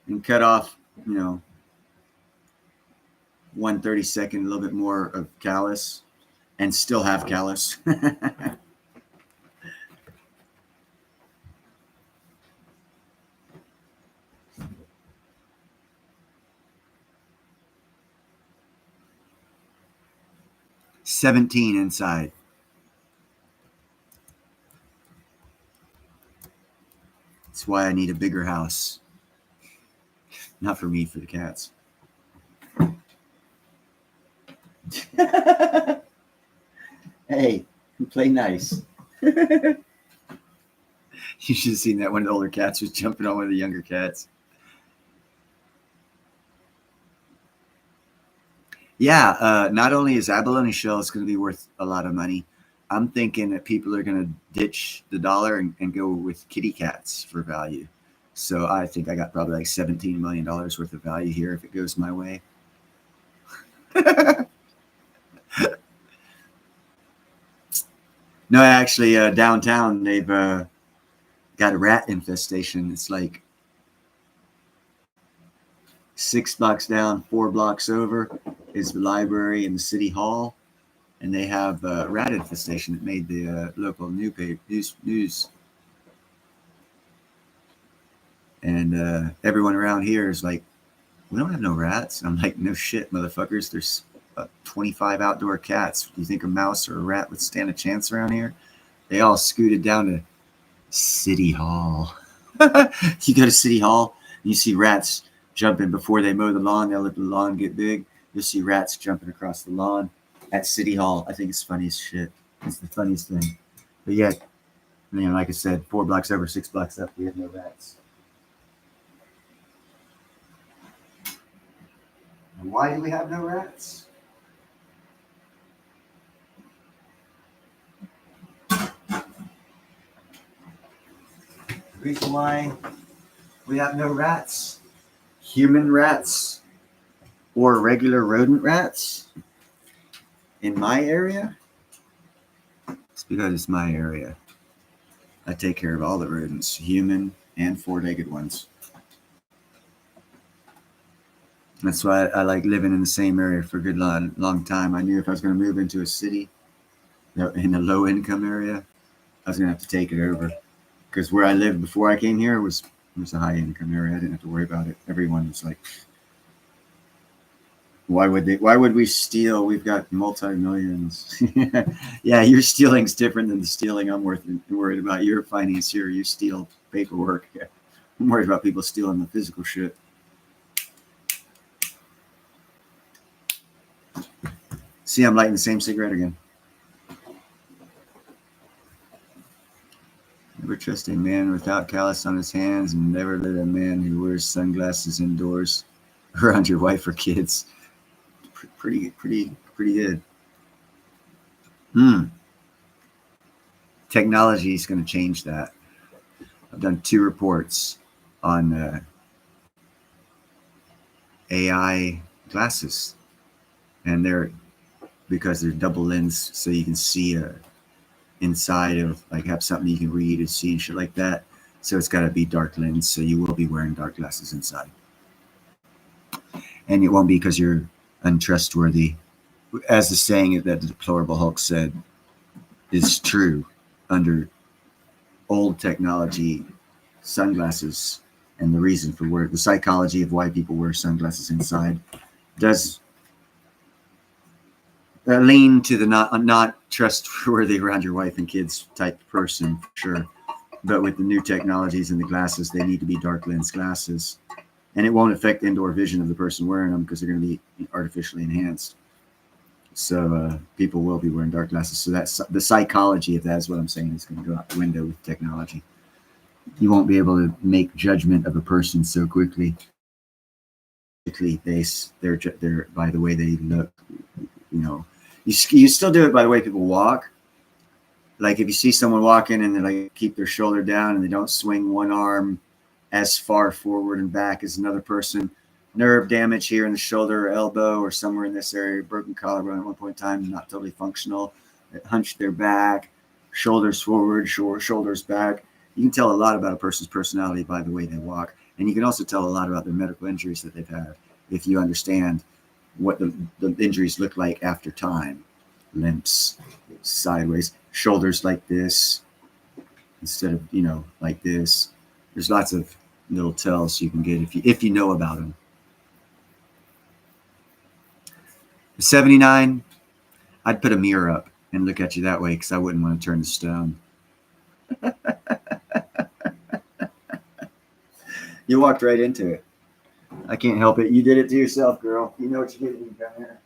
and cut off, 1/32, a little bit more of callus, and still have callus. 17 inside. That's why I need a bigger house. Not for me, for the cats. Hey, play nice. You should have seen that one of the older cats was jumping on one of the younger cats. Yeah, not only is abalone shells going to be worth a lot of money, I'm thinking that people are going to ditch the dollar and go with kitty cats for value. So I think I got probably like $17 million worth of value here if it goes my way. No, actually, downtown, they've got a rat infestation. It's like 6 blocks down, 4 blocks over is the library and the city hall. And they have a rat infestation that made the local news. And everyone around here is like, we don't have no rats. And I'm like, no shit, motherfuckers. There's 25 outdoor cats. Do you think a mouse or a rat would stand a chance around here? They all scooted down to City Hall. You go to City Hall, and you see rats jumping before they mow the lawn. They'll let the lawn get big. You'll see rats jumping across the lawn at City Hall. I think it's funny as shit. It's the funniest thing. But yet, like I said, 4 blocks over, 6 blocks up, we have no rats. And why do we have no rats? The reason why we have no rats, human rats, or regular rodent rats in my area, it's because it's my area. I take care of all the rodents, human and 4-legged ones. That's why I like living in the same area for a good long time. I knew if I was going to move into a city in a low income area, I was going to have to take it over. Because where I lived before I came here was a high income area. I didn't have to worry about it. Everyone was like, why would we steal? We've got multi-millions. Yeah, your stealing's different than the stealing I'm worried about. Your financier, you steal paperwork. I'm worried about people stealing the physical shit. See, I'm lighting the same cigarette again. Never trust a man without callus on his hands, and never let a man who wears sunglasses indoors around your wife or kids. Pretty good. Technology is going to change that. I've done 2 reports on AI glasses, and because they're double lens, so you can see inside of, like, have something you can read and see and shit like that. So it's got to be dark lens, so you will be wearing dark glasses inside, and it won't be because you're untrustworthy, as the saying that the deplorable Hulk said. is true under old technology, sunglasses, and the reason for the psychology of why people wear sunglasses inside does lean to the not trustworthy around your wife and kids type person, for sure. But with the new technologies and the glasses, they need to be dark lens glasses. And it won't affect indoor vision of the person wearing them because they're going to be artificially enhanced. So people will be wearing dark glasses. So that's the psychology of that is what I'm saying is going to go out the window with technology. You won't be able to make judgment of a person so quickly. They're by the way they look. You know, you still do it by the way people walk. Like if you see someone walking and they like keep their shoulder down and they don't swing one arm as far forward and back as another person, nerve damage here in the shoulder or elbow or somewhere in this area, broken collarbone at one point in time, not totally functional, hunch their back, shoulders forward, shoulders back. You can tell a lot about a person's personality by the way they walk. And you can also tell a lot about their medical injuries that they've had if you understand what the injuries look like after time. Limps, sideways, shoulders like this instead of, like this. There's lots of little tells you can get if you know about them. 79, I'd put a mirror up and look at you that way because I wouldn't want to turn to stone. You walked right into it. I can't help it. You did it to yourself, girl. You know what you did when you come here.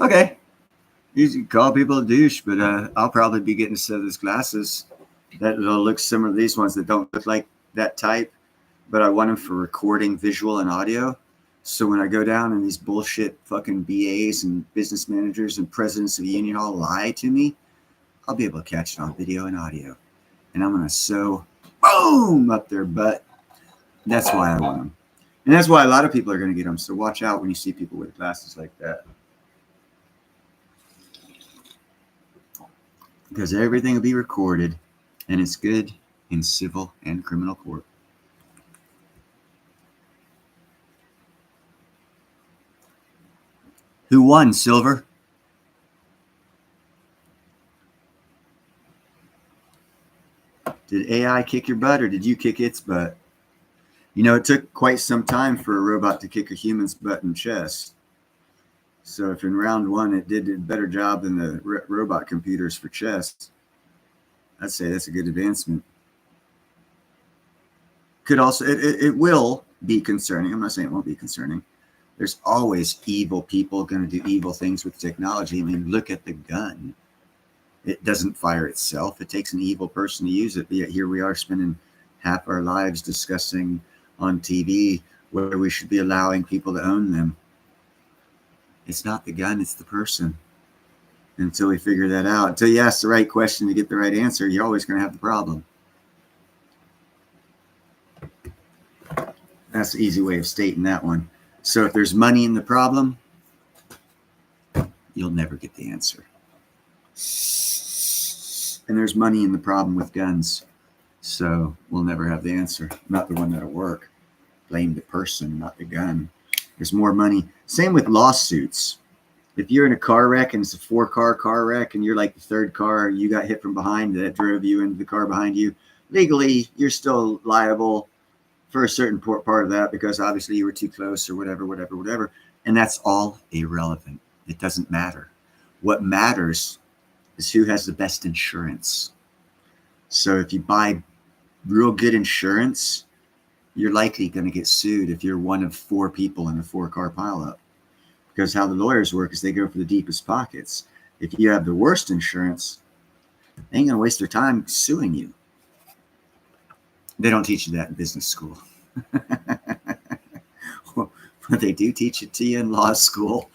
Okay. You can call people a douche, but I'll probably be getting a set of those glasses that will look similar to these ones that don't look like that type, but I want them for recording visual and audio. So when I go down and these bullshit fucking BAs and business managers and presidents of the union hall lie to me, I'll be able to catch it on video and audio. And I'm going to sew boom up their butt. That's why I want them. And that's why a lot of people are going to get them. So watch out when you see people with glasses like that. Because everything will be recorded, and it's good in civil and criminal court. Who won, Silver? Did AI kick your butt, or did you kick its butt? You know, it took quite some time for a robot to kick a human's butt and chest. So if in round one it did a better job than the robot computers for chess, I'd say that's a good advancement. Could also, it will be concerning. I'm not saying it won't be concerning. There's always evil people going to do evil things with technology. I mean, look at the gun. It doesn't fire itself. It takes an evil person to use it. Yet here we are spending half our lives discussing on TV whether we should be allowing people to own them. It's not the gun, it's the person. Until we figure that out, until you ask the right question to get the right answer, you're always going to have the problem. That's the easy way of stating that one. So if there's money in the problem, you'll never get the answer. And there's money in the problem with guns. So we'll never have the answer. Not the one that'll work. Blame the person, not the gun. There's more money. Same with lawsuits. If you're in a car wreck and it's a 4-car wreck and you're like the third car, you got hit from behind that drove you into the car behind you, legally, you're still liable for a certain part of that because obviously you were too close or whatever. And that's all irrelevant. It doesn't matter. What matters is who has the best insurance. So if you buy real good insurance, you're likely going to get sued if you're one of 4 people in a 4-car pileup. Because how the lawyers work is they go for the deepest pockets. If you have the worst insurance, they ain't going to waste their time suing you. They don't teach you that in business school. But they do teach it to you in law school.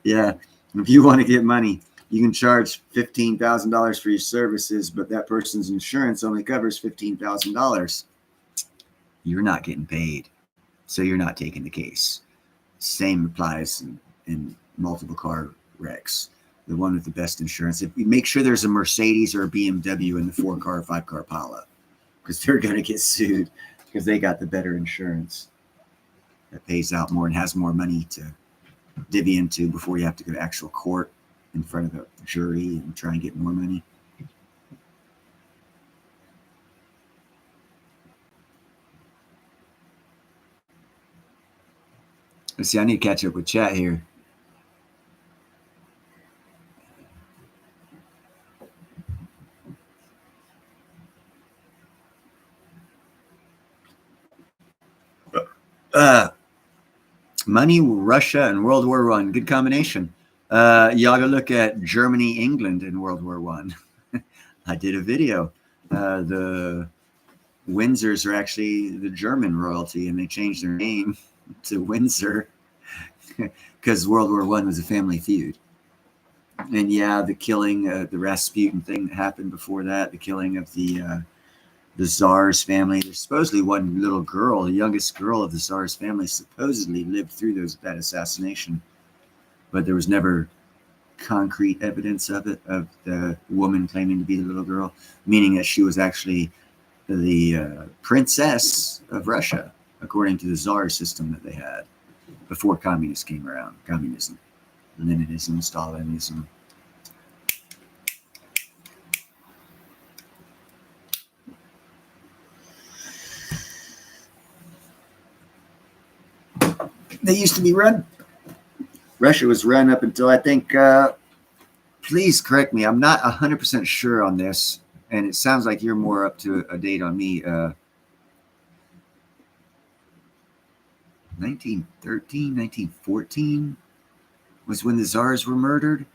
Yeah. If you want to get money, you can charge $15,000 for your services, but that person's insurance only covers $15,000. You're not getting paid, so you're not taking the case. Same applies in multiple car wrecks. The one with the best insurance. If you make sure there's a Mercedes or a BMW in the 4-car or 5-car pileup, because they're going to get sued because they got the better insurance that pays out more and has more money to divvy into before you have to go to actual court in front of the jury and try and get more money. Let's see, I need to catch up with chat here. Money, Russia, and World War I. Good combination. You ought to look at Germany, England in World War I. I did a video. The Windsors are actually the German royalty, and they changed their name to Windsor because World War I was a family feud. And yeah, the killing, the Rasputin thing that happened before that, the killing of the Tsar's family. There's supposedly one little girl, the youngest girl of the Tsar's family, supposedly lived through that assassination, but there was never concrete evidence of it, of the woman claiming to be the little girl, meaning that she was actually the princess of Russia, according to the Tsar system that they had before communists came around. Communism, Leninism, Stalinism. They used to be run. Russia was run up until, I think, please correct me, I'm not 100% sure on this, and it sounds like you're more up to a date on me. 1913, 1914 was when the Tsars were murdered.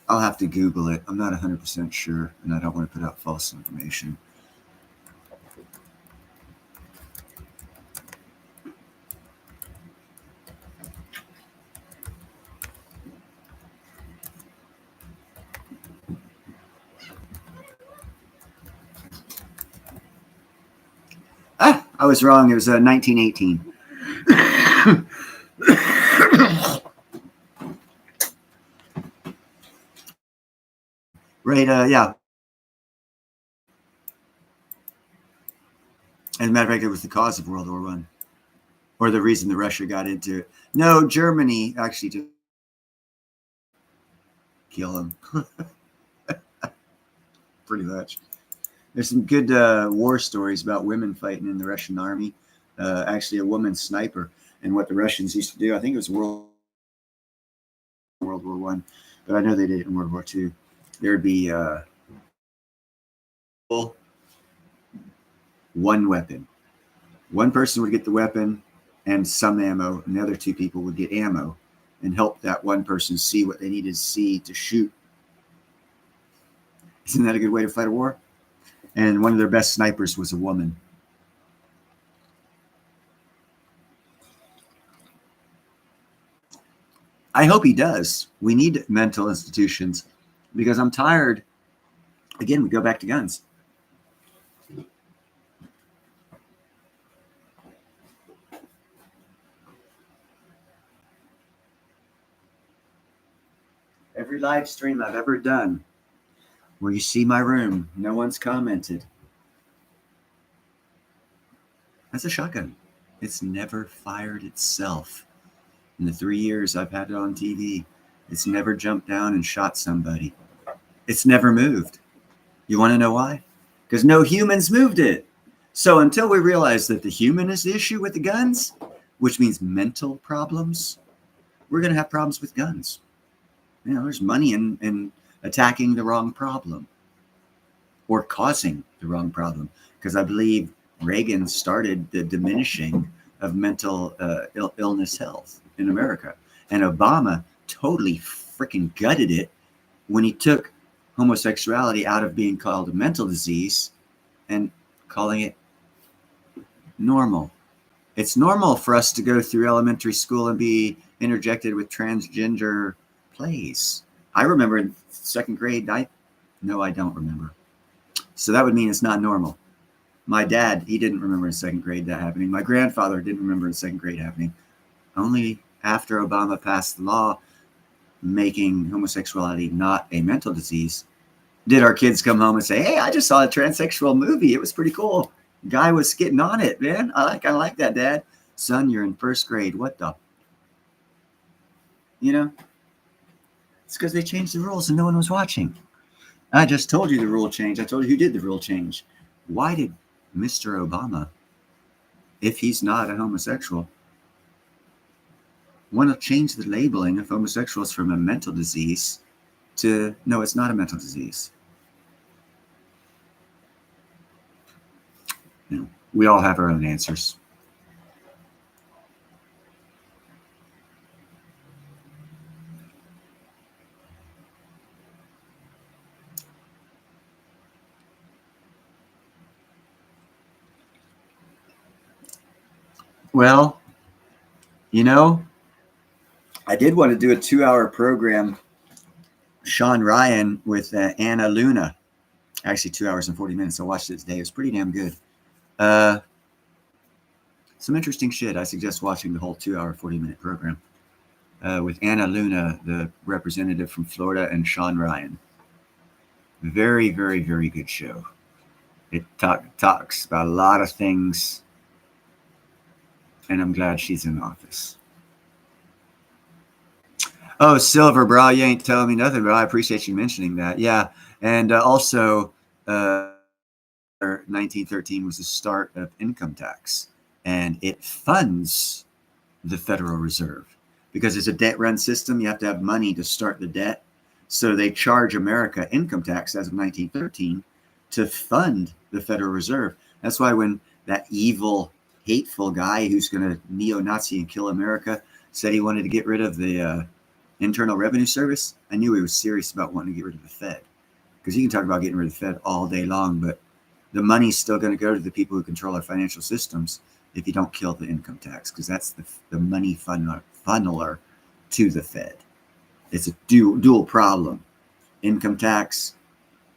I'll have to Google it. I'm not 100% sure, and I don't want to put out false information. I was wrong. It was 1918. Right, yeah. As a matter of fact, it was the cause of World War I, or the reason that Russia got into it. No, Germany actually did kill him. Pretty much. There's some good war stories about women fighting in the Russian army. Actually, a woman sniper, and what the Russians used to do. I think it was World War I, but I know they did it in World War II. There'd be one weapon. One person would get the weapon and some ammo, and the other two people would get ammo and help that one person see what they needed to see to shoot. Isn't that a good way to fight a war? And one of their best snipers was a woman. I hope he does. We need mental institutions because I'm tired. Again, we go back to guns. Every live stream I've ever done where you see my room, no one's commented. That's a shotgun. It's never fired itself. In the 3 years I've had it on TV, it's never jumped down and shot somebody. It's never moved. You want to know why? Because no humans moved it. So until we realize that the human is the issue with the guns, which means mental problems, we're going to have problems with guns. You know, there's money in attacking the wrong problem or causing the wrong problem. Because I believe Reagan started the diminishing of mental illness health in America. And Obama totally freaking gutted it when he took homosexuality out of being called a mental disease and calling it normal. It's normal for us to go through elementary school and be interjected with transgender plays. I remember in second grade, no, I don't remember. So that would mean it's not normal. My dad, he didn't remember in second grade that happening. My grandfather didn't remember in second grade happening. Only after Obama passed the law making homosexuality not a mental disease did our kids come home and say, hey, I just saw a transsexual movie. It was pretty cool. Guy was getting on it, man. I kind of like that, Dad. Son, you're in first grade. What the? You know? It's because they changed the rules and no one was watching. I just told you the rule change. I told you who did the rule change. Why did Mr. Obama, if he's not a homosexual, want to change the labeling of homosexuals from a mental disease to, no, it's not a mental disease? You know, we all have our own answers. Well, you know, I did want to do a 2-hour program, Sean Ryan with Anna Luna. Actually, 2 hours and 40 minutes. I watched it today. It was pretty damn good. Some interesting shit. I suggest watching the whole 2-hour, 40-minute program with Anna Luna, the representative from Florida, and Sean Ryan. Very, very, very good show. It talks about a lot of things, and I'm glad she's in office. Oh, Silver, bro, you ain't telling me nothing, bro. I appreciate you mentioning that. Yeah, and also 1913 was the start of income tax, and it funds the Federal Reserve because it's a debt-run system. You have to have money to start the debt, so they charge America income tax as of 1913 to fund the Federal Reserve. That's why when that evil, hateful guy who's going to neo-Nazi and kill America said he wanted to get rid of the Internal Revenue Service, I knew he was serious about wanting to get rid of the Fed. Because you can talk about getting rid of the Fed all day long, but the money's still going to go to the people who control our financial systems if you don't kill the income tax, because that's the money funneler to the Fed. It's a dual problem, income tax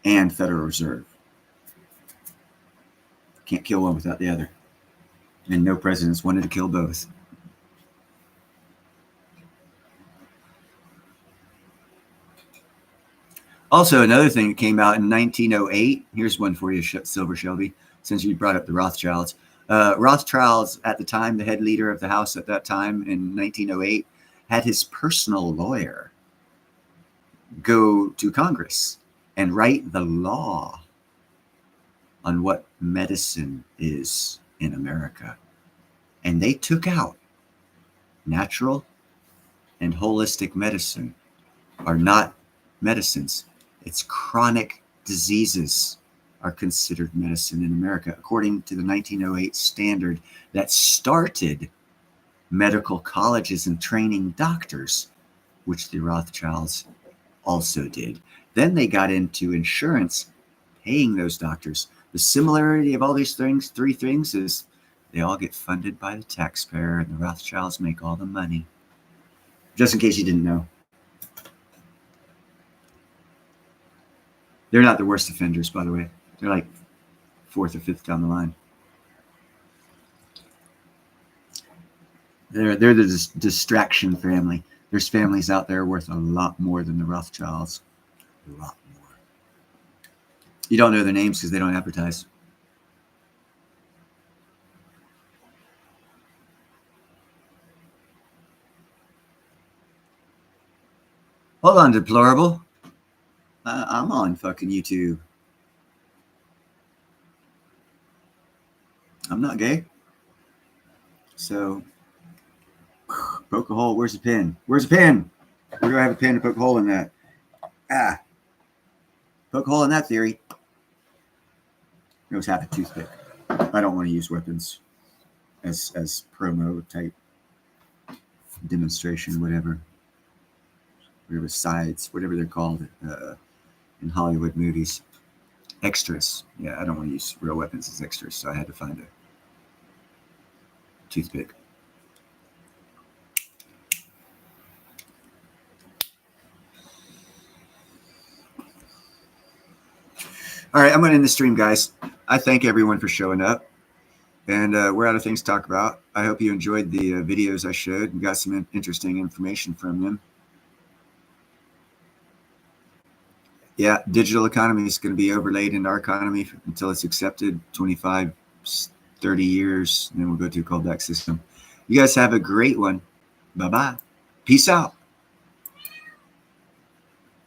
and Federal Reserve. Can't kill one without the other. And no presidents wanted to kill both. Also, another thing that came out in 1908, here's one for you, Silver Shelby, since you brought up the Rothschilds. Rothschilds, at the time, the head leader of the House at that time in 1908, had his personal lawyer go to Congress and write the law on what medicine is in America. And they took out natural and holistic medicine are not medicines. It's chronic diseases are considered medicine in America, according to the 1908 standard that started medical colleges and training doctors, which the Rothschilds also did. Then they got into insurance, paying those doctors. The similarity of all these things, three things, is they all get funded by the taxpayer, and the Rothschilds make all the money. Just in case you didn't know. They're not the worst offenders, by the way. They're like 4th or 5th down the line. They're the distraction family. There's families out there worth a lot more than the Rothschilds. A lot more. You don't know their names because they don't advertise. Hold on, deplorable. I'm on fucking YouTube. I'm not gay. So, poke a hole. Where's the pin? Where's the pin? Where do I have a pin to poke a hole in that? Ah. Poke a hole in that theory. It was half a toothpick. I don't want to use weapons as promo type demonstration, whatever sides, whatever they're called in Hollywood movies. extras. Yeah, I don't want to use real weapons as extras, so I had to find a toothpick. All right, I'm going to end the stream, guys. I thank everyone for showing up. And we're out of things to talk about. I hope you enjoyed the videos I showed and got some interesting information from them. Yeah, digital economy is going to be overlaid in our economy until it's accepted 25, 30 years, and then we'll go to a callback system. You guys have a great one. Bye-bye. Peace out.